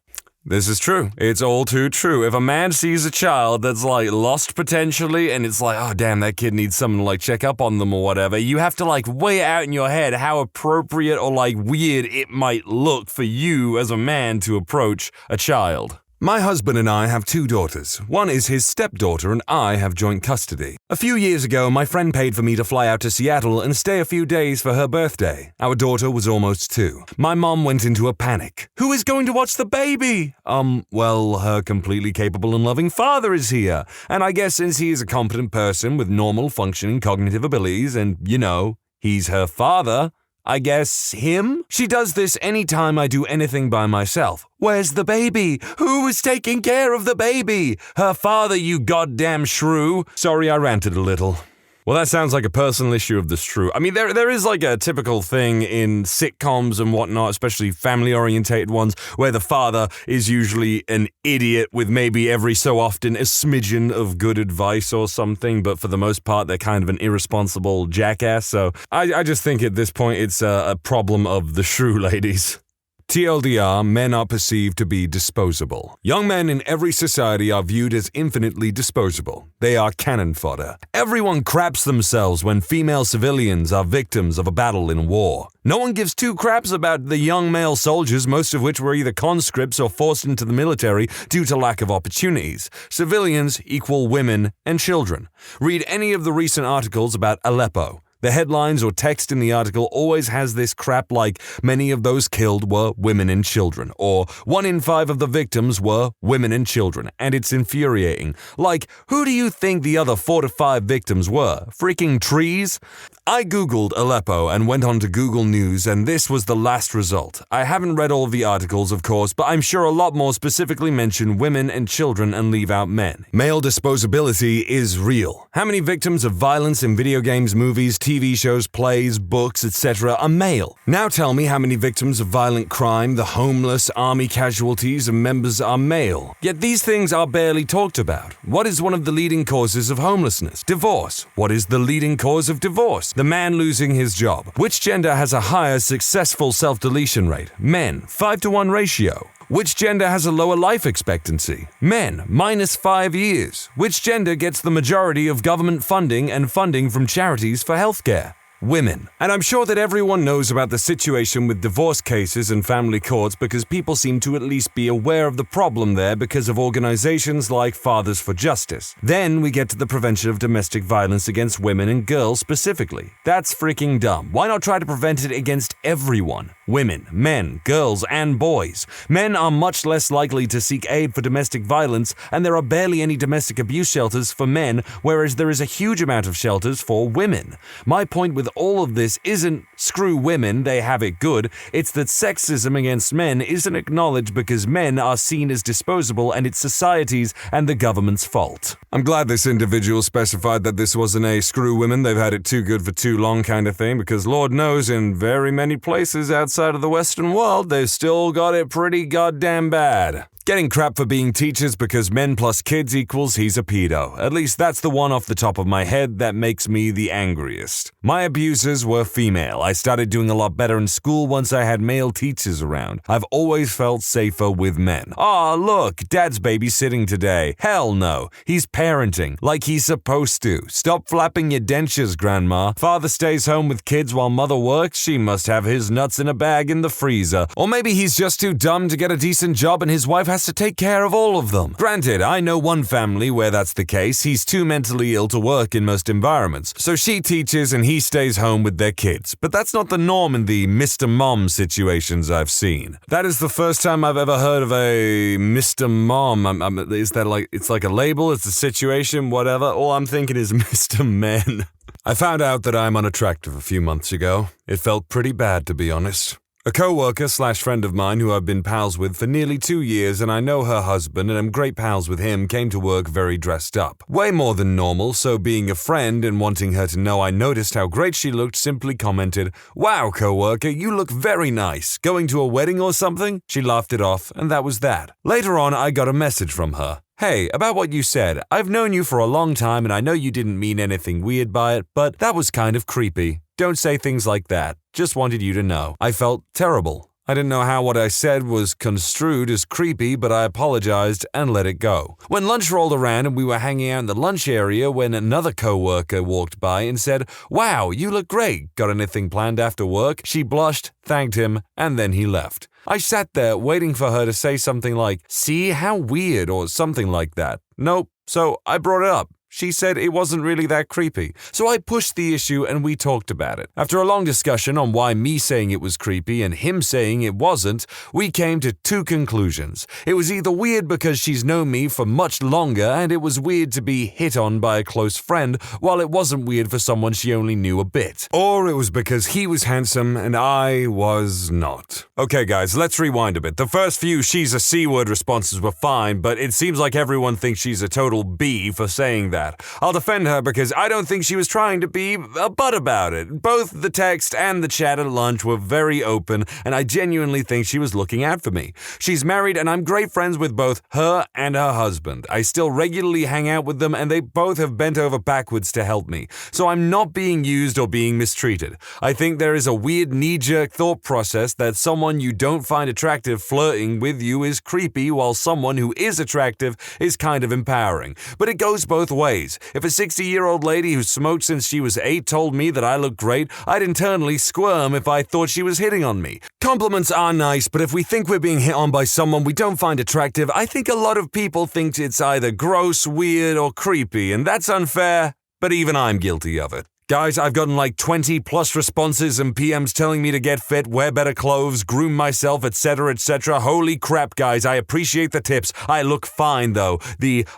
This is true. It's all too true. If a man sees a child that's like lost potentially and it's like, oh damn, that kid needs someone to like check up on them or whatever, you have to like weigh it out in your head how appropriate or like weird it might look for you as a man to approach a child. My husband and I have 2 daughters. One is his stepdaughter and I have joint custody. A few years ago, my friend paid for me to fly out to Seattle and stay a few days for her birthday. Our daughter was almost 2. My mom went into a panic. Who is going to watch the baby? Well, her completely capable and loving father is here. And I guess since he is a competent person with normal functioning cognitive abilities and, you know, he's her father, I guess him? She does this anytime I do anything by myself. Where's the baby? Who is taking care of the baby? Her father, you goddamn shrew. Sorry, I ranted a little. Well, that sounds like a personal issue of the shrew. I mean, there is like a typical thing in sitcoms and whatnot, especially family-orientated ones, where the father is usually an idiot with maybe every so often a smidgen of good advice or something, but for the most part, they're kind of an irresponsible jackass. So I just think at this point it's a problem of the shrew ladies. TLDR, men are perceived to be disposable. Young men in every society are viewed as infinitely disposable. They are cannon fodder. Everyone craps themselves when female civilians are victims of a battle in war. No one gives 2 craps about the young male soldiers, most of which were either conscripts or forced into the military due to lack of opportunities. Civilians equal women and children. Read any of the recent articles about Aleppo. The headlines or text in the article always has this crap like, many of those killed were women and children, or 1 in 5 of the victims were women and children, and it's infuriating. Like, who do you think the other 4 to 5 victims were? Freaking trees? I googled Aleppo and went on to Google News, and this was the last result. I haven't read all of the articles, of course, but I'm sure a lot more specifically mention women and children and leave out men. Male disposability is real. How many victims of violence in video games, movies, TV shows, plays, books, etc. are male? Now tell me how many victims of violent crime, the homeless, army casualties, and members are male. Yet these things are barely talked about. What is one of the leading causes of homelessness? Divorce. What is the leading cause of divorce? The man losing his job. Which gender has a higher successful self-deletion rate? Men, 5-to-1 ratio. Which gender has a lower life expectancy? Men, -5 years. Which gender gets the majority of government funding and funding from charities for healthcare? Women. And I'm sure that everyone knows about the situation with divorce cases and family courts because people seem to at least be aware of the problem there because of organizations like Fathers for Justice. Then we get to the prevention of domestic violence against women and girls specifically. That's freaking dumb. Why not try to prevent it against everyone? Women, men, girls, and boys. Men are much less likely to seek aid for domestic violence, and there are barely any domestic abuse shelters for men, whereas there is a huge amount of shelters for women. My point with all of this isn't screw women, they have it good. It's that sexism against men isn't acknowledged because men are seen as disposable and it's society's and the government's fault. I'm glad this individual specified that this wasn't a screw women, they've had it too good for too long kind of thing, because Lord knows in very many places outside of the Western world, they've still got it pretty goddamn bad. Getting crap for being teachers because men plus kids equals he's a pedo. At least that's the one off the top of my head that makes me the angriest. My abusers were female. I started doing a lot better in school once I had male teachers around. I've always felt safer with men. Aw, look, Dad's babysitting today. Hell no. He's parenting, like he's supposed to. Stop flapping your dentures, Grandma. Father stays home with kids while Mother works. She must have his nuts in a bag in the freezer. Or maybe he's just too dumb to get a decent job and his wife has to take care of all of them. Granted, I know one family where that's the case. He's too mentally ill to work in most environments, so she teaches and he stays home with their kids. But that's not the norm in the Mr. Mom situations I've seen. That is the first time I've ever heard of a Mr. Mom. Is that like, it's like a label, it's a situation, whatever? All I'm thinking is Mr. Men. I found out that I'm unattractive a few months ago. It felt pretty bad, to be honest. A co-worker/friend of mine who I've been pals with for nearly 2 years, and I know her husband and am great pals with him, came to work very dressed up. Way more than normal, so being a friend and wanting her to know I noticed how great she looked, simply commented, "Wow, co-worker, you look very nice. Going to a wedding or something?" She laughed it off, and that was that. Later on, I got a message from her. "Hey, about what you said, I've known you for a long time and I know you didn't mean anything weird by it, but that was kind of creepy. Don't say things like that. Just wanted you to know." I felt terrible. I didn't know how what I said was construed as creepy, but I apologized and let it go. When lunch rolled around and we were hanging out in the lunch area when another coworker walked by and said, "Wow, you look great. Got anything planned after work?" She blushed, thanked him, and then he left. I sat there waiting for her to say something like, "See, how weird," or something like that. Nope, so I brought it up. She said it wasn't really that creepy, so I pushed the issue and we talked about it. After a long discussion on why me saying it was creepy and him saying it wasn't, we came to two conclusions. It was either weird because she's known me for much longer and it was weird to be hit on by a close friend, while it wasn't weird for someone she only knew a bit. Or it was because he was handsome and I was not. Okay guys, let's rewind a bit. The first few "she's a C-word" responses were fine, but it seems like everyone thinks she's a total B for saying that. I'll defend her because I don't think she was trying to be a butt about it. Both the text and the chat at lunch were very open, and I genuinely think she was looking out for me. She's married, and I'm great friends with both her and her husband. I still regularly hang out with them, and they both have bent over backwards to help me. So I'm not being used or being mistreated. I think there is a weird knee-jerk thought process that someone you don't find attractive flirting with you is creepy, while someone who is attractive is kind of empowering. But it goes both ways. If a 60-year-old lady who smoked since she was 8 told me that I looked great, I'd internally squirm if I thought she was hitting on me. Compliments are nice, but if we think we're being hit on by someone we don't find attractive, I think a lot of people think it's either gross, weird, or creepy, and that's unfair, but even I'm guilty of it. Guys, I've gotten like 20 plus responses and PMs telling me to get fit, wear better clothes, groom myself, etc., etc. Holy crap, guys, I appreciate the tips. I look fine, though.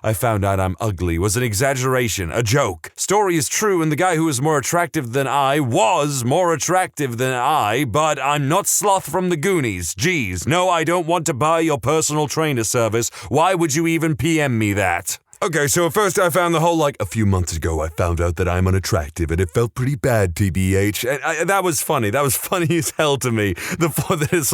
"I found out I'm ugly" was an exaggeration, a joke. Story is true, and the guy who was more attractive than I was more attractive than I, but I'm not Sloth from the Goonies. Geez, no, I don't want to buy your personal trainer service. Why would you even PM me that? Okay, so at first I found the whole "a few months ago I found out that I'm unattractive and it felt pretty bad, TBH. And that was funny. That was funny as hell to me. The thought that it's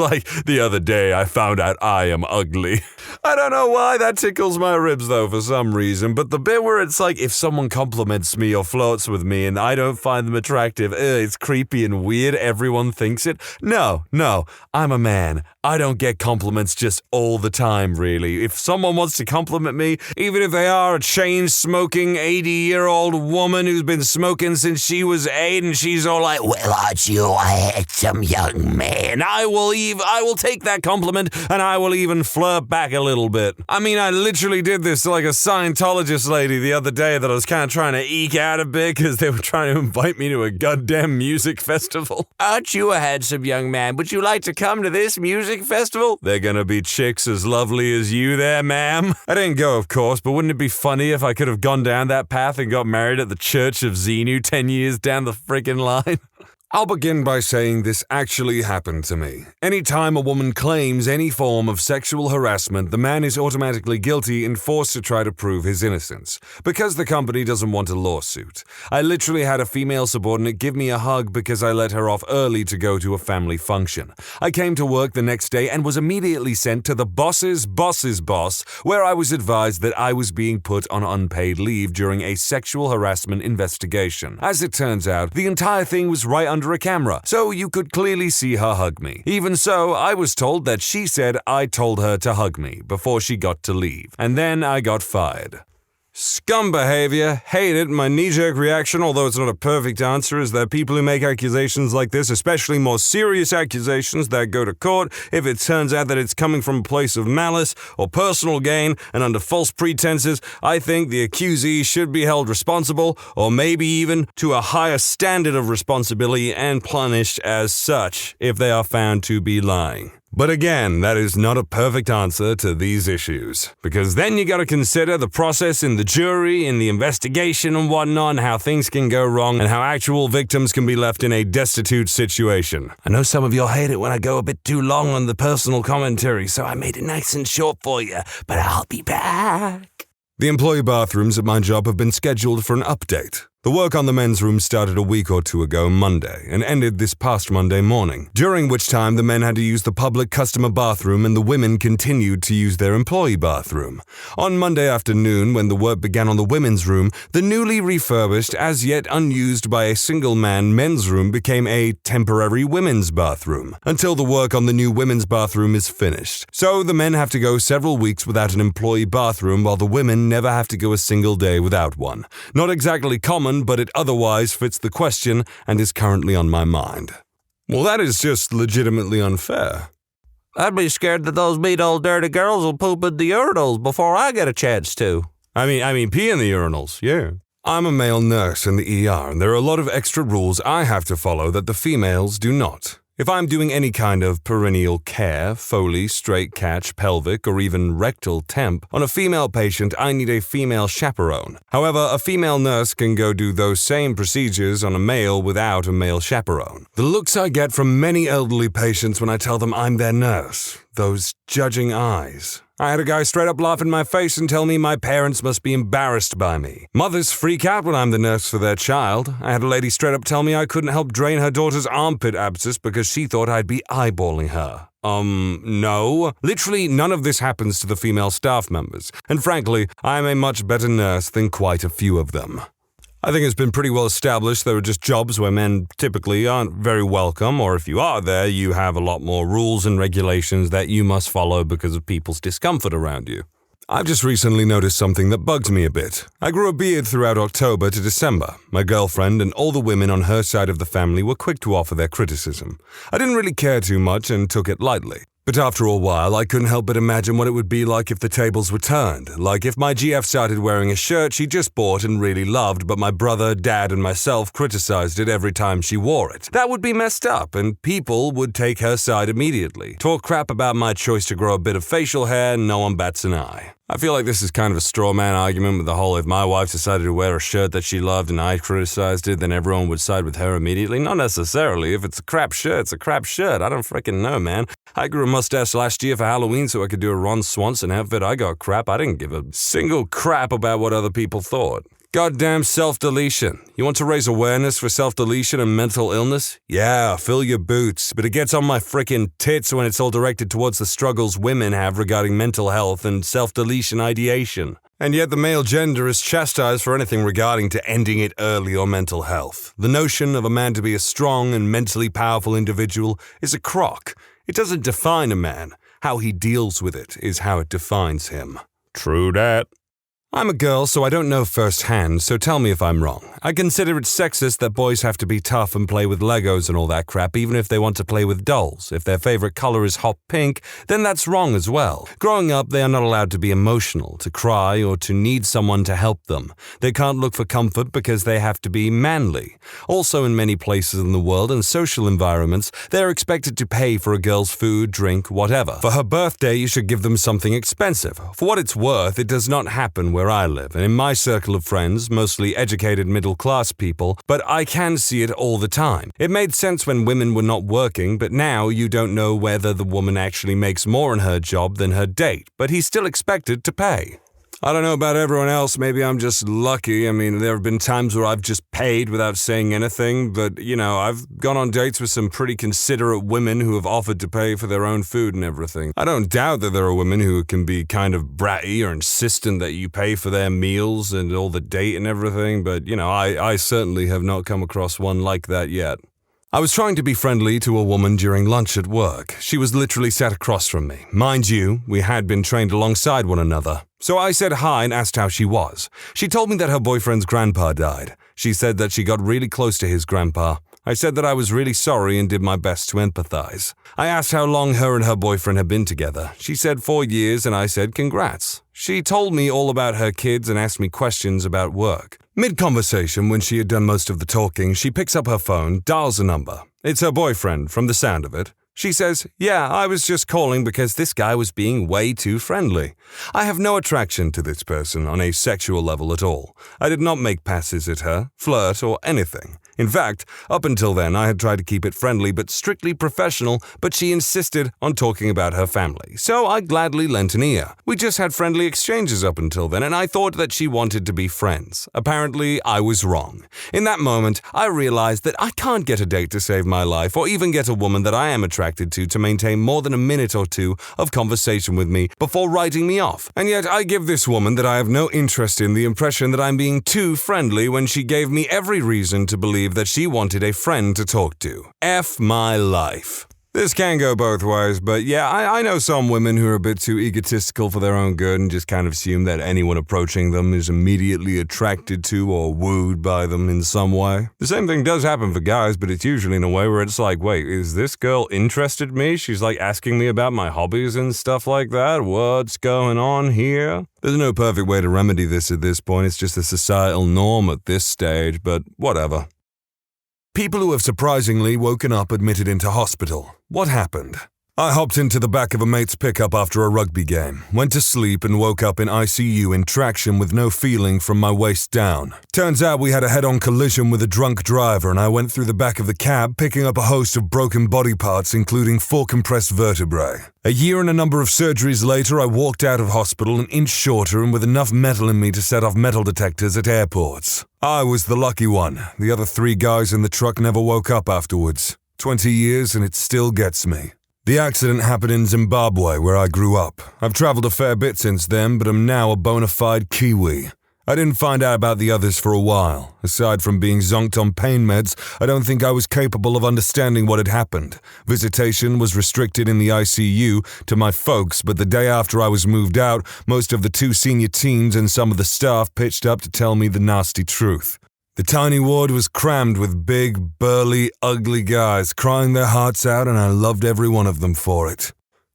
"the other day I found out I am ugly." I don't know why that tickles my ribs though for some reason, but the bit where it's if someone compliments me or flirts with me and I don't find them attractive, it's creepy and weird, everyone thinks it. No, I'm a man. I don't get compliments just all the time, really. If someone wants to compliment me, even if they are a chain-smoking 80-year-old woman who's been smoking since she was 8 and she's all like, "Well, aren't you a handsome young man?" I will take that compliment and I will even flirt back a little bit. I mean, I literally did this to a Scientologist lady the other day that I was kind of trying to eke out a bit because they were trying to invite me to a goddamn music festival. Aren't you a handsome young man? Would you like to come to this music festival? They're gonna be chicks as lovely as you there, ma'am. I didn't go, of course, but wouldn't it be funny if I could have gone down that path and got married at the Church of Xenu 10 years down the friggin' line? I'll begin by saying this actually happened to me. Anytime a woman claims any form of sexual harassment, the man is automatically guilty and forced to try to prove his innocence, because the company doesn't want a lawsuit. I literally had a female subordinate give me a hug because I let her off early to go to a family function. I came to work the next day and was immediately sent to the boss's boss's boss, where I was advised that I was being put on unpaid leave during a sexual harassment investigation. As it turns out, the entire thing was right under a camera, so you could clearly see her hug me. Even so, I was told that she said I told her to hug me before she got to leave, and then I got fired. Scum behavior, hate it. My knee-jerk reaction, although it's not a perfect answer, is that people who make accusations like this, especially more serious accusations that go to court, if it turns out that it's coming from a place of malice or personal gain and under false pretenses, I think the accusee should be held responsible, or maybe even to a higher standard of responsibility and punished as such if they are found to be lying. But again, that is not a perfect answer to these issues, because then you gotta consider the process in the jury, in the investigation and whatnot, and how things can go wrong, and how actual victims can be left in a destitute situation. I know some of y'all hate it when I go a bit too long on the personal commentary, so I made it nice and short for you, but I'll be back. The employee bathrooms at my job have been scheduled for an update. The work on the men's room started a week or two ago Monday and ended this past Monday morning, during which time the men had to use the public customer bathroom and the women continued to use their employee bathroom. On Monday afternoon, when the work began on the women's room, the newly refurbished, as yet unused by a single man men's room became a temporary women's bathroom, until the work on the new women's bathroom is finished. So the men have to go several weeks without an employee bathroom while the women never have to go a single day without one. Not exactly common, but it otherwise fits the question and is currently on my mind. Well, that is just legitimately unfair. I'd be scared that those mean old dirty girls will poop in the urinals before I get a chance to. I mean, pee in the urinals, yeah. I'm a male nurse in the ER, and there are a lot of extra rules I have to follow that the females do not. If I'm doing any kind of perineal care, Foley, straight catch, pelvic, or even rectal temp, on a female patient, I need a female chaperone. However, a female nurse can go do those same procedures on a male without a male chaperone. The looks I get from many elderly patients when I tell them I'm their nurse, those judging eyes. I had a guy straight up laugh in my face and tell me my parents must be embarrassed by me. Mothers freak out when I'm the nurse for their child. I had a lady straight up tell me I couldn't help drain her daughter's armpit abscess because she thought I'd be eyeballing her. No. Literally none of this happens to the female staff members. And frankly, I'm a much better nurse than quite a few of them. I think it's been pretty well established there are just jobs where men typically aren't very welcome, or if you are there, you have a lot more rules and regulations that you must follow because of people's discomfort around you. I've just recently noticed something that bugs me a bit. I grew a beard throughout October to December. My girlfriend and all the women on her side of the family were quick to offer their criticism. I didn't really care too much and took it lightly. But after a while, I couldn't help but imagine what it would be like if the tables were turned. Like if my GF started wearing a shirt she just bought and really loved, but my brother, dad, and myself criticized it every time she wore it. That would be messed up, and people would take her side immediately. Talk crap about my choice to grow a bit of facial hair, and no one bats an eye. I feel like this is kind of a straw man argument with the whole if my wife decided to wear a shirt that she loved and I criticized it, then everyone would side with her immediately. Not necessarily. If it's a crap shirt, it's a crap shirt. I don't freaking know, man. I grew a mustache last year for Halloween so I could do a Ron Swanson outfit. I got crap. I didn't give a single crap about what other people thought. Goddamn self-deletion. You want to raise awareness for self-deletion and mental illness? Yeah, fill your boots. But it gets on my frickin' tits when it's all directed towards the struggles women have regarding mental health and self-deletion ideation. And yet the male gender is chastised for anything regarding to ending it early or mental health. The notion of a man to be a strong and mentally powerful individual is a crock. It doesn't define a man. How he deals with it is how it defines him. True that. I'm a girl, so I don't know firsthand, so tell me if I'm wrong. I consider it sexist that boys have to be tough and play with Legos and all that crap, even if they want to play with dolls. If their favorite color is hot pink, then that's wrong as well. Growing up, they are not allowed to be emotional, to cry, or to need someone to help them. They can't look for comfort because they have to be manly. Also, in many places in the world and social environments, they are expected to pay for a girl's food, drink, whatever. For her birthday, you should give them something expensive. For what it's worth, it does not happen where I live, and in my circle of friends, mostly educated middle-class people, but I can see it all the time. It made sense when women were not working, but now you don't know whether the woman actually makes more in her job than her date, but he's still expected to pay. I don't know about everyone else, maybe I'm just lucky. I mean, there have been times where I've just paid without saying anything, but, I've gone on dates with some pretty considerate women who have offered to pay for their own food and everything. I don't doubt that there are women who can be kind of bratty or insistent that you pay for their meals and all the date and everything, but, I certainly have not come across one like that yet. I was trying to be friendly to a woman during lunch at work. She was literally sat across from me. Mind you, we had been trained alongside one another. So I said hi and asked how she was. She told me that her boyfriend's grandpa died. She said that she got really close to his grandpa. I said that I was really sorry and did my best to empathize. I asked how long her and her boyfriend had been together. She said 4 years, and I said congrats. She told me all about her kids and asked me questions about work. Mid-conversation, when she had done most of the talking, she picks up her phone, dials a number. It's her boyfriend, from the sound of it. She says, yeah, I was just calling because this guy was being way too friendly. I have no attraction to this person on a sexual level at all. I did not make passes at her, flirt, or anything. In fact, up until then I had tried to keep it friendly but strictly professional, but she insisted on talking about her family, so I gladly lent an ear. We just had friendly exchanges up until then, and I thought that she wanted to be friends. Apparently, I was wrong. In that moment, I realized that I can't get a date to save my life, or even get a woman that I am attracted to maintain more than a minute or two of conversation with me before writing me off. And yet I give this woman that I have no interest in the impression that I'm being too friendly when she gave me every reason to believe that she wanted a friend to talk to. F my life. This can go both ways, but yeah, I know some women who are a bit too egotistical for their own good and just kind of assume that anyone approaching them is immediately attracted to or wooed by them in some way. The same thing does happen for guys, but it's usually in a way where it's like, wait, is this girl interested in me? She's like asking me about my hobbies and stuff like that? What's going on here? There's no perfect way to remedy this at this point, it's just a societal norm at this stage, but whatever. People who have surprisingly woken up admitted into hospital. What happened? I hopped into the back of a mate's pickup after a rugby game, went to sleep and woke up in ICU in traction with no feeling from my waist down. Turns out we had a head-on collision with a drunk driver and I went through the back of the cab picking up a host of broken body parts including 4 compressed vertebrae. A year and a number of surgeries later, I walked out of hospital an inch shorter and with enough metal in me to set off metal detectors at airports. I was the lucky one. The other 3 guys in the truck never woke up afterwards. 20 years and it still gets me. The accident happened in Zimbabwe, where I grew up. I've traveled a fair bit since then, but am now a bona fide Kiwi. I didn't find out about the others for a while. Aside from being zonked on pain meds, I don't think I was capable of understanding what had happened. Visitation was restricted in the ICU to my folks, but the day after I was moved out, most of the 2 senior teams and some of the staff pitched up to tell me the nasty truth. The tiny ward was crammed with big, burly, ugly guys crying their hearts out, and I loved every one of them for it.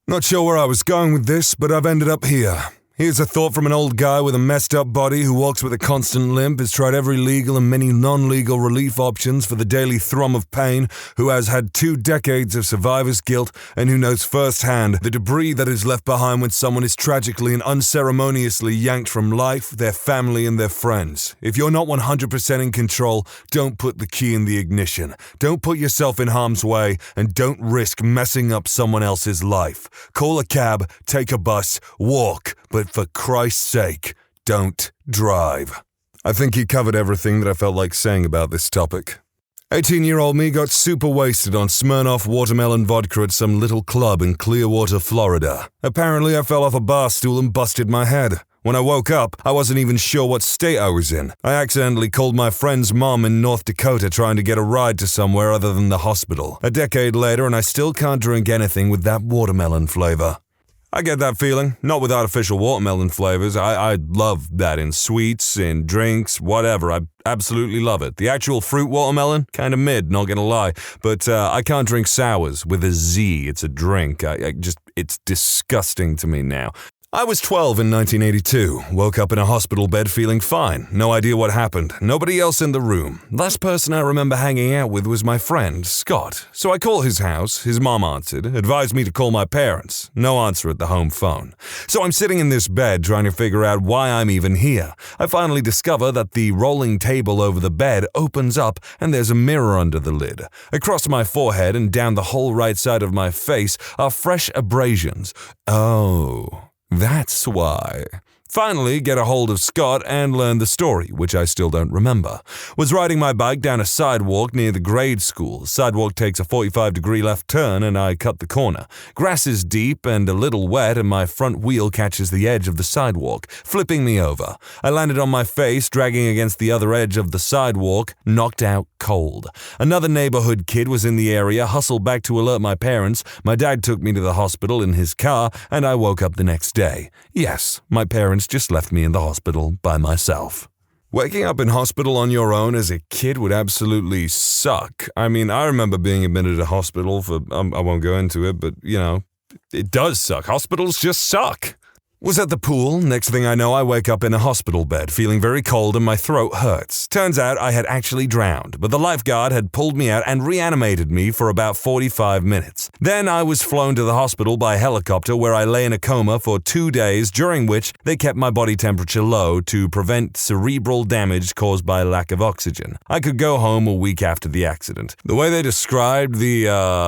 Not sure where I was going with this, but I've ended up here. Here's a thought from an old guy with a messed up body who walks with a constant limp, has tried every legal and many non-legal relief options for the daily thrum of pain, who has had 2 decades of survivor's guilt, and who knows firsthand the debris that is left behind when someone is tragically and unceremoniously yanked from life, their family, and their friends. If you're not 100% in control, don't put the key in the ignition. Don't put yourself in harm's way, and don't risk messing up someone else's life. Call a cab, take a bus, walk, but for Christ's sake, don't drive. I think he covered everything that I felt like saying about this topic. 18-year-old me got super wasted on Smirnoff watermelon vodka at some little club in Clearwater, Florida. Apparently, I fell off a bar stool and busted my head. When I woke up, I wasn't even sure what state I was in. I accidentally called my friend's mom in North Dakota trying to get a ride to somewhere other than the hospital. A decade later, and I still can't drink anything with that watermelon flavor. I get that feeling, not with artificial watermelon flavors. I love that in sweets, in drinks, whatever. I absolutely love it. The actual fruit watermelon, kind of mid, not gonna lie. But I can't drink sours with a Z. It's a drink. It's disgusting to me now. I was 12 in 1982, woke up in a hospital bed feeling fine, no idea what happened, nobody else in the room. Last person I remember hanging out with was my friend, Scott. So I call his house, his mom answered, advised me to call my parents. No answer at the home phone. So I'm sitting in this bed trying to figure out why I'm even here. I finally discover that the rolling table over the bed opens up and there's a mirror under the lid. Across my forehead and down the whole right side of my face are fresh abrasions. Oh. That's why. Finally, get a hold of Scott and learn the story, which I still don't remember. Was riding my bike down a sidewalk near the grade school. Sidewalk takes a 45-degree left turn and I cut the corner. Grass is deep and a little wet and my front wheel catches the edge of the sidewalk, flipping me over. I landed on my face, dragging against the other edge of the sidewalk, knocked out cold. Another neighborhood kid was in the area, hustled back to alert my parents. My dad took me to the hospital in his car and I woke up the next day. Yes, my parents just left me in the hospital by myself. Waking up in hospital on your own as a kid would absolutely suck. I mean, I remember being admitted to hospital for, I won't go into it, but, you know, it does suck. Hospitals just suck. Was at the pool. Next thing I know, I wake up in a hospital bed, feeling very cold and my throat hurts. Turns out I had actually drowned, but the lifeguard had pulled me out and reanimated me for about 45 minutes. Then I was flown to the hospital by helicopter where I lay in a coma for 2 days, during which they kept my body temperature low to prevent cerebral damage caused by lack of oxygen. I could go home a week after the accident. The way they described the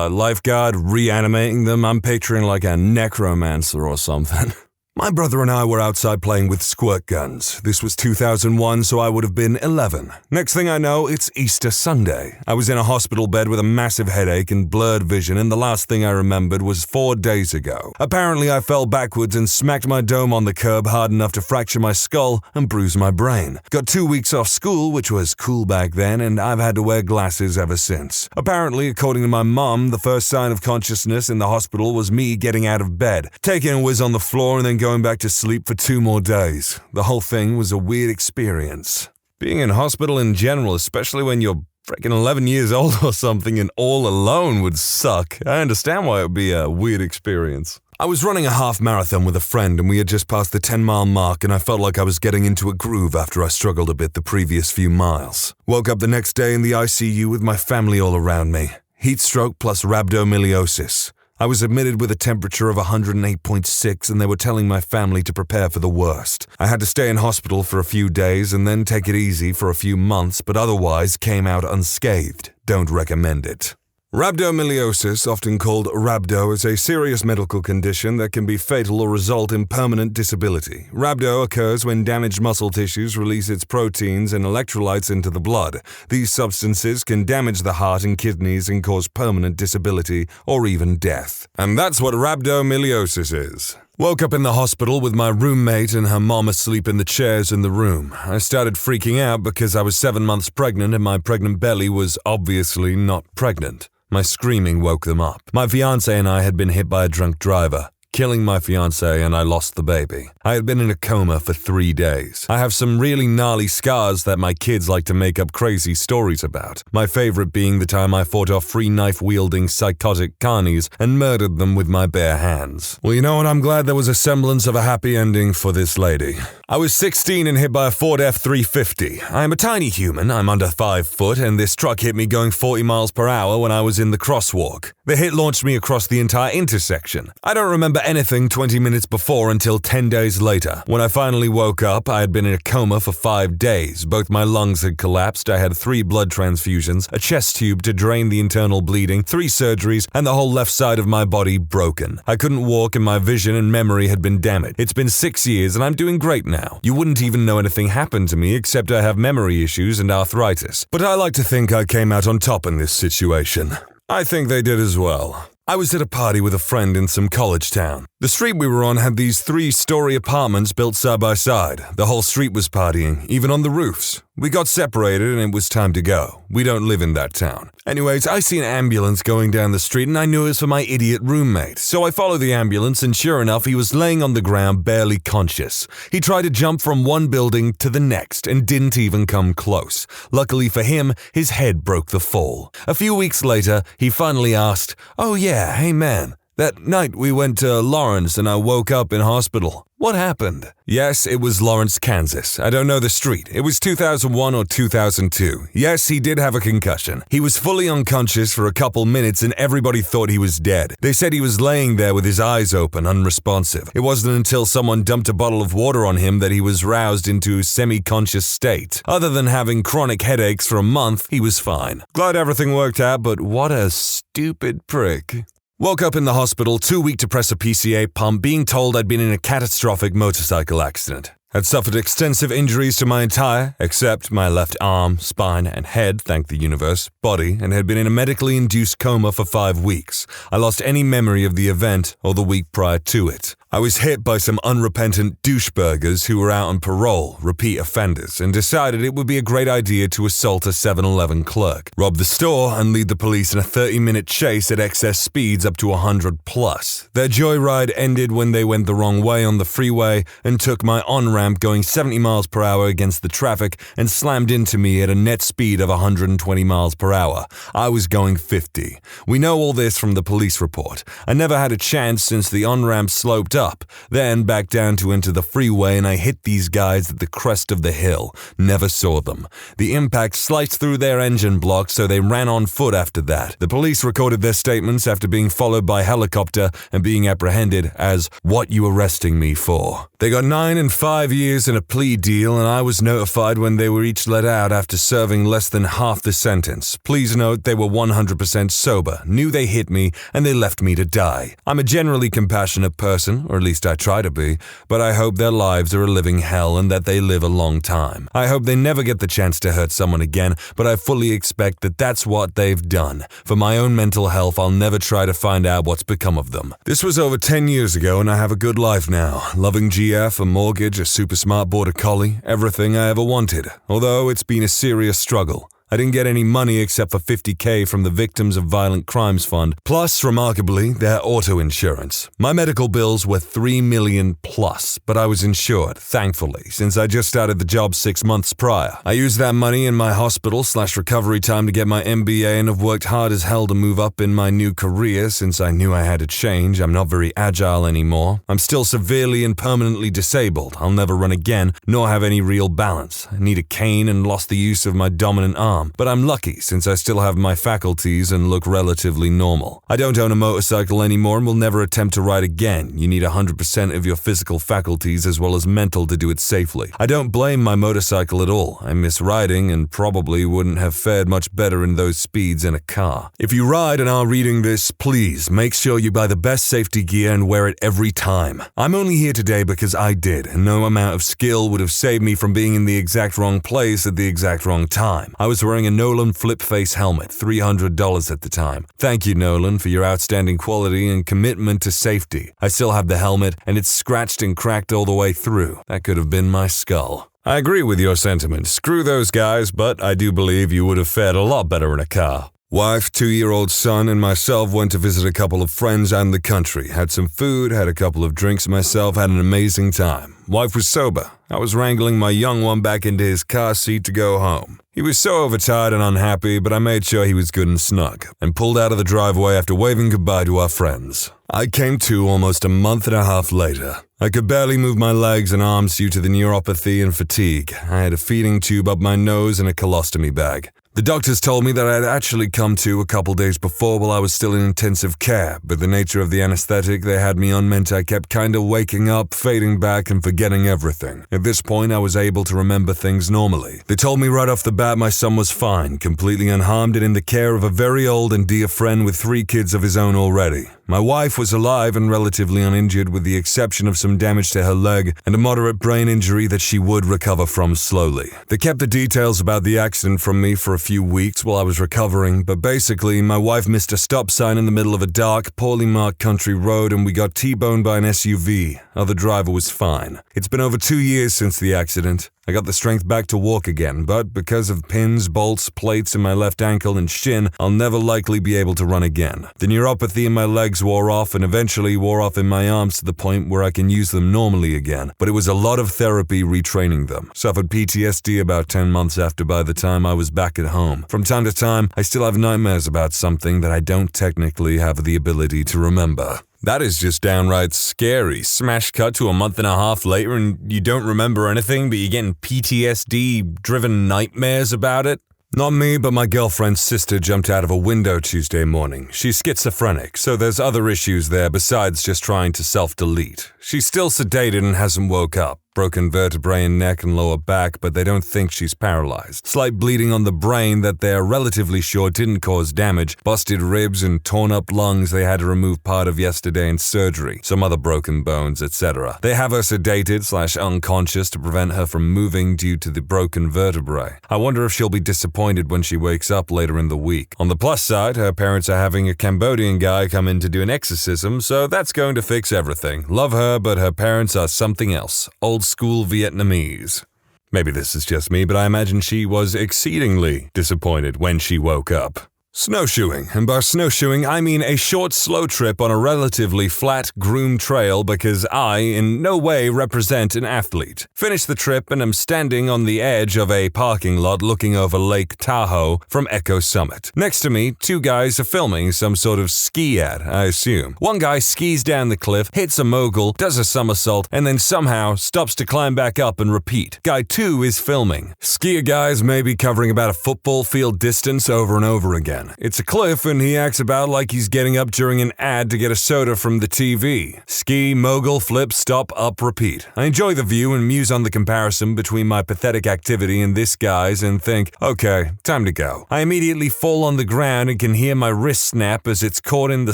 lifeguard reanimating them, I'm picturing like a necromancer or something. My brother and I were outside playing with squirt guns. This was 2001, so I would have been 11. Next thing I know, it's Easter Sunday. I was in a hospital bed with a massive headache and blurred vision, and the last thing I remembered was 4 days ago. Apparently, I fell backwards and smacked my dome on the curb hard enough to fracture my skull and bruise my brain. Got 2 weeks off school, which was cool back then, and I've had to wear glasses ever since. Apparently, according to my mom, the first sign of consciousness in the hospital was me getting out of bed, taking a whiz on the floor, and then going back to sleep for 2 more days. The whole thing was a weird experience. Being in hospital in general, especially when you're freaking 11 years old or something and all alone, would suck. I understand why it would be a weird experience. I was running a half marathon with a friend and we had just passed the 10-mile mark and I felt like I was getting into a groove after I struggled a bit the previous few miles. Woke up the next day in the ICU with my family all around me. Heat stroke plus rhabdomyolysis. I was admitted with a temperature of 108.6 and they were telling my family to prepare for the worst. I had to stay in hospital for a few days and then take it easy for a few months, but otherwise came out unscathed. Don't recommend it. Rhabdomyolysis, often called rhabdo, is a serious medical condition that can be fatal or result in permanent disability. Rhabdo occurs when damaged muscle tissues release its proteins and electrolytes into the blood. These substances can damage the heart and kidneys and cause permanent disability or even death. And that's what rhabdomyolysis is. Woke up in the hospital with my roommate and her mom asleep in the chairs in the room. I started freaking out because I was 7 months pregnant and my pregnant belly was obviously not pregnant. My screaming woke them up. My fiancé and I had been hit by a drunk driver, killing my fiancé, and I lost the baby. I had been in a coma for 3 days. I have some really gnarly scars that my kids like to make up crazy stories about. My favorite being the time I fought off 3 knife-wielding psychotic carnies and murdered them with my bare hands. Well, you know what? I'm glad there was a semblance of a happy ending for this lady. I was 16 and hit by a Ford F-350. I am a tiny human, I'm under 5 foot, and this truck hit me going 40 miles per hour when I was in the crosswalk. The hit launched me across the entire intersection. I don't remember anything 20 minutes before until 10 days later. When I finally woke up, I had been in a coma for 5 days. Both my lungs had collapsed, I had 3 blood transfusions, a chest tube to drain the internal bleeding, 3 surgeries, and the whole left side of my body broken. I couldn't walk and my vision and memory had been damaged. It's been 6 years and I'm doing great now. You wouldn't even know anything happened to me except I have memory issues and arthritis. But I like to think I came out on top in this situation. I think they did as well. I was at a party with a friend in some college town. The street we were on had these 3-story apartments built side by side. The whole street was partying, even on the roofs. We got separated and it was time to go. We don't live in that town. Anyways, I see an ambulance going down the street and I knew it was for my idiot roommate. So I followed the ambulance and sure enough, he was laying on the ground barely conscious. He tried to jump from one building to the next and didn't even come close. Luckily for him, his head broke the fall. A few weeks later, he finally asked, "Oh yeah, hey man, that night we went to Lawrence and I woke up in hospital. What happened?" Yes, it was Lawrence, Kansas. I don't know the street. It was 2001 or 2002. Yes, he did have a concussion. He was fully unconscious for a couple minutes and everybody thought he was dead. They said he was laying there with his eyes open, unresponsive. It wasn't until someone dumped a bottle of water on him that he was roused into a semi-conscious state. Other than having chronic headaches for a month, he was fine. Glad everything worked out, but what a stupid prick. Woke up in the hospital, too weak to press a PCA pump, being told I'd been in a catastrophic motorcycle accident. Had suffered extensive injuries to my entire, except my left arm, spine, and head, thank the universe, body, and had been in a medically induced coma for 5 weeks. I lost any memory of the event or the week prior to it. I was hit by some unrepentant doucheburgers who were out on parole, repeat offenders, and decided it would be a great idea to assault a 7-Eleven clerk, rob the store, and lead the police in a 30-minute chase at excess speeds up to 100 plus. Their joyride ended when they went the wrong way on the freeway and took my on-ramp going 70 miles per hour against the traffic and slammed into me at a net speed of 120 miles per hour. I was going 50. We know all this from the police report. I never had a chance since the on-ramp sloped up up, then back down to enter the freeway, and I hit these guys at the crest of the hill. Never saw them. The impact sliced through their engine block, so they ran on foot after that. The police recorded their statements after being followed by helicopter and being apprehended as, "What you arresting me for?" They got 9 and 5 years in a plea deal, and I was notified when they were each let out after serving less than half the sentence. Please note they were 100% sober, knew they hit me, and they left me to die. I'm a generally compassionate person, or at least I try to be, but I hope their lives are a living hell and that they live a long time. I hope they never get the chance to hurt someone again, but I fully expect that that's what they've done. For my own mental health, I'll never try to find out what's become of them. This was over 10 years ago, and I have a good life now. Loving GF, a mortgage, a super smart border collie, everything I ever wanted. Although it's been a serious struggle. I didn't get any money except for $50K from the Victims of Violent Crimes Fund, plus, remarkably, their auto insurance. My medical bills were $3 million plus, but I was insured, thankfully, since I just started the job 6 months prior. I used that money in my hospital/recovery time to get my MBA and have worked hard as hell to move up in my new career since I knew I had to change. I'm not very agile anymore. I'm still severely and permanently disabled. I'll never run again, nor have any real balance. I need a cane and lost the use of my dominant arm. But I'm lucky since I still have my faculties and look relatively normal. I don't own a motorcycle anymore and will never attempt to ride again. You need 100% of your physical faculties as well as mental to do it safely. I don't blame my motorcycle at all. I miss riding and probably wouldn't have fared much better in those speeds in a car. If you ride and are reading this, please make sure you buy the best safety gear and wear it every time. I'm only here today because I did, and no amount of skill would have saved me from being in the exact wrong place at the exact wrong time. I was wearing a Nolan flip-face helmet, $300 at the time. Thank you, Nolan, for your outstanding quality and commitment to safety. I still have the helmet, and it's scratched and cracked all the way through. That could have been my skull. I agree with your sentiment. Screw those guys, but I do believe you would have fared a lot better in a car. Wife, 2-year-old son, and myself went to visit a couple of friends out in the country. Had some food, had a couple of drinks myself, had an amazing time. Wife was sober. I was wrangling my young one back into his car seat to go home. He was so overtired and unhappy, but I made sure he was good and snug, and pulled out of the driveway after waving goodbye to our friends. I came to almost a month and a half later. I could barely move my legs and arms due to the neuropathy and fatigue. I had a feeding tube up my nose and a colostomy bag. The doctors told me that I had actually come to a couple days before while I was still in intensive care, but the nature of the anesthetic they had me on meant I kept kinda waking up, fading back, and forgetting everything. At this point, I was able to remember things normally. They told me right off the bat my son was fine, completely unharmed and in the care of a very old and dear friend with 3 kids of his own already. My wife was alive and relatively uninjured with the exception of some damage to her leg and a moderate brain injury that she would recover from slowly. They kept the details about the accident from me for a few weeks while I was recovering, but basically my wife missed a stop sign in the middle of a dark, poorly marked country road and we got T-boned by an SUV. Other driver was fine. It's been over 2 years since the accident. I got the strength back to walk again, but because of pins, bolts, plates in my left ankle and shin, I'll never likely be able to run again. The neuropathy in my legs wore off and eventually wore off in my arms to the point where I can use them normally again, but it was a lot of therapy retraining them. Suffered PTSD about 10 months after by the time I was back at home. From time to time, I still have nightmares about something that I don't technically have the ability to remember. That is just downright scary. Smash cut to a month and a half later and you don't remember anything, but you're getting PTSD-driven nightmares about it? Not me, but my girlfriend's sister jumped out of a window Tuesday morning. She's schizophrenic, so there's other issues there besides just trying to self-delete. She's still sedated and hasn't woke up. Broken vertebrae in neck and lower back, but they don't think she's paralyzed. Slight bleeding on the brain that they're relatively sure didn't cause damage. Busted ribs and torn up lungs they had to remove part of yesterday in surgery. Some other broken bones, etc. They have her sedated/unconscious to prevent her from moving due to the broken vertebrae. I wonder if she'll be disappointed when she wakes up later in the week. On the plus side, her parents are having a Cambodian guy come in to do an exorcism, so that's going to fix everything. Love her, but her parents are something else. Old school Vietnamese. Maybe this is just me, but I imagine she was exceedingly disappointed when she woke up. Snowshoeing, and by snowshoeing I mean a short, slow trip on a relatively flat, groomed trail because I in no way represent an athlete. Finish the trip and I'm standing on the edge of a parking lot looking over Lake Tahoe from Echo Summit. Next to me, two guys are filming some sort of ski ad, I assume. One guy skis down the cliff, hits a mogul, does a somersault, and then somehow stops to climb back up and repeat. Guy 2 is filming. Skier guys may be covering about a football field distance over and over again. It's a cliff and he acts about like he's getting up during an ad to get a soda from the TV. Ski, mogul, flip, stop, up, repeat. I enjoy the view and muse on the comparison between my pathetic activity and this guy's and think, okay, time to go. I immediately fall on the ground and can hear my wrist snap as it's caught in the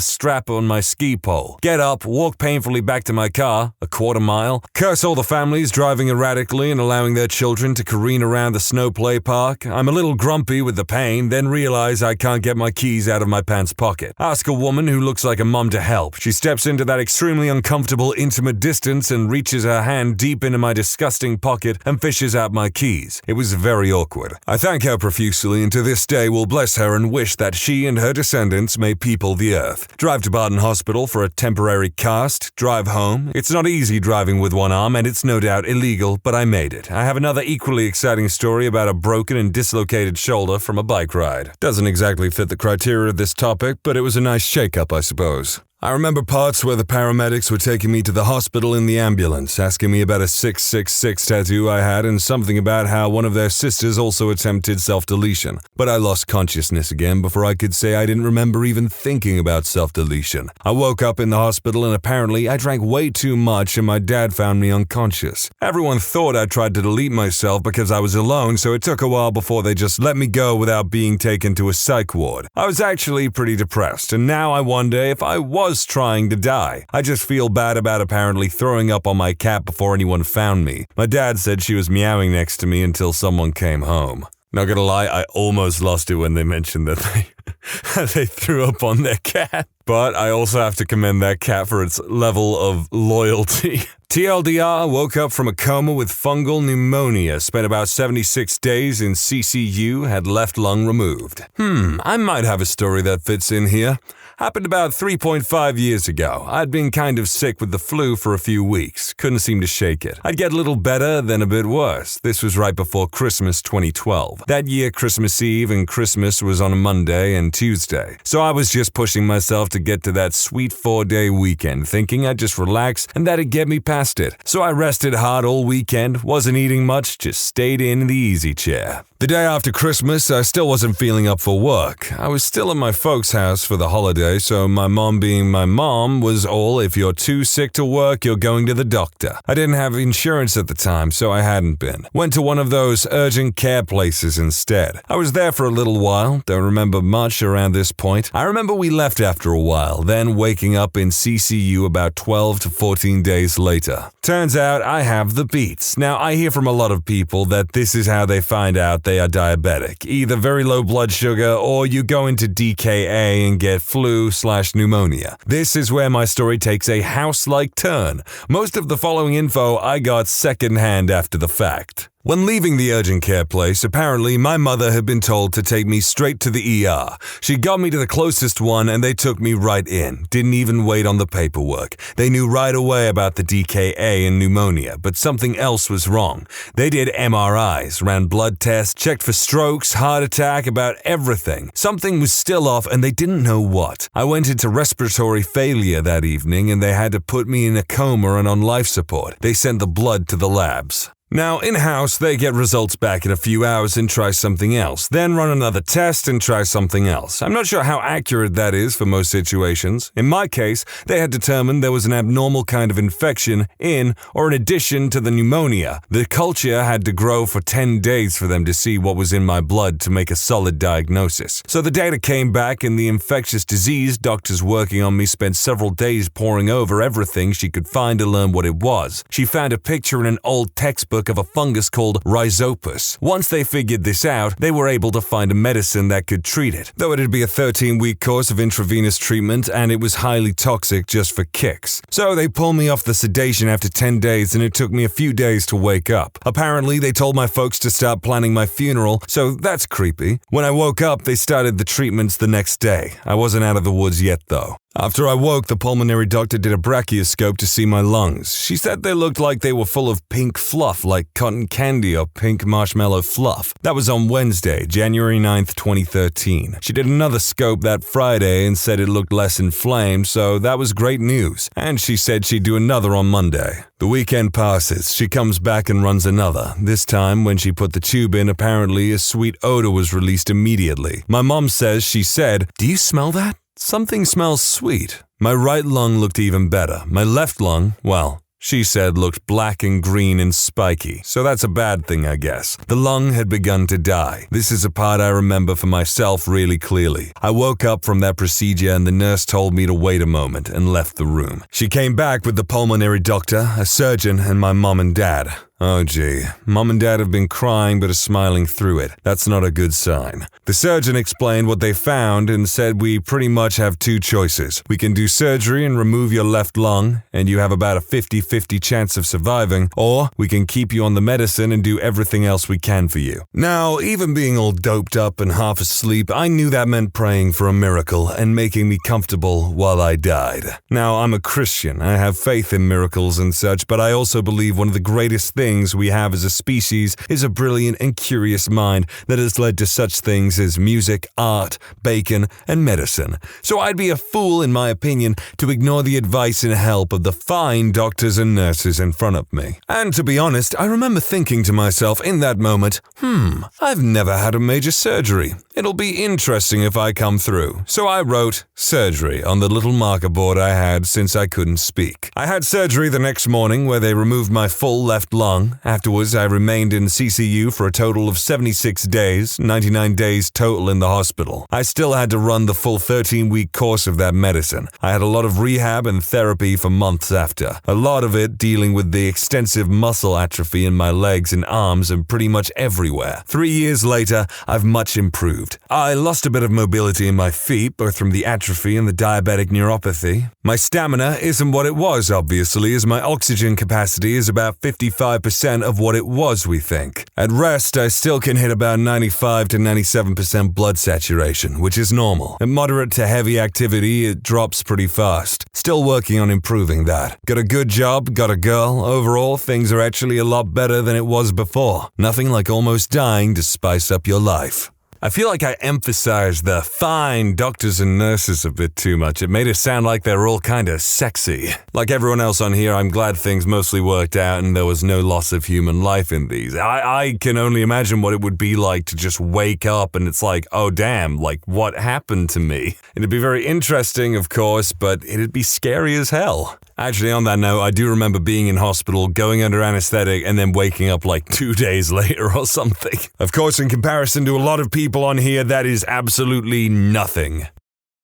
strap on my ski pole. Get up, walk painfully back to my car, a quarter mile, curse all the families driving erratically and allowing their children to careen around the snow play park. I'm a little grumpy with the pain, then realize I can't get my keys out of my pants pocket. Ask a woman who looks like a mum to help. She steps into that extremely uncomfortable, intimate distance and reaches her hand deep into my disgusting pocket and fishes out my keys. It was very awkward. I thank her profusely and to this day will bless her and wish that she and her descendants may people the earth. Drive to Barton Hospital for a temporary cast. Drive home. It's not easy driving with one arm and it's no doubt illegal, but I made it. I have another equally exciting story about a broken and dislocated shoulder from a bike ride. Doesn't exactly fit the criteria of this topic, but it was a nice shake-up, I suppose. I remember parts where the paramedics were taking me to the hospital in the ambulance, asking me about a 666 tattoo I had and something about how one of their sisters also attempted self-deletion. But I lost consciousness again before I could say I didn't remember even thinking about self-deletion. I woke up in the hospital and apparently I drank way too much and my dad found me unconscious. Everyone thought I tried to delete myself because I was alone, so it took a while before they just let me go without being taken to a psych ward. I was actually pretty depressed, and now I wonder if I was trying to die. I just feel bad about apparently throwing up on my cat before anyone found me. My dad said she was meowing next to me until someone came home. Not gonna lie, I almost lost it when they mentioned that they threw up on their cat. But I also have to commend that cat for its level of loyalty. TLDR, woke up from a coma with fungal pneumonia, spent about 76 days in CCU, had left lung removed. I might have a story that fits in here. Happened about 3.5 years ago. I'd been kind of sick with the flu for a few weeks. Couldn't seem to shake it. I'd get a little better, then a bit worse. This was right before Christmas 2012. That year, Christmas Eve and Christmas was on a Monday and Tuesday. So I was just pushing myself to get to that sweet 4-day weekend, thinking I'd just relax and that'd get me past it. So I rested hard all weekend, wasn't eating much, just stayed in the easy chair. The day after Christmas, I still wasn't feeling up for work. I was still at my folks' house for the holiday, so my mom being my mom was all, if you're too sick to work, you're going to the doctor. I didn't have insurance at the time, so I hadn't been. Went to one of those urgent care places instead. I was there for a little while, don't remember much around this point. I remember we left after a while, then waking up in CCU about 12 to 14 days later. Turns out I have the beats. Now, I hear from a lot of people that this is how they find out they are diabetic, either very low blood sugar or you go into DKA and get flu/pneumonia. This is where my story takes a house-like turn. Most of the following info I got secondhand after the fact. When leaving the urgent care place, apparently my mother had been told to take me straight to the ER. She got me to the closest one and they took me right in. Didn't even wait on the paperwork. They knew right away about the DKA and pneumonia, but something else was wrong. They did MRIs, ran blood tests, checked for strokes, heart attack, about everything. Something was still off and they didn't know what. I went into respiratory failure that evening and they had to put me in a coma and on life support. They sent the blood to the labs. Now, in-house, they get results back in a few hours and try something else, then run another test and try something else. I'm not sure how accurate that is for most situations. In my case, they had determined there was an abnormal kind of infection in or in addition to the pneumonia. The culture had to grow for 10 days for them to see what was in my blood to make a solid diagnosis. So the data came back and the infectious disease doctors working on me spent several days poring over everything she could find to learn what it was. She found a picture in an old textbook Facebook of a fungus called rhizopus. Once they figured this out, they were able to find a medicine that could treat it, though it'd be a 13-week course of intravenous treatment and it was highly toxic just for kicks. So they pulled me off the sedation after 10 days and it took me a few days to wake up. Apparently, they told my folks to start planning my funeral, so that's creepy. When I woke up, they started the treatments the next day. I wasn't out of the woods yet though. After I woke, the pulmonary doctor did a brachioscope to see my lungs. She said they looked like they were full of pink fluff, like cotton candy or pink marshmallow fluff. That was on Wednesday, January 9th, 2013. She did another scope that Friday and said it looked less inflamed, so that was great news. And she said she'd do another on Monday. The weekend passes. She comes back and runs another. This time, when she put the tube in, apparently a sweet odor was released immediately. My mom says she said, "Do you smell that? Something smells sweet." My right lung looked even better. My left lung, well, she said looked black and green and spiky, so that's a bad thing, I guess. The lung had begun to die. This is a part I remember for myself really clearly. I woke up from that procedure and the nurse told me to wait a moment and left the room. She came back with the pulmonary doctor, a surgeon, and my mom and dad. Oh gee, Mom and Dad have been crying but are smiling through it. That's not a good sign. The surgeon explained what they found and said we pretty much have two choices. We can do surgery and remove your left lung, and you have about a 50-50 chance of surviving, or we can keep you on the medicine and do everything else we can for you. Now, even being all doped up and half asleep, I knew that meant praying for a miracle and making me comfortable while I died. Now, I'm a Christian. I have faith in miracles and such, but I also believe one of the greatest things we have as a species is a brilliant and curious mind that has led to such things as music, art, bacon, and medicine. So I'd be a fool, in my opinion, to ignore the advice and help of the fine doctors and nurses in front of me. And to be honest, I remember thinking to myself in that moment, I've never had a major surgery. It'll be interesting if I come through. So I wrote surgery on the little marker board I had since I couldn't speak. I had surgery the next morning where they removed my full left lung. Afterwards, I remained in CCU for a total of 76 days, 99 days total in the hospital. I still had to run the full 13-week course of that medicine. I had a lot of rehab and therapy for months after. A lot of it dealing with the extensive muscle atrophy in my legs and arms and pretty much everywhere. 3 years later, I've much improved. I lost a bit of mobility in my feet, both from the atrophy and the diabetic neuropathy. My stamina isn't what it was, obviously, as my oxygen capacity is about 55% of what it was, we think. At rest, I still can hit about 95 to 97% blood saturation, which is normal. At moderate to heavy activity, it drops pretty fast. Still working on improving that. Got a good job, got a girl. Overall, things are actually a lot better than it was before. Nothing like almost dying to spice up your life. I feel like I emphasized the fine doctors and nurses a bit too much. It made it sound like they're all kind of sexy. Like everyone else on here, I'm glad things mostly worked out and there was no loss of human life in these. I can only imagine what it would be like to just wake up and it's like, oh damn, like what happened to me? It'd be very interesting, of course, but it'd be scary as hell. Actually, on that note, I do remember being in hospital, going under anesthetic, and then waking up like 2 days later or something. Of course, in comparison to a lot of people on here, that is absolutely nothing.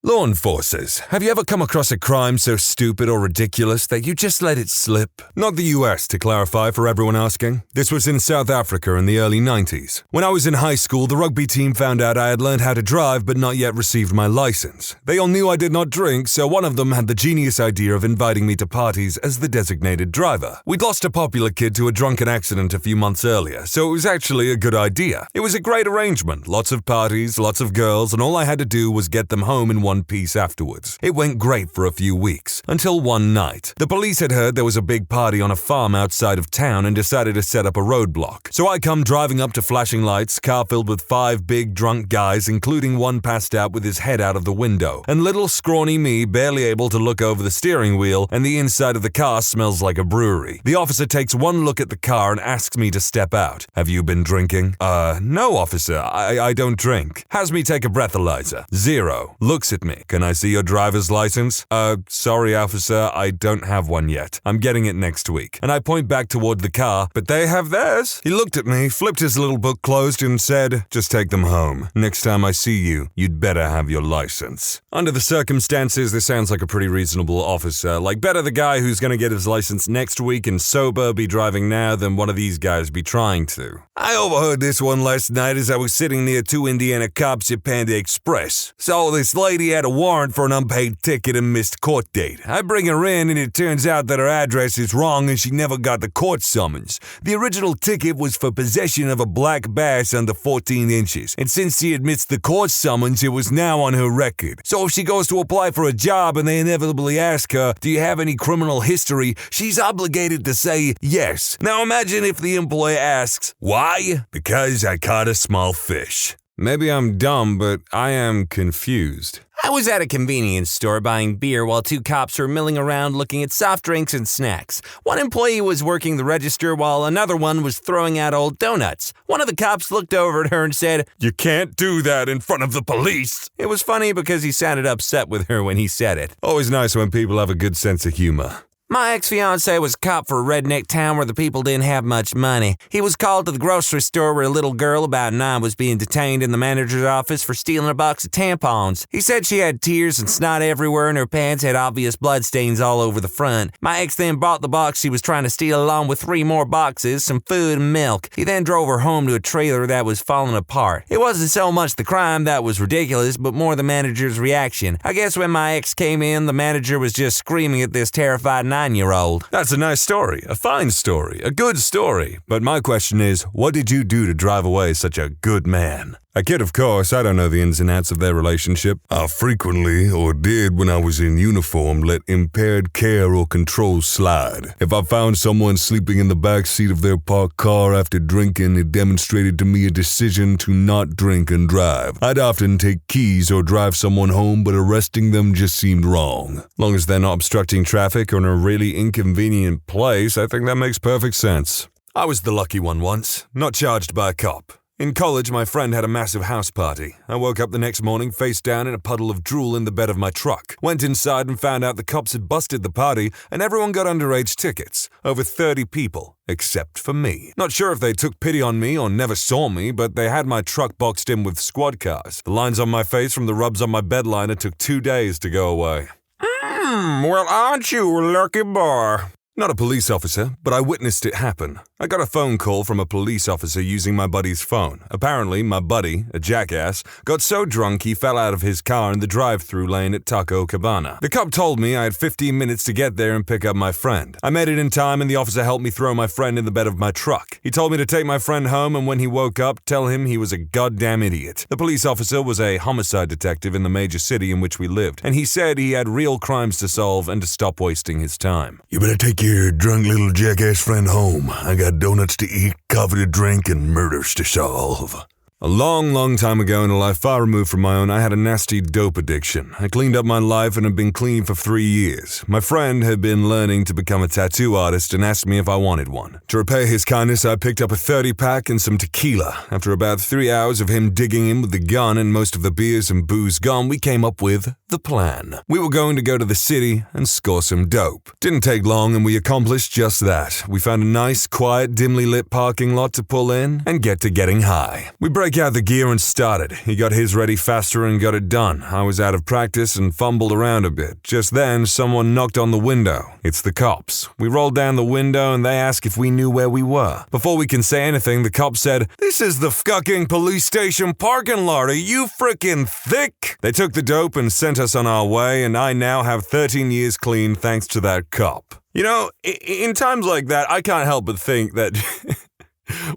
Law enforcers, have you ever come across a crime so stupid or ridiculous that you just let it slip? Not the US, to clarify for everyone asking. This was in South Africa in the early 90s. When I was in high school, the rugby team found out I had learned how to drive but not yet received my license. They all knew I did not drink, so one of them had the genius idea of inviting me to parties as the designated driver. We'd lost a popular kid to a drunken accident a few months earlier, so it was actually a good idea. It was a great arrangement, lots of parties, lots of girls, and all I had to do was get them home in one piece afterwards. It went great for a few weeks, until one night. The police had heard there was a big party on a farm outside of town and decided to set up a roadblock. So I come driving up to flashing lights, car filled with 5 big drunk guys, including one passed out with his head out of the window, and little scrawny me barely able to look over the steering wheel, and the inside of the car smells like a brewery. The officer takes one look at the car and asks me to step out. Have you been drinking? No, officer, I don't drink. Has me take a breathalyzer. 0. Looks at at me. Can I see your driver's license? Sorry, officer, I don't have one yet. I'm getting it next week. And I point back toward the car, but they have theirs. He looked at me, flipped his little book closed, and said, just take them home. Next time I see you, you'd better have your license. Under the circumstances, this sounds like a pretty reasonable officer. Like, better the guy who's gonna get his license next week and sober be driving now than one of these guys be trying to. I overheard this one last night as I was sitting near two Indiana cops at Panda Express. So this lady had a warrant for an unpaid ticket and missed court date. I bring her in and it turns out that her address is wrong and she never got the court summons. The original ticket was for possession of a black bass under 14 inches, and since she admits the court summons, it was now on her record. So if she goes to apply for a job and they inevitably ask her, do you have any criminal history, she's obligated to say yes. Now imagine if the employer asks, why? Because I caught a small fish. Maybe I'm dumb, but I am confused. I was at a convenience store buying beer while two cops were milling around looking at soft drinks and snacks. One employee was working the register while another one was throwing out old donuts. One of the cops looked over at her and said, You can't do that in front of the police. It was funny because he sounded upset with her when he said it. Always nice when people have a good sense of humor. My ex-fiancé was a cop for a redneck town where the people didn't have much money. He was called to the grocery store where a little girl about 9 was being detained in the manager's office for stealing a box of tampons. He said she had tears and snot everywhere and her pants had obvious bloodstains all over the front. My ex then bought the box she was trying to steal along with 3 more boxes, some food and milk. He then drove her home to a trailer that was falling apart. It wasn't so much the crime that was ridiculous, but more the manager's reaction. I guess when my ex came in, the manager was just screaming at this terrified 9-year-old. That's a nice story, a fine story, a good story. But my question is, what did you do to drive away such a good man? A kid, of course, I don't know the ins and outs of their relationship. I frequently, or did when I was in uniform, let impaired care or control slide. If I found someone sleeping in the back seat of their parked car after drinking, it demonstrated to me a decision to not drink and drive. I'd often take keys or drive someone home, but arresting them just seemed wrong. Long as they're not obstructing traffic or in a really inconvenient place, I think that makes perfect sense. I was the lucky one once, not charged by a cop. In college, my friend had a massive house party. I woke up the next morning face down in a puddle of drool in the bed of my truck. Went inside and found out the cops had busted the party and everyone got underage tickets. Over 30 people, except for me. Not sure if they took pity on me or never saw me, but they had my truck boxed in with squad cars. The lines on my face from the rubs on my bed liner took 2 days to go away. Well, aren't you a lucky boy? Not a police officer, but I witnessed it happen. I got a phone call from a police officer using my buddy's phone. Apparently, my buddy, a jackass, got so drunk he fell out of his car in the drive-thru lane at Taco Cabana. The cop told me I had 15 minutes to get there and pick up my friend. I made it in time and the officer helped me throw my friend in the bed of my truck. He told me to take my friend home and when he woke up, tell him he was a goddamn idiot. The police officer was a homicide detective in the major city in which we lived, and he said he had real crimes to solve and to stop wasting his time. You better take your drunk little jackass friend home. I got donuts to eat, coffee to drink, and murders to solve. A long time ago in a life far removed from my own, I had a nasty dope addiction. I cleaned up my life and had been clean for 3 years. My friend had been learning to become a tattoo artist and asked me if I wanted one. To repay his kindness, I picked up a 30-pack and some tequila. After about 3 hours of him digging in with the gun and most of the beers and booze gone, we came up with the plan. We were going to go to the city and score some dope. Didn't take long and we accomplished just that. We found a nice, quiet, dimly lit parking lot to pull in and get to getting high. We break out the gear and started. He got his ready faster and got it done. I was out of practice and fumbled around a bit. Just then, someone knocked on the window. It's the cops. We rolled down the window and they asked if we knew where we were. Before we can say anything, the cop said, "This is the fucking police station parking lot. Are you frickin' thick?" They took the dope and sent us on our way, and I now have 13 years clean thanks to that cop. You know, in times like that, I can't help but think that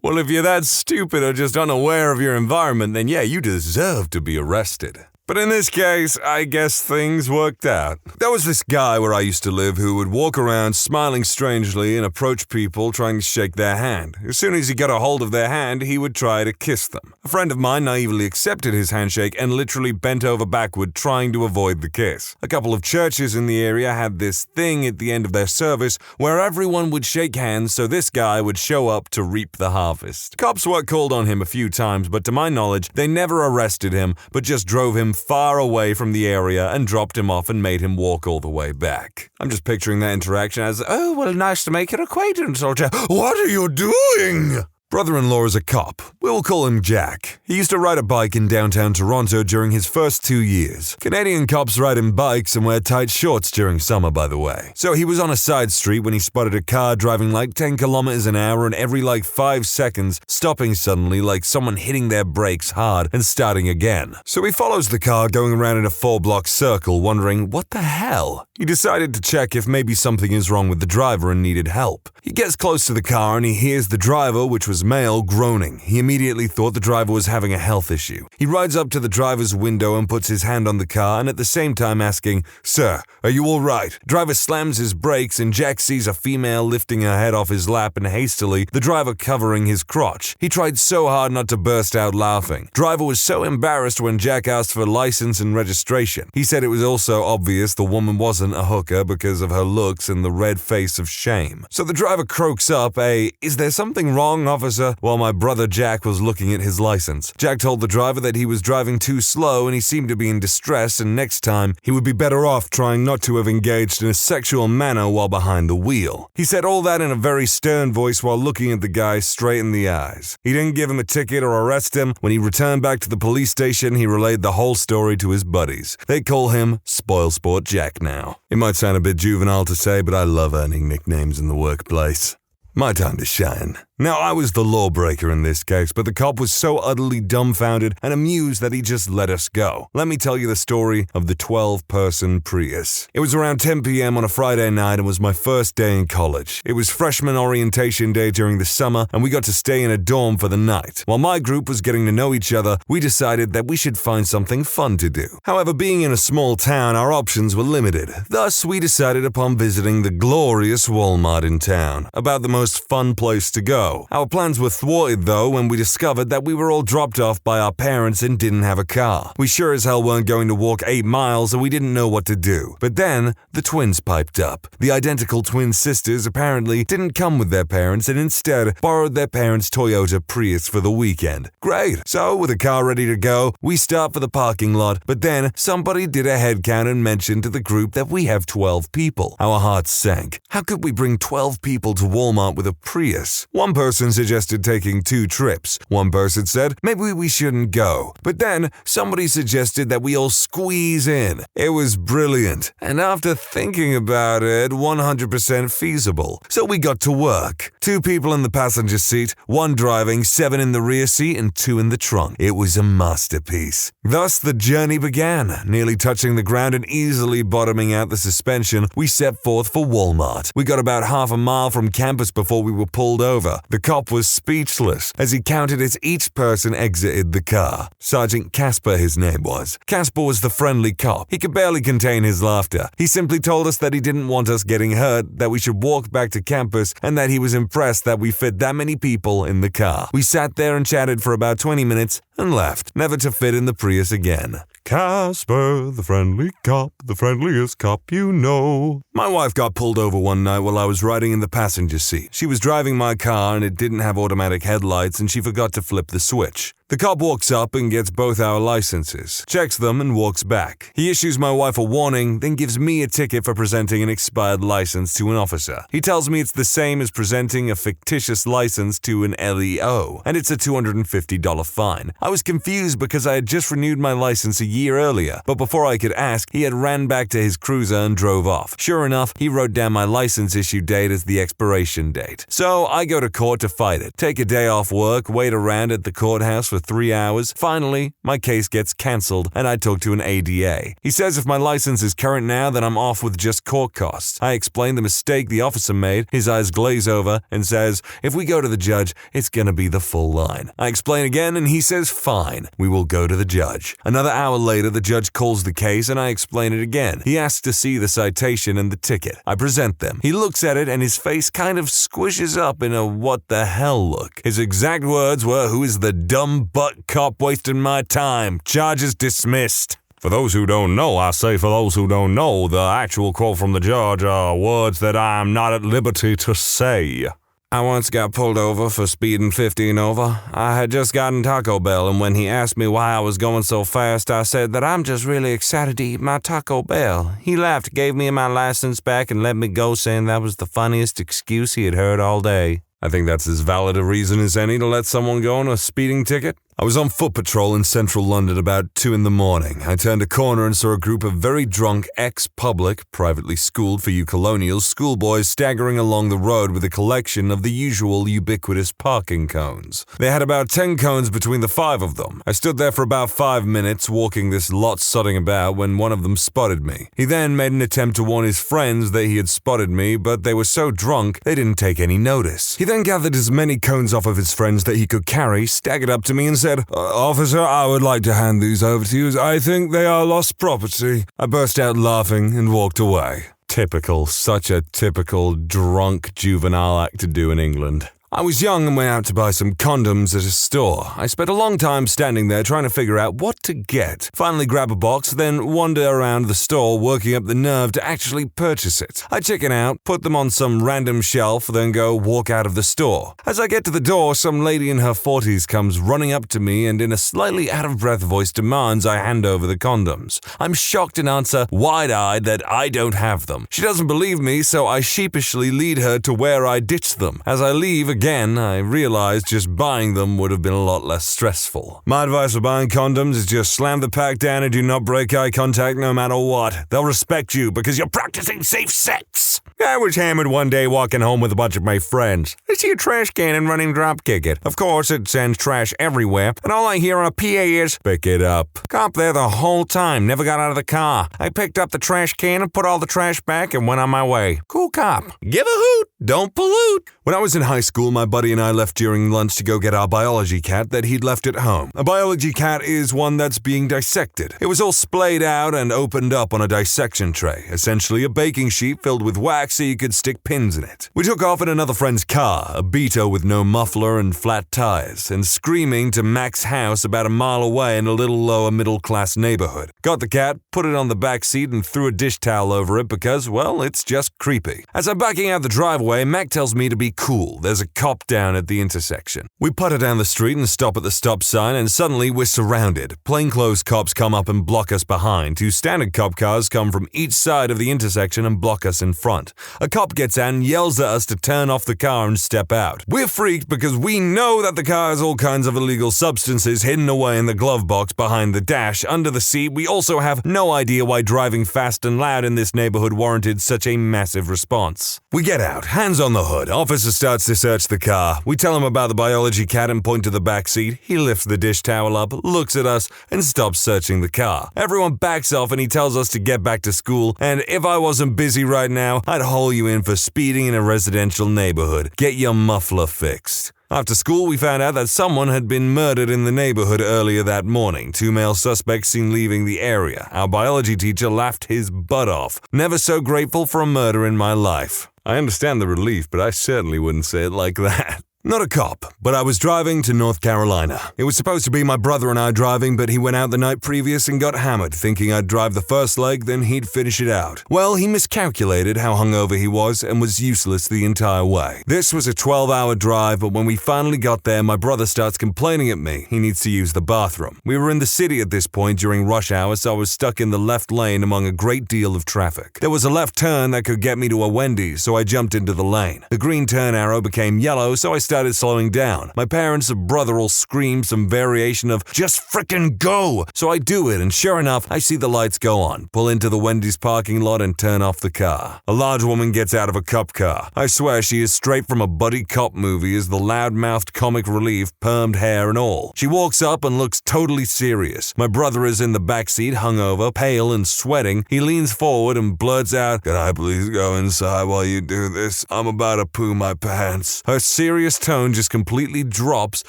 well, if you're that stupid or just unaware of your environment, then yeah, you deserve to be arrested. But in this case, I guess things worked out. There was this guy where I used to live who would walk around smiling strangely and approach people trying to shake their hand. As soon as he got a hold of their hand, he would try to kiss them. A friend of mine naively accepted his handshake and literally bent over backward trying to avoid the kiss. A couple of churches in the area had this thing at the end of their service where everyone would shake hands so this guy would show up to reap the harvest. Cops were called on him a few times, but to my knowledge, they never arrested him, but just drove him far away from the area and dropped him off and made him walk all the way back. I'm just picturing that interaction as, "Oh, well, nice to make your acquaintance, old chap. What are you doing?" Brother-in-law is a cop. We'll call him Jack. He used to ride a bike in downtown Toronto during his first 2 years. Canadian cops ride in bikes and wear tight shorts during summer, by the way. So he was on a side street when he spotted a car driving like 10 kilometers an hour and every 5 seconds stopping suddenly like someone hitting their brakes hard and starting again. So he follows the car going around in a 4-block circle wondering, what the hell? He decided to check if maybe something is wrong with the driver and needed help. He gets close to the car and he hears the driver, which was male, groaning. He immediately thought the driver was having a health issue. He rides up to the driver's window and puts his hand on the car and at the same time asking, "Sir, are you all right?" Driver slams his brakes and Jack sees a female lifting her head off his lap and hastily, the driver covering his crotch. He tried so hard not to burst out laughing. Driver was so embarrassed when Jack asked for license and registration. He said it was also obvious the woman wasn't a hooker because of her looks and the red face of shame. So the driver croaks up "Is there something wrong, officer?" while my brother Jack was looking at his license. Jack told the driver that he was driving too slow and he seemed to be in distress and next time he would be better off trying not to have engaged in a sexual manner while behind the wheel. He said all that in a very stern voice while looking at the guy straight in the eyes. He didn't give him a ticket or arrest him. When he returned back to the police station, he relayed the whole story to his buddies. They call him Spoilsport Jack now. It might sound a bit juvenile to say, but I love earning nicknames in the workplace. My time to shine. Now, I was the lawbreaker in this case, but the cop was so utterly dumbfounded and amused that he just let us go. Let me tell you the story of the 12-person Prius. It was around 10 p.m. on a Friday night and was my first day in college. It was freshman orientation day during the summer, and we got to stay in a dorm for the night. While my group was getting to know each other, we decided that we should find something fun to do. However, being in a small town, our options were limited. Thus, we decided upon visiting the glorious Walmart in town, about the most fun place to go. Our plans were thwarted though when we discovered that we were all dropped off by our parents and didn't have a car. We sure as hell weren't going to walk 8 miles and we didn't know what to do. But then, the twins piped up. The identical twin sisters apparently didn't come with their parents and instead borrowed their parents' Toyota Prius for the weekend. Great! So, with a car ready to go, we start for the parking lot, but then somebody did a head count and mentioned to the group that we have 12 people. Our hearts sank. How could we bring 12 people to Walmart with a Prius? One person suggested taking 2 trips. One person said, maybe we shouldn't go. But then, somebody suggested that we all squeeze in. It was brilliant. And after thinking about it, 100% feasible. So we got to work. 2 people in the passenger seat, 1 driving, 7 in the rear seat, and 2 in the trunk. It was a masterpiece. Thus, the journey began. Nearly touching the ground and easily bottoming out the suspension, we set forth for Walmart. We got about half a mile from campus before we were pulled over. The cop was speechless as he counted as each person exited the car. Sergeant Casper, his name was. Casper was the friendly cop. He could barely contain his laughter. He simply told us that he didn't want us getting hurt, that we should walk back to campus, and that he was impressed that we fit that many people in the car. We sat there and chatted for about 20 minutes and left, never to fit in the Prius again. Casper, the friendly cop, the friendliest cop you know. My wife got pulled over one night while I was riding in the passenger seat. She was driving my car and it didn't have automatic headlights and she forgot to flip the switch. The cop walks up and gets both our licenses, checks them and walks back. He issues my wife a warning, then gives me a ticket for presenting an expired license to an officer. He tells me it's the same as presenting a fictitious license to an LEO, and it's a $250 fine. I was confused because I had just renewed my license a year earlier, but before I could ask, he had ran back to his cruiser and drove off. Sure enough, he wrote down my license issue date as the expiration date. So I go to court to fight it, take a day off work, wait around at the courthouse for 3 hours. Finally, my case gets cancelled and I talk to an AITA. He says if my license is current now, then I'm off with just court costs. I explain the mistake the officer made. His eyes glaze over and says, if we go to the judge, it's gonna be the full line. I explain again and he says, fine, we will go to the judge. Another hour later, the judge calls the case and I explain it again. He asks to see the citation and the ticket. I present them. He looks at it and his face kind of squishes up in a what the hell look. His exact words were, who is the dumb butt cop wasting my time? Charges dismissed. For those who don't know, I say for those who don't know, the actual quote from the judge are words that I am not at liberty to say. I once got pulled over for speeding 15 over. I had just gotten Taco Bell, and when he asked me why I was going so fast, I said that I'm just really excited to eat my Taco Bell. He laughed, gave me my license back, and let me go, saying that was the funniest excuse he had heard all day. I think that's as valid a reason as any to let someone go on a speeding ticket. I was on foot patrol in central London about 2 in the morning. I turned a corner and saw a group of very drunk ex-public, privately schooled for you colonials, schoolboys staggering along the road with a collection of the usual ubiquitous parking cones. They had about 10 cones between the 5 of them. I stood there for about 5 minutes, walking this lot sodding about, when one of them spotted me. He then made an attempt to warn his friends that he had spotted me, but they were so drunk they didn't take any notice. He then gathered as many cones off of his friends that he could carry, staggered up to me and said, "Officer, I would like to hand these over to you as I think they are lost property." I burst out laughing and walked away. Typical, such a typical drunk juvenile act to do in England. I was young and went out to buy some condoms at a store. I spent a long time standing there trying to figure out what to get. Finally grab a box, then wander around the store working up the nerve to actually purchase it. I chicken out, put them on some random shelf, then go walk out of the store. As I get to the door, some lady in her 40s comes running up to me and in a slightly out-of-breath voice demands I hand over the condoms. I'm shocked and answer, wide-eyed, that I don't have them. She doesn't believe me, so I sheepishly lead her to where I ditched them. As I leave, again, I realized just buying them would have been a lot less stressful. My advice for buying condoms is just slam the pack down and do not break eye contact no matter what. They'll respect you because you're practicing safe sex. I was hammered one day walking home with a bunch of my friends. I see a trash can and running dropkick it. Of course, it sends trash everywhere, and all I hear on a PA is, "Pick it up." Cop there the whole time, never got out of the car. I picked up the trash can and put all the trash back and went on my way. Cool cop. Give a hoot, don't pollute. When I was in high school, my buddy and I left during lunch to go get our biology cat that he'd left at home. A biology cat is one that's being dissected. It was all splayed out and opened up on a dissection tray, essentially a baking sheet filled with wax so you could stick pins in it. We took off in another friend's car, a Beetle with no muffler and flat tires, and screaming to Mac's house about a mile away in a little lower middle-class neighborhood. Got the cat, put it on the back seat, and threw a dish towel over it because, well, it's just creepy. As I'm backing out the driveway, Mac tells me to be cool. There's a cop down at the intersection. We putter down the street and stop at the stop sign, and suddenly we're surrounded. Plainclothes cops come up and block us behind. 2 standard cop cars come from each side of the intersection and block us in front. A cop gets out and yells at us to turn off the car and step out. We're freaked because we know that the car has all kinds of illegal substances hidden away in the glove box behind the dash, under the seat. We also have no idea why driving fast and loud in this neighborhood warranted such a massive response. We get out, hands on the hood. Officer starts to search the car. We tell him about the biology cat and point to the back seat. He lifts the dish towel up, looks at us, and stops searching the car. Everyone backs off and he tells us to get back to school, and if I wasn't busy right now, I'd haul you in for speeding in a residential neighborhood. Get your muffler fixed. After school, we found out that someone had been murdered in the neighborhood earlier that morning. 2 male suspects seen leaving the area. Our biology teacher laughed his butt off. Never so grateful for a murder in my life. I understand the relief, but I certainly wouldn't say it like that. Not a cop, but I was driving to North Carolina. It was supposed to be my brother and I driving, but he went out the night previous and got hammered, thinking I'd drive the first leg, then he'd finish it out. Well, he miscalculated how hungover he was and was useless the entire way. This was a 12-hour drive, but when we finally got there, my brother starts complaining at me. He needs to use the bathroom. We were in the city at this point during rush hour, so I was stuck in the left lane among a great deal of traffic. There was a left turn that could get me to a Wendy's, so I jumped into the lane. The green turn arrow became yellow, so I started slowing down. My parents and brother all scream some variation of, "Just frickin' go!" So I do it, and sure enough, I see the lights go on, pull into the Wendy's parking lot and turn off the car. A large woman gets out of a cop car. I swear she is straight from a buddy cop movie as the loud-mouthed comic relief, permed hair and all. She walks up and looks totally serious. My brother is in the backseat, hungover, pale and sweating. He leans forward and blurts out, "Can I please go inside while you do this? I'm about to poo my pants." Her serious tone just completely drops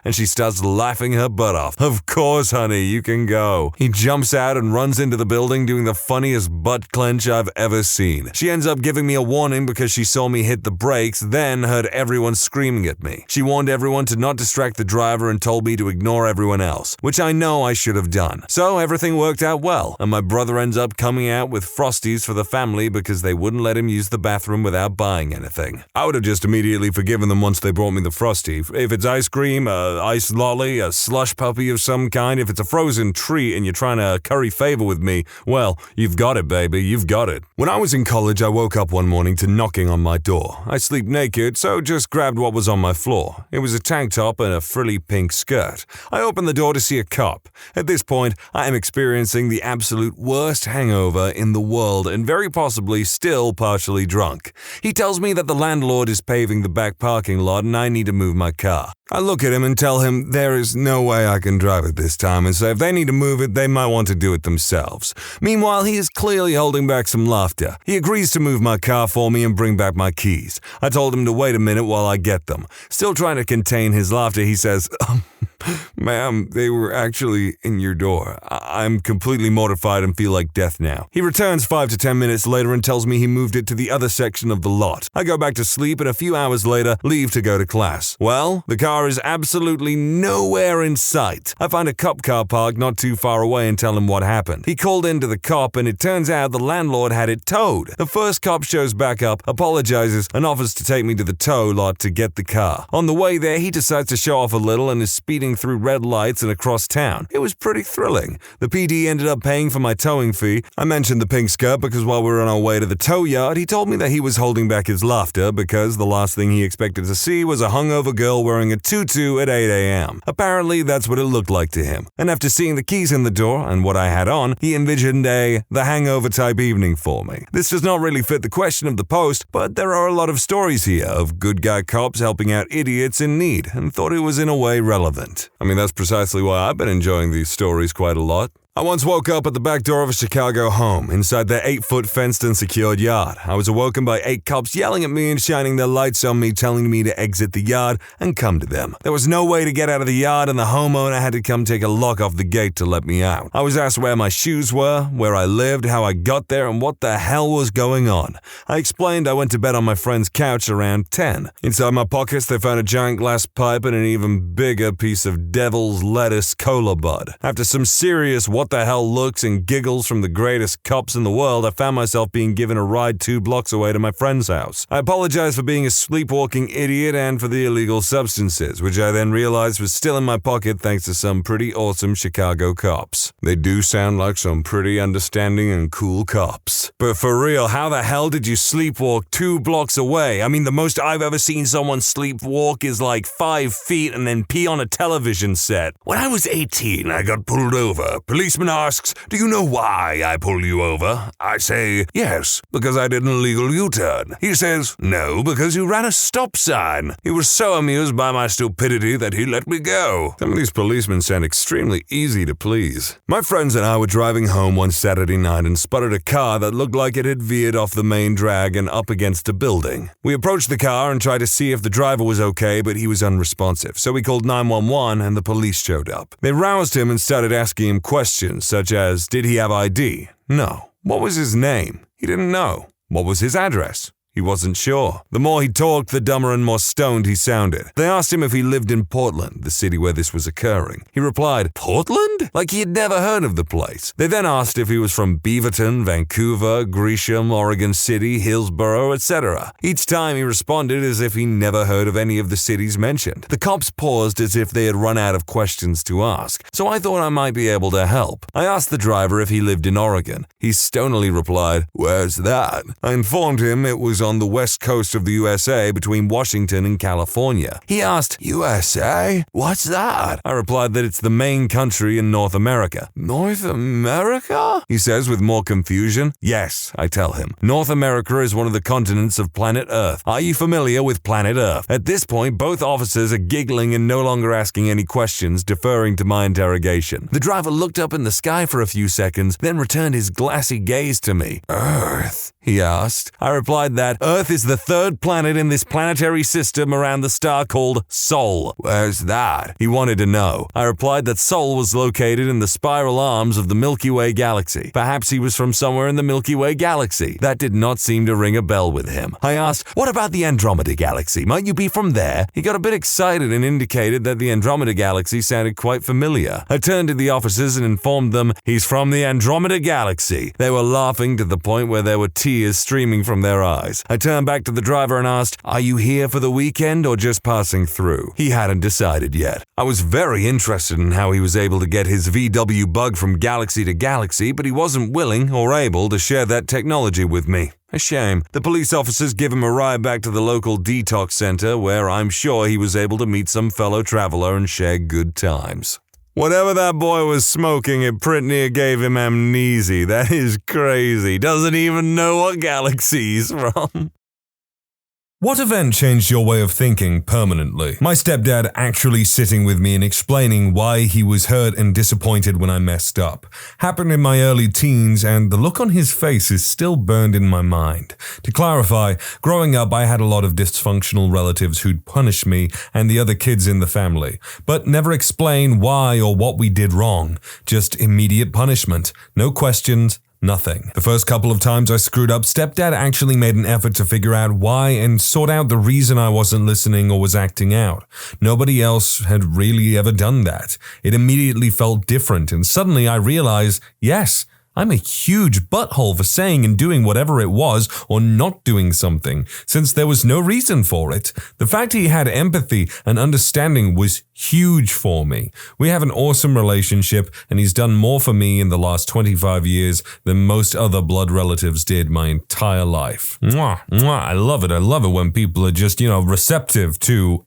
and she starts laughing her butt off. Of course, honey, you can go. He jumps out and runs into the building doing the funniest butt clench I've ever seen. She ends up giving me a warning because she saw me hit the brakes, then heard everyone screaming at me. She warned everyone to not distract the driver and told me to ignore everyone else, which I know I should have done. So everything worked out well, and my brother ends up coming out with Frosties for the family because they wouldn't let him use the bathroom without buying anything. I would have just immediately forgiven them once they brought me the Frosty. If it's ice cream, a ice lolly, a slush puppy of some kind, if it's a frozen treat and you're trying to curry favor with me, well, you've got it, baby, you've got it. When I was in college, I woke up one morning to knocking on my door. I sleep naked, so just grabbed what was on my floor. It was a tank top and a frilly pink skirt. I opened the door to see a cop. At this point, I am experiencing the absolute worst hangover in the world and very possibly still partially drunk. He tells me that the landlord is paving the back parking lot and I need to move my car. I look at him and tell him there is no way I can drive it this time and say if they need to move it, they might want to do it themselves. Meanwhile, he is clearly holding back some laughter. He agrees to move my car for me and bring back my keys. I told him to wait a minute while I get them. Still trying to contain his laughter, he says, "Ma'am, they were actually in your door. I'm completely mortified and feel like death now." He returns 5 to 10 minutes later and tells me he moved it to the other section of the lot. I go back to sleep and a few hours later leave to go to class. Well, the car is absolutely nowhere in sight. I find a cop car parked not too far away and tell him what happened. He called in to the cop and it turns out the landlord had it towed. The first cop shows back up, apologizes, and offers to take me to the tow lot to get the car. On the way there, he decides to show off a little and is speeding through red lights and across town. It was pretty thrilling. The PD ended up paying for my towing fee. I mentioned the pink skirt because while we were on our way to the tow yard, he told me that he was holding back his laughter because the last thing he expected to see was a hungover girl wearing a tutu at 8 a.m. Apparently, that's what it looked like to him. And after seeing the keys in the door and what I had on, he envisioned the hangover type evening for me. This does not really fit the question of the post, but there are a lot of stories here of good guy cops helping out idiots in need and thought it was in a way relevant. I mean, that's precisely why I've been enjoying these stories quite a lot. I once woke up at the back door of a Chicago home, inside their 8-foot fenced and secured yard. I was awoken by 8 cops yelling at me and shining their lights on me, telling me to exit the yard and come to them. There was no way to get out of the yard and the homeowner had to come take a lock off the gate to let me out. I was asked where my shoes were, where I lived, how I got there, and what the hell was going on. I explained I went to bed on my friend's couch around 10. Inside my pockets, they found a giant glass pipe and an even bigger piece of devil's lettuce cola bud. After some serious what the hell looks and giggles from the greatest cops in the world, I found myself being given a ride 2 blocks away to my friend's house. I apologized for being a sleepwalking idiot and for the illegal substances, which I then realized was still in my pocket thanks to some pretty awesome Chicago cops. They do sound like some pretty understanding and cool cops. But for real, how the hell did you sleepwalk 2 blocks away? I mean, the most I've ever seen someone sleepwalk is like 5 feet and then pee on a television set. When I was 18, I got pulled over. Policeman asks, "Do you know why I pulled you over?" I say, "Yes, because I did an illegal U-turn." He says, "No, because you ran a stop sign." He was so amused by my stupidity that he let me go. Some of these policemen sound extremely easy to please. My friends and I were driving home one Saturday night and spotted a car that looked like it had veered off the main drag and up against a building. We approached the car and tried to see if the driver was okay, but he was unresponsive, so we called 911 and the police showed up. They roused him and started asking him questions such as, did he have ID? No. What was his name? He didn't know. What was his address? He wasn't sure. The more he talked, the dumber and more stoned he sounded. They asked him if he lived in Portland, the city where this was occurring. He replied, "Portland?" Like he had never heard of the place. They then asked if he was from Beaverton, Vancouver, Gresham, Oregon City, Hillsborough, etc. Each time he responded as if he never heard of any of the cities mentioned. The cops paused as if they had run out of questions to ask, so I thought I might be able to help. I asked the driver if he lived in Oregon. He stonily replied, "Where's that?" I informed him it was on the west coast of the USA between Washington and California. He asked, "USA? What's that?" I replied that it's the main country in North America. "North America?" he says with more confusion. "Yes," I tell him. "North America is one of the continents of planet Earth. Are you familiar with planet Earth?" At this point, both officers are giggling and no longer asking any questions, deferring to my interrogation. The driver looked up in the sky for a few seconds, then returned his glassy gaze to me. "Earth?" he asked. I replied that that Earth is the third planet in this planetary system around the star called Sol. Where's that? He wanted to know. I replied that Sol was located in the spiral arms of the Milky Way galaxy. Perhaps he was from somewhere in the Milky Way galaxy. That did not seem to ring a bell with him. I asked, what about the Andromeda galaxy? Might you be from there? He got a bit excited and indicated that the Andromeda galaxy sounded quite familiar. I turned to the officers and informed them he's from the Andromeda galaxy. They were laughing to the point where there were tears streaming from their eyes. I turned back to the driver and asked, are you here for the weekend or just passing through? He hadn't decided yet. I was very interested in how he was able to get his VW bug from galaxy to galaxy, but he wasn't willing or able to share that technology with me. A shame. The police officers give him a ride back to the local detox center where I'm sure he was able to meet some fellow traveler and share good times. Whatever that boy was smoking, it pretty near gave him amnesia. That is crazy. Doesn't even know what galaxy he's from. What event changed your way of thinking permanently? My stepdad actually sitting with me and explaining why he was hurt and disappointed when I messed up. Happened in my early teens, and the look on his face is still burned in my mind. To clarify, growing up I had a lot of dysfunctional relatives who'd punish me and the other kids in the family, but never explain why or what we did wrong. Just immediate punishment. No questions. Nothing. The first couple of times I screwed up, stepdad actually made an effort to figure out why and sort out the reason I wasn't listening or was acting out. Nobody else had really ever done that. It immediately felt different, and suddenly I realized, yes, I'm a huge butthole for saying and doing whatever it was or not doing something, since there was no reason for it. The fact he had empathy and understanding was huge for me. We have an awesome relationship, and he's done more for me in the last 25 years than most other blood relatives did my entire life. Mwah, mwah, I love it. I love it when people are just, receptive to,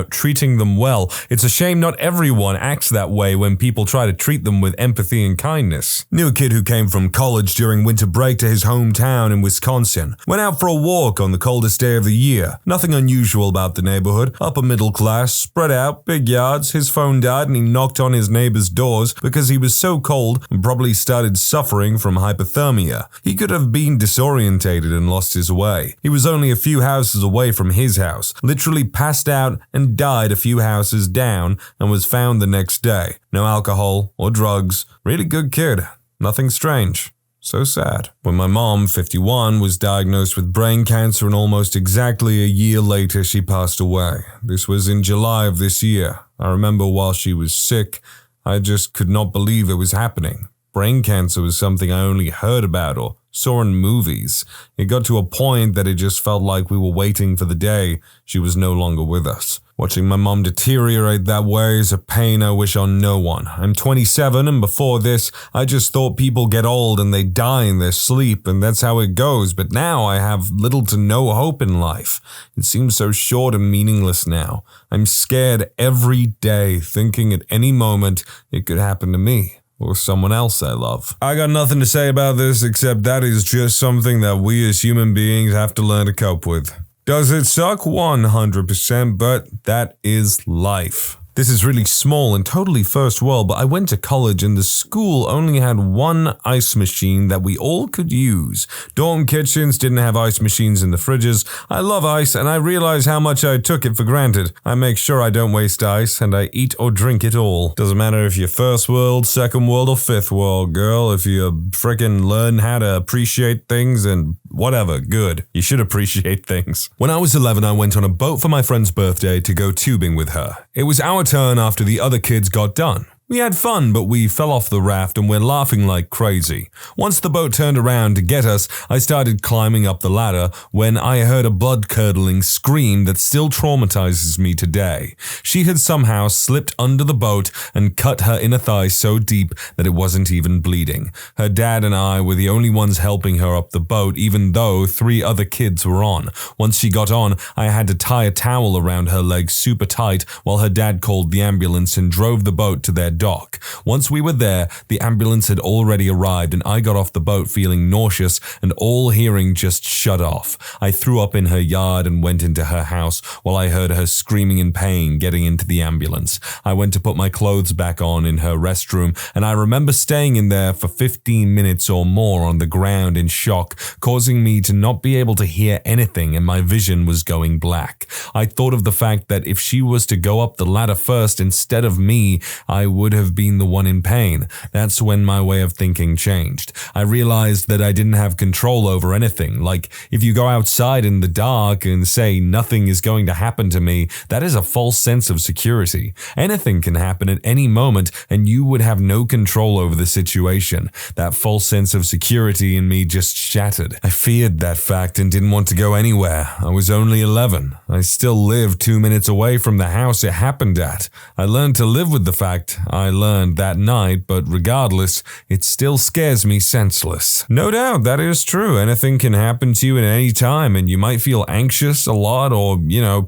treating them well. It's a shame not everyone acts that way when people try to treat them with empathy and kindness. Knew a kid who came from college during winter break to his hometown in Wisconsin. Went out for a walk on the coldest day of the year. Nothing unusual about the neighborhood. Upper middle class, spread out, big yards. His phone died and he knocked on his neighbor's doors because he was so cold and probably started suffering from hypothermia. He could have been disorientated and lost his way. He was only a few houses away from his house, literally passed out and died a few houses down, and was found the next day. No alcohol or drugs. Really good kid. Nothing strange. So sad. When my mom, 51, was diagnosed with brain cancer, and almost exactly a year later she passed away. This was in July of this year. I remember while she was sick, I just could not believe it was happening. Brain cancer was something I only heard about or saw in movies. It got to a point that it just felt like we were waiting for the day she was no longer with us. Watching my mom deteriorate that way is a pain I wish on no one. I'm 27, and before this, I just thought people get old and they die in their sleep, and that's how it goes. But now I have little to no hope in life. It seems so short and meaningless now. I'm scared every day, thinking at any moment it could happen to me or someone else I love. I got nothing to say about this except that is just something that we as human beings have to learn to cope with. Does it suck? 100%, but that is life. This is really small and totally first world, but I went to college and the school only had one ice machine that we all could use. Dorm kitchens didn't have ice machines in the fridges. I love ice, and I realize how much I took it for granted. I make sure I don't waste ice, and I eat or drink it all. Doesn't matter if you're first world, second world, or fifth world, girl. If you frickin' learn how to appreciate things and whatever, good. You should appreciate things. When I was 11, I went on a boat for my friend's birthday to go tubing with her. It was our turn after the other kids got done. We had fun, but we fell off the raft and we're laughing like crazy. Once the boat turned around to get us, I started climbing up the ladder when I heard a blood-curdling scream that still traumatizes me today. She had somehow slipped under the boat and cut her inner thigh so deep that it wasn't even bleeding. Her dad and I were the only ones helping her up the boat, even though 3 other kids were on. Once she got on, I had to tie a towel around her legs super tight while her dad called the ambulance and drove the boat to their dock. Once we were there, the ambulance had already arrived and I got off the boat feeling nauseous and all hearing just shut off. I threw up in her yard and went into her house while I heard her screaming in pain getting into the ambulance. I went to put my clothes back on in her restroom and I remember staying in there for 15 minutes or more on the ground in shock, causing me to not be able to hear anything and my vision was going black. I thought of the fact that if she was to go up the ladder first instead of me, I would have been the one in pain. That's when my way of thinking changed. I realized that I didn't have control over anything. Like, if you go outside in the dark and say nothing is going to happen to me, that is a false sense of security. Anything can happen at any moment and you would have no control over the situation. That false sense of security in me just shattered. I feared that fact and didn't want to go anywhere. I was only 11. I still lived 2 minutes away from the house it happened at. I learned to live with the fact I learned that night, but regardless, it still scares me senseless. No doubt, that is true. Anything can happen to you at any time, and you might feel anxious a lot or,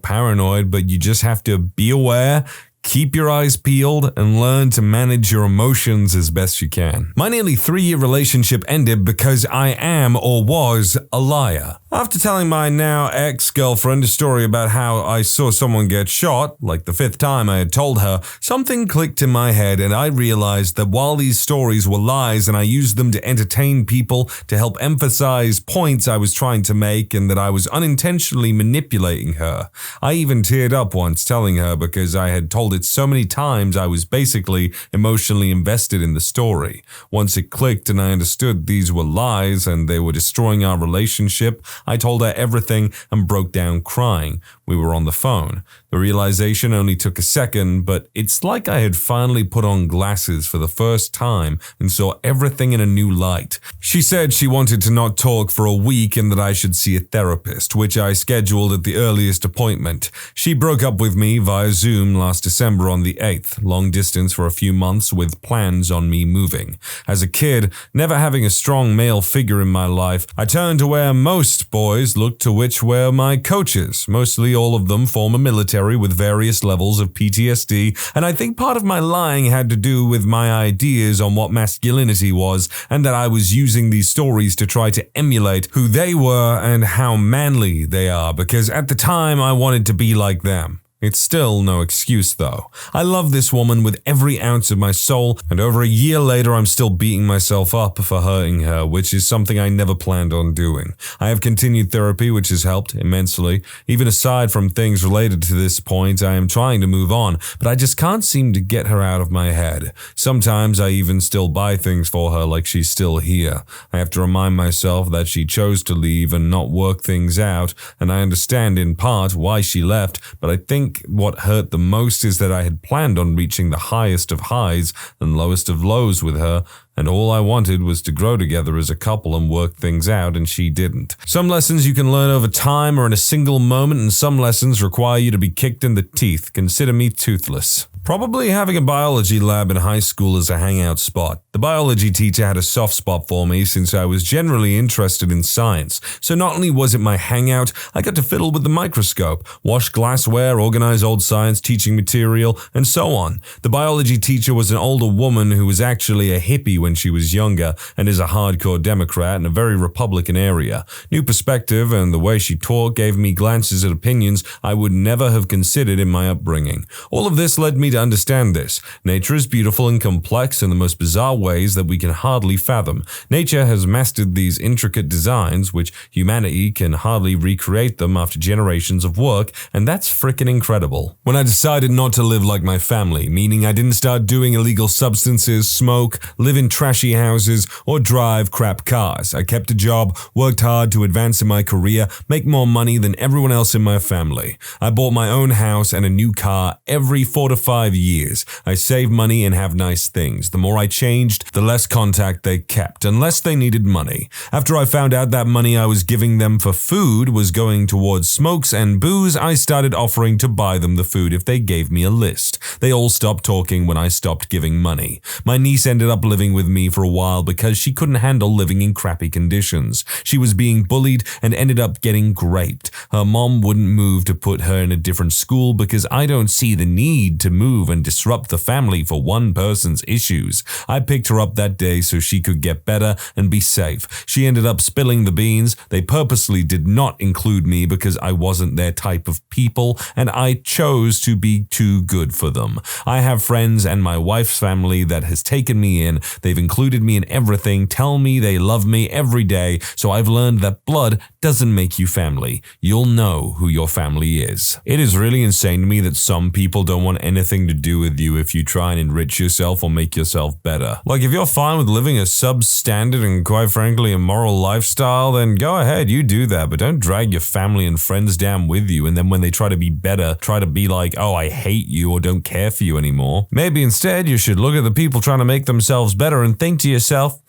paranoid, but you just have to be aware, keep your eyes peeled, and learn to manage your emotions as best you can. My nearly 3-year relationship ended because I am or was a liar. After telling my now ex-girlfriend a story about how I saw someone get shot, like the 5th time I had told her, something clicked in my head and I realized that while these stories were lies and I used them to entertain people to help emphasize points I was trying to make and that I was unintentionally manipulating her. I even teared up once telling her because I had told it so many times I was basically emotionally invested in the story. Once it clicked and I understood these were lies and they were destroying our relationship, I told her everything and broke down crying. We were on the phone. The realization only took a second, but it's like I had finally put on glasses for the first time and saw everything in a new light. She said she wanted to not talk for a week and that I should see a therapist, which I scheduled at the earliest appointment. She broke up with me via Zoom last December on the 8th, long distance for a few months with plans on me moving. As a kid, never having a strong male figure in my life, I turned to where most boys look to, which were my coaches, mostly all of them former military with various levels of PTSD, and I think part of my lying had to do with my ideas on what masculinity was, and that I was using these stories to try to emulate who they were and how manly they are, because at the time I wanted to be like them. It's still no excuse though. I love this woman with every ounce of my soul, and over a year later I'm still beating myself up for hurting her, which is something I never planned on doing. I have continued therapy, which has helped immensely. Even aside from things related to this point, I am trying to move on, but I just can't seem to get her out of my head. Sometimes I even still buy things for her like she's still here. I have to remind myself that she chose to leave and not work things out, and I understand in part why she left, but I think what hurt the most is that I had planned on reaching the highest of highs and lowest of lows with her, and all I wanted was to grow together as a couple and work things out, and she didn't. Some lessons you can learn over time or in a single moment, and some lessons require you to be kicked in the teeth. Consider me toothless. Probably having a biology lab in high school as a hangout spot. The biology teacher had a soft spot for me since I was generally interested in science, so not only was it my hangout, I got to fiddle with the microscope, wash glassware, organize old science teaching material, and so on. The biology teacher was an older woman who was actually a hippie when she was younger and is a hardcore Democrat in a very Republican area. New perspective and the way she talked gave me glances at opinions I would never have considered in my upbringing. All of this led me to understand this. Nature is beautiful and complex in the most bizarre ways that we can hardly fathom. Nature has mastered these intricate designs, which humanity can hardly recreate them after generations of work, and that's frickin' incredible. When I decided not to live like my family, meaning I didn't start doing illegal substances, smoke, live in trashy houses, or drive crap cars, I kept a job, worked hard to advance in my career, make more money than everyone else in my family. I bought my own house and a new car every 4 to 5 years. I saved money and have nice things. The more I changed, the less contact they kept, unless they needed money. After I found out that money I was giving them for food was going towards smokes and booze, I started offering to buy them the food if they gave me a list. They all stopped talking when I stopped giving money. My niece ended up living with me for a while because she couldn't handle living in crappy conditions. She was being bullied and ended up getting graped. Her mom wouldn't move to put her in a different school because I don't see the need to move move and disrupt the family for one person's issues. I picked her up that day so she could get better and be safe. She ended up spilling the beans. They purposely did not include me because I wasn't their type of people, and I chose to be too good for them. I have friends and my wife's family that has taken me in. They've included me in everything, tell me they love me every day, so I've learned that blood doesn't make you family. You'll know who your family is. It is really insane to me that some people don't want anything to do with you if you try and enrich yourself or make yourself better. Like, if you're fine with living a substandard and quite frankly immoral lifestyle, then go ahead, you do that, but don't drag your family and friends down with you, and then when they try to be better, try to be like, oh, I hate you or don't care for you anymore. Maybe instead you should look at the people trying to make themselves better and think to yourself,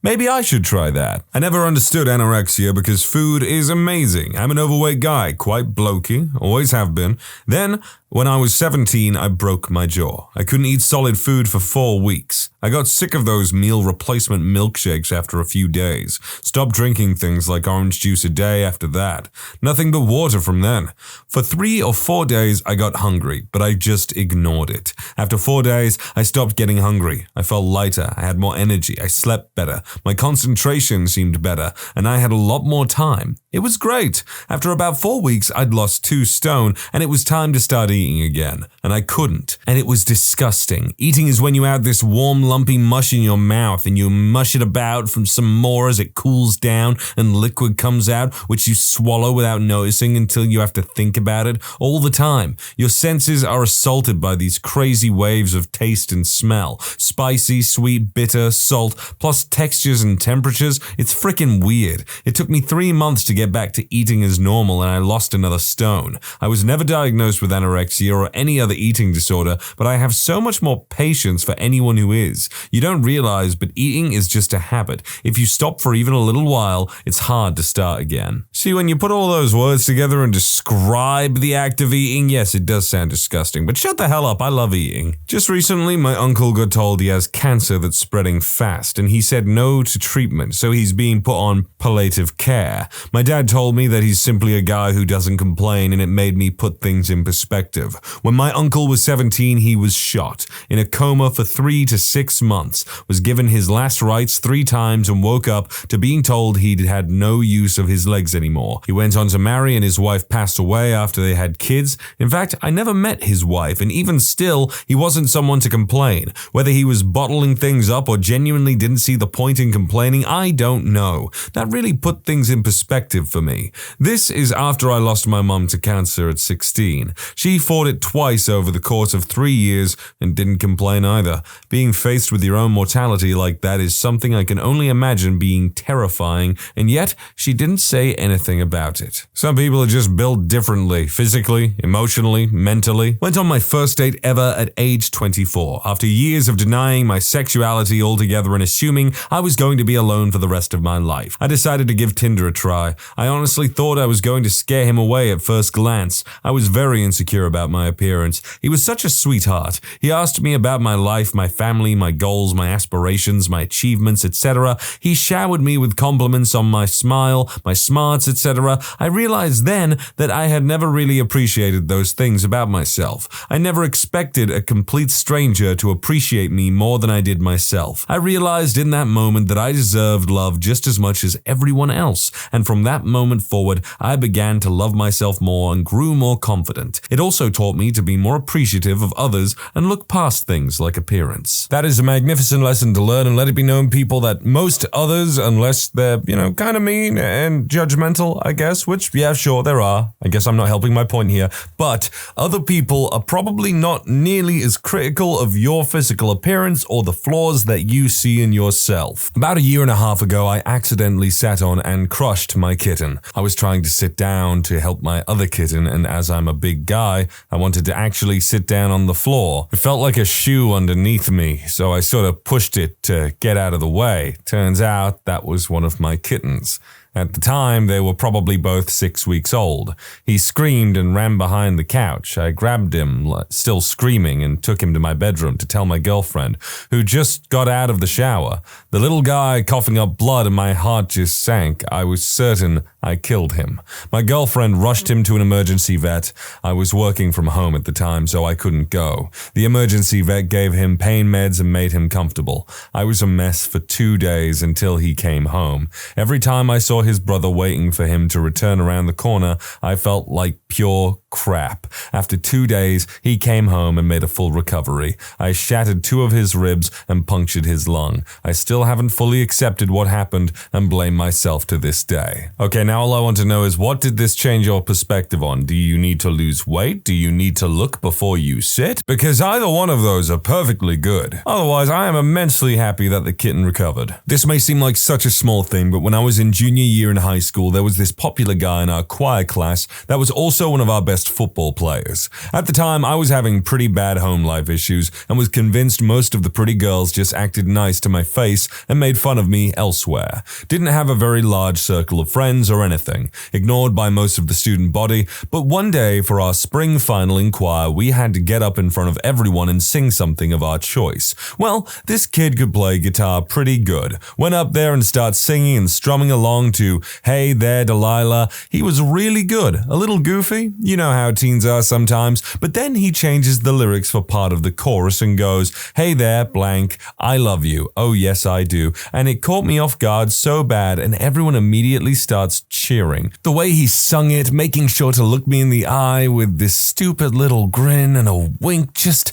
maybe I should try that. I never understood anorexia because food is amazing. I'm an overweight guy, quite blokey, always have been. Then, when I was 17, I broke my jaw. I couldn't eat solid food for 4 weeks. I got sick of those meal replacement milkshakes after a few days. Stopped drinking things like orange juice a day after that. Nothing but water from then. For 3 or 4 days, I got hungry, but I just ignored it. After 4 days, I stopped getting hungry. I felt lighter. I had more energy. I slept better. My concentration seemed better, and I had a lot more time. It was great. After about 4 weeks, I'd lost 2 stone, and it was time to start eating again. And I couldn't. And it was disgusting. Eating is when you add this warm, lumpy mush in your mouth, and you mush it about from some more as it cools down and liquid comes out, which you swallow without noticing until you have to think about it all the time. Your senses are assaulted by these crazy waves of taste and smell. Spicy, sweet, bitter, salt, plus textures and temperatures. It's freaking weird. It took me 3 months to get back to eating as normal, and I lost another stone. I was never diagnosed with anorexia or any other eating disorder, but I have so much more patience for anyone who is. You don't realize, but eating is just a habit. If you stop for even a little while, it's hard to start again. See, when you put all those words together and describe the act of eating, yes, it does sound disgusting, but shut the hell up, I love eating. Just recently, my uncle got told he has cancer that's spreading fast, and he said no to treatment, so he's being put on palliative care. My dad told me that he's simply a guy who doesn't complain, and it made me put things in perspective. When my uncle was 17, he was shot, in a coma for 3 to 6 months, was given his last rites 3 times and woke up to being told he'd had no use of his legs anymore. He went on to marry and his wife passed away after they had kids. In fact, I never met his wife, and even still, he wasn't someone to complain. Whether he was bottling things up or genuinely didn't see the point in complaining, I don't know. That really put things in perspective for me. This is after I lost my mum to cancer at 16. She fought it twice over the course of 3 years and didn't complain either. Being faced with your own mortality like that is something I can only imagine being terrifying, and yet she didn't say anything about it. Some people are just built differently, physically, emotionally, mentally. Went on my first date ever at age 24, after years of denying my sexuality altogether and assuming I was going to be alone for the rest of my life. I decided to give Tinder a try. I honestly thought I was going to scare him away at first glance. I was very insecure about my appearance. He was such a sweetheart. He asked me about my life, my family, my goals, my aspirations, my achievements, etc. He showered me with compliments on my smile, my smarts, etc. I realized then that I had never really appreciated those things about myself. I never expected a complete stranger to appreciate me more than I did myself. I realized in that moment that I deserved love just as much as everyone else, and from that moment forward, I began to love myself more and grew more confident. It also taught me to be more appreciative of others and look past things like appearance. That is a magnificent lesson to learn, and let it be known, people, that most others, unless they're, kind of mean and judgmental, I guess, which, yeah, sure, there are. I guess I'm not helping my point here, but other people are probably not nearly as critical of your physical appearance or the flaws that you see in yourself. About 1.5 years ago, I accidentally sat on and crushed my kitten. I was trying to sit down to help my other kitten, and as I'm a big guy, I wanted to actually sit down on the floor. It felt like a shoe underneath me, so I sort of pushed it to get out of the way. Turns out that was one of my kittens. At the time, they were probably both 6 weeks old. He screamed and ran behind the couch. I grabbed him, still screaming, and took him to my bedroom to tell my girlfriend, who just got out of the shower. The little guy coughing up blood and my heart just sank. I was certain I killed him. My girlfriend rushed him to an emergency vet. I was working from home at the time, so I couldn't go. The emergency vet gave him pain meds and made him comfortable. I was a mess for 2 days until he came home. Every time I saw his brother waiting for him to return around the corner, I felt like pure crap. After 2 days, he came home and made a full recovery. I shattered 2 of his ribs and punctured his lung. I still haven't fully accepted what happened and blame myself to this day. Okay, now all I want to know is, what did this change your perspective on? Do you need to lose weight? Do you need to look before you sit? Because either one of those are perfectly good. Otherwise, I am immensely happy that the kitten recovered. This may seem like such a small thing, but when I was in junior year in high school, there was this popular guy in our choir class that was also one of our best football players. At the time, I was having pretty bad home life issues and was convinced most of the pretty girls just acted nice to my face and made fun of me elsewhere. Didn't have a very large circle of friends or anything, ignored by most of the student body, but one day for our spring final in choir, we had to get up in front of everyone and sing something of our choice. Well, this kid could play guitar pretty good. Went up there and started singing and strumming along to Hey There Delilah. He was really good, a little goofy, you know how teens are sometimes, but then he changes the lyrics for part of the chorus and goes, Hey there, blank, I love you, oh yes I do, and it caught me off guard so bad and everyone immediately starts cheering. The way he sung it, making sure to look me in the eye with this stupid little grin and a wink just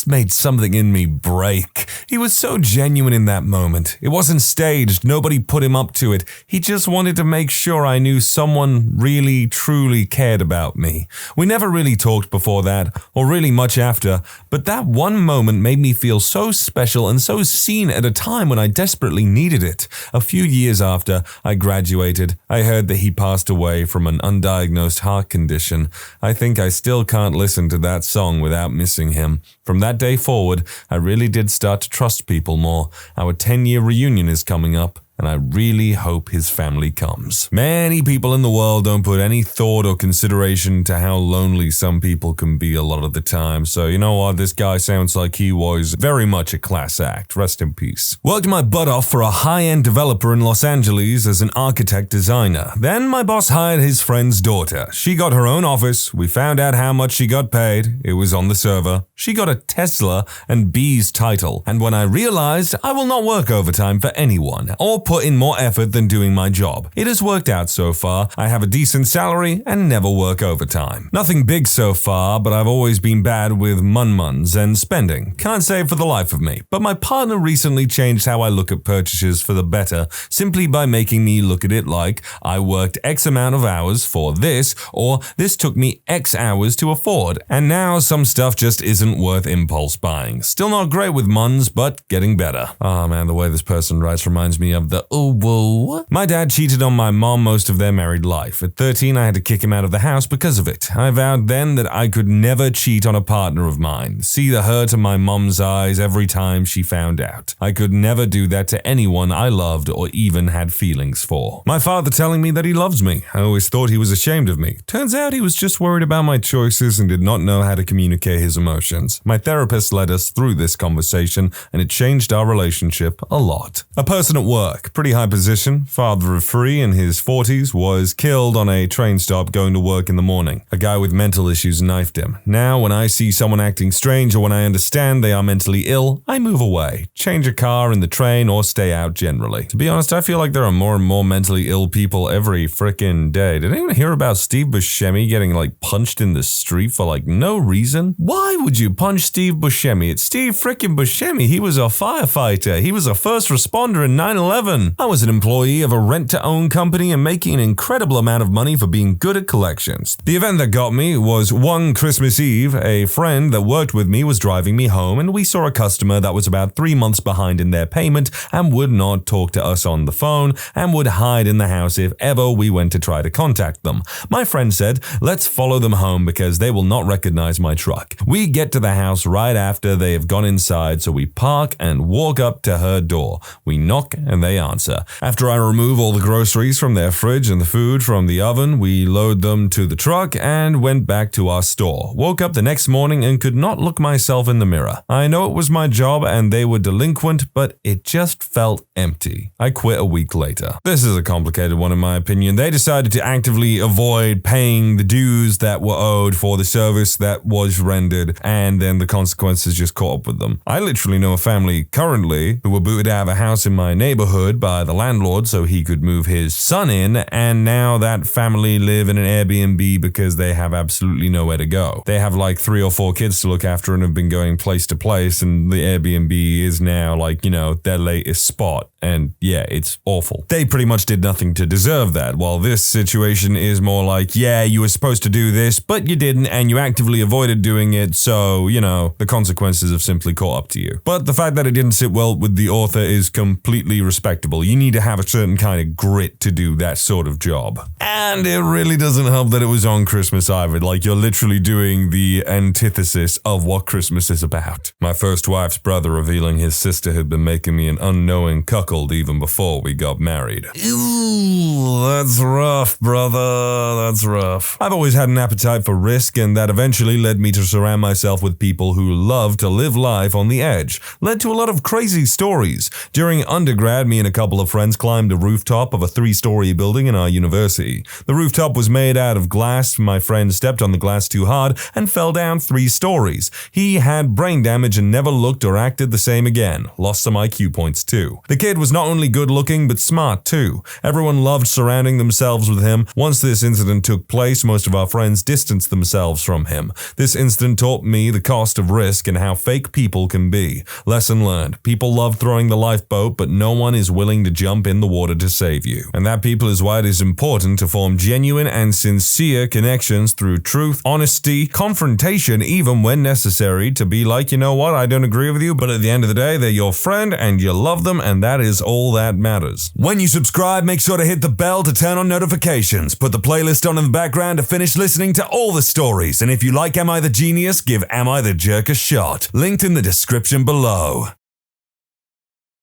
made something in me break. He was so genuine in that moment. It wasn't staged, nobody put him up to it. He just wanted to make sure I knew someone really, truly cared about me. We never really talked before that, or really much after, but that one moment made me feel so special and so seen at a time when I desperately needed it. A few years after I graduated, I heard that he passed away from an undiagnosed heart condition. I think I still can't listen to that song without missing him. From that day forward, I really did start to trust people more. Our 10-year reunion is coming up, and I really hope his family comes. Many people in the world don't put any thought or consideration to how lonely some people can be a lot of the time, so you know what, this guy sounds like he was very much a class act. Rest in peace. Worked my butt off for a high-end developer in Los Angeles as an architect designer. Then my boss hired his friend's daughter. She got her own office. We found out how much she got paid. It was on the server. She got a Tesla and B's title. And when I realized I will not work overtime for anyone, or put in more effort than doing my job. It has worked out so far. I have a decent salary and never work overtime. Nothing big so far, but I've always been bad with mun-muns and spending. Can't save for the life of me. But my partner recently changed how I look at purchases for the better, simply by making me look at it like I worked X amount of hours for this, or this took me X hours to afford, and now some stuff just isn't worth impulse buying. Still not great with muns, but getting better. Oh man, the way this person writes reminds me of the whoa. My dad cheated on my mom most of their married life. At 13, I had to kick him out of the house because of it. I vowed then that I could never cheat on a partner of mine. See the hurt in my mom's eyes every time she found out. I could never do that to anyone I loved or even had feelings for. My father telling me that he loves me. I always thought he was ashamed of me. Turns out he was just worried about my choices and did not know how to communicate his emotions. My therapist led us through this conversation and it changed our relationship a lot. A person at work, pretty high position, father of 3 in his 40s, was killed on a train stop going to work in the morning. A guy with mental issues knifed him. Now, when I see someone acting strange or when I understand they are mentally ill, I move away, change a car in the train, or stay out generally. To be honest, I feel like there are more and more mentally ill people every frickin' day. Did anyone hear about Steve Buscemi getting punched in the street for no reason? Why would you punch Steve Buscemi? It's Steve frickin' Buscemi. He was a firefighter. He was a first responder in 9/11. I was an employee of a rent-to-own company and making an incredible amount of money for being good at collections. The event that got me was one Christmas Eve. A friend that worked with me was driving me home and we saw a customer that was about 3 months behind in their payment and would not talk to us on the phone and would hide in the house if ever we went to try to contact them. My friend said, let's follow them home because they will not recognize my truck. We get to the house right after they have gone inside, so we park and walk up to her door. We knock and they answer. After I remove all the groceries from their fridge and the food from the oven, we load them to the truck and went back to our store. Woke up the next morning and could not look myself in the mirror. I know it was my job and they were delinquent, but it just felt empty. I quit a week later. This is a complicated one in my opinion. They decided to actively avoid paying the dues that were owed for the service that was rendered, and then the consequences just caught up with them. I literally know a family currently who were booted out of a house in my neighborhood by the landlord so he could move his son in, and now that family live in an Airbnb because they have absolutely nowhere to go. They have like 3 or 4 kids to look after and have been going place to place, and the Airbnb is now like, their latest spot. And yeah, it's awful. They pretty much did nothing to deserve that, while this situation is more like, yeah, you were supposed to do this, but you didn't, and you actively avoided doing it, so, the consequences have simply caught up to you. But the fact that it didn't sit well with the author is completely respectable. You need to have a certain kind of grit to do that sort of job. And it really doesn't help that it was on Christmas either. Like, you're literally doing the antithesis of what Christmas is about. My first wife's brother revealing his sister had been making me an unknowing cuckold even before we got married. Ooh, that's rough, brother. That's rough. I've always had an appetite for risk, and that eventually led me to surround myself with people who love to live life on the edge. Led to a lot of crazy stories. During undergrad, me and a couple of friends climbed a rooftop of a 3-story building in our university. The rooftop was made out of glass. My friend stepped on the glass too hard and fell down 3 stories. He had brain damage and never looked or acted the same again. Lost some IQ points too. The kid was not only good looking, but smart too. Everyone loved surrounding themselves with him. Once this incident took place, most of our friends distanced themselves from him. This incident taught me the cost of risk and how fake people can be. Lesson learned. People love throwing the lifeboat, but no one is willing to jump in the water to save you. And that people is why it is important to form genuine and sincere connections through truth, honesty, confrontation, even when necessary, to be like, you know what, I don't agree with you, but at the end of the day, they're your friend and you love them, and that is all that matters. When you subscribe, make sure to hit the bell to turn on notifications. Put the playlist on in the background to finish listening to all the stories. And if you like Am I the Genius, give Am I the Jerk a shot. Linked in the description below.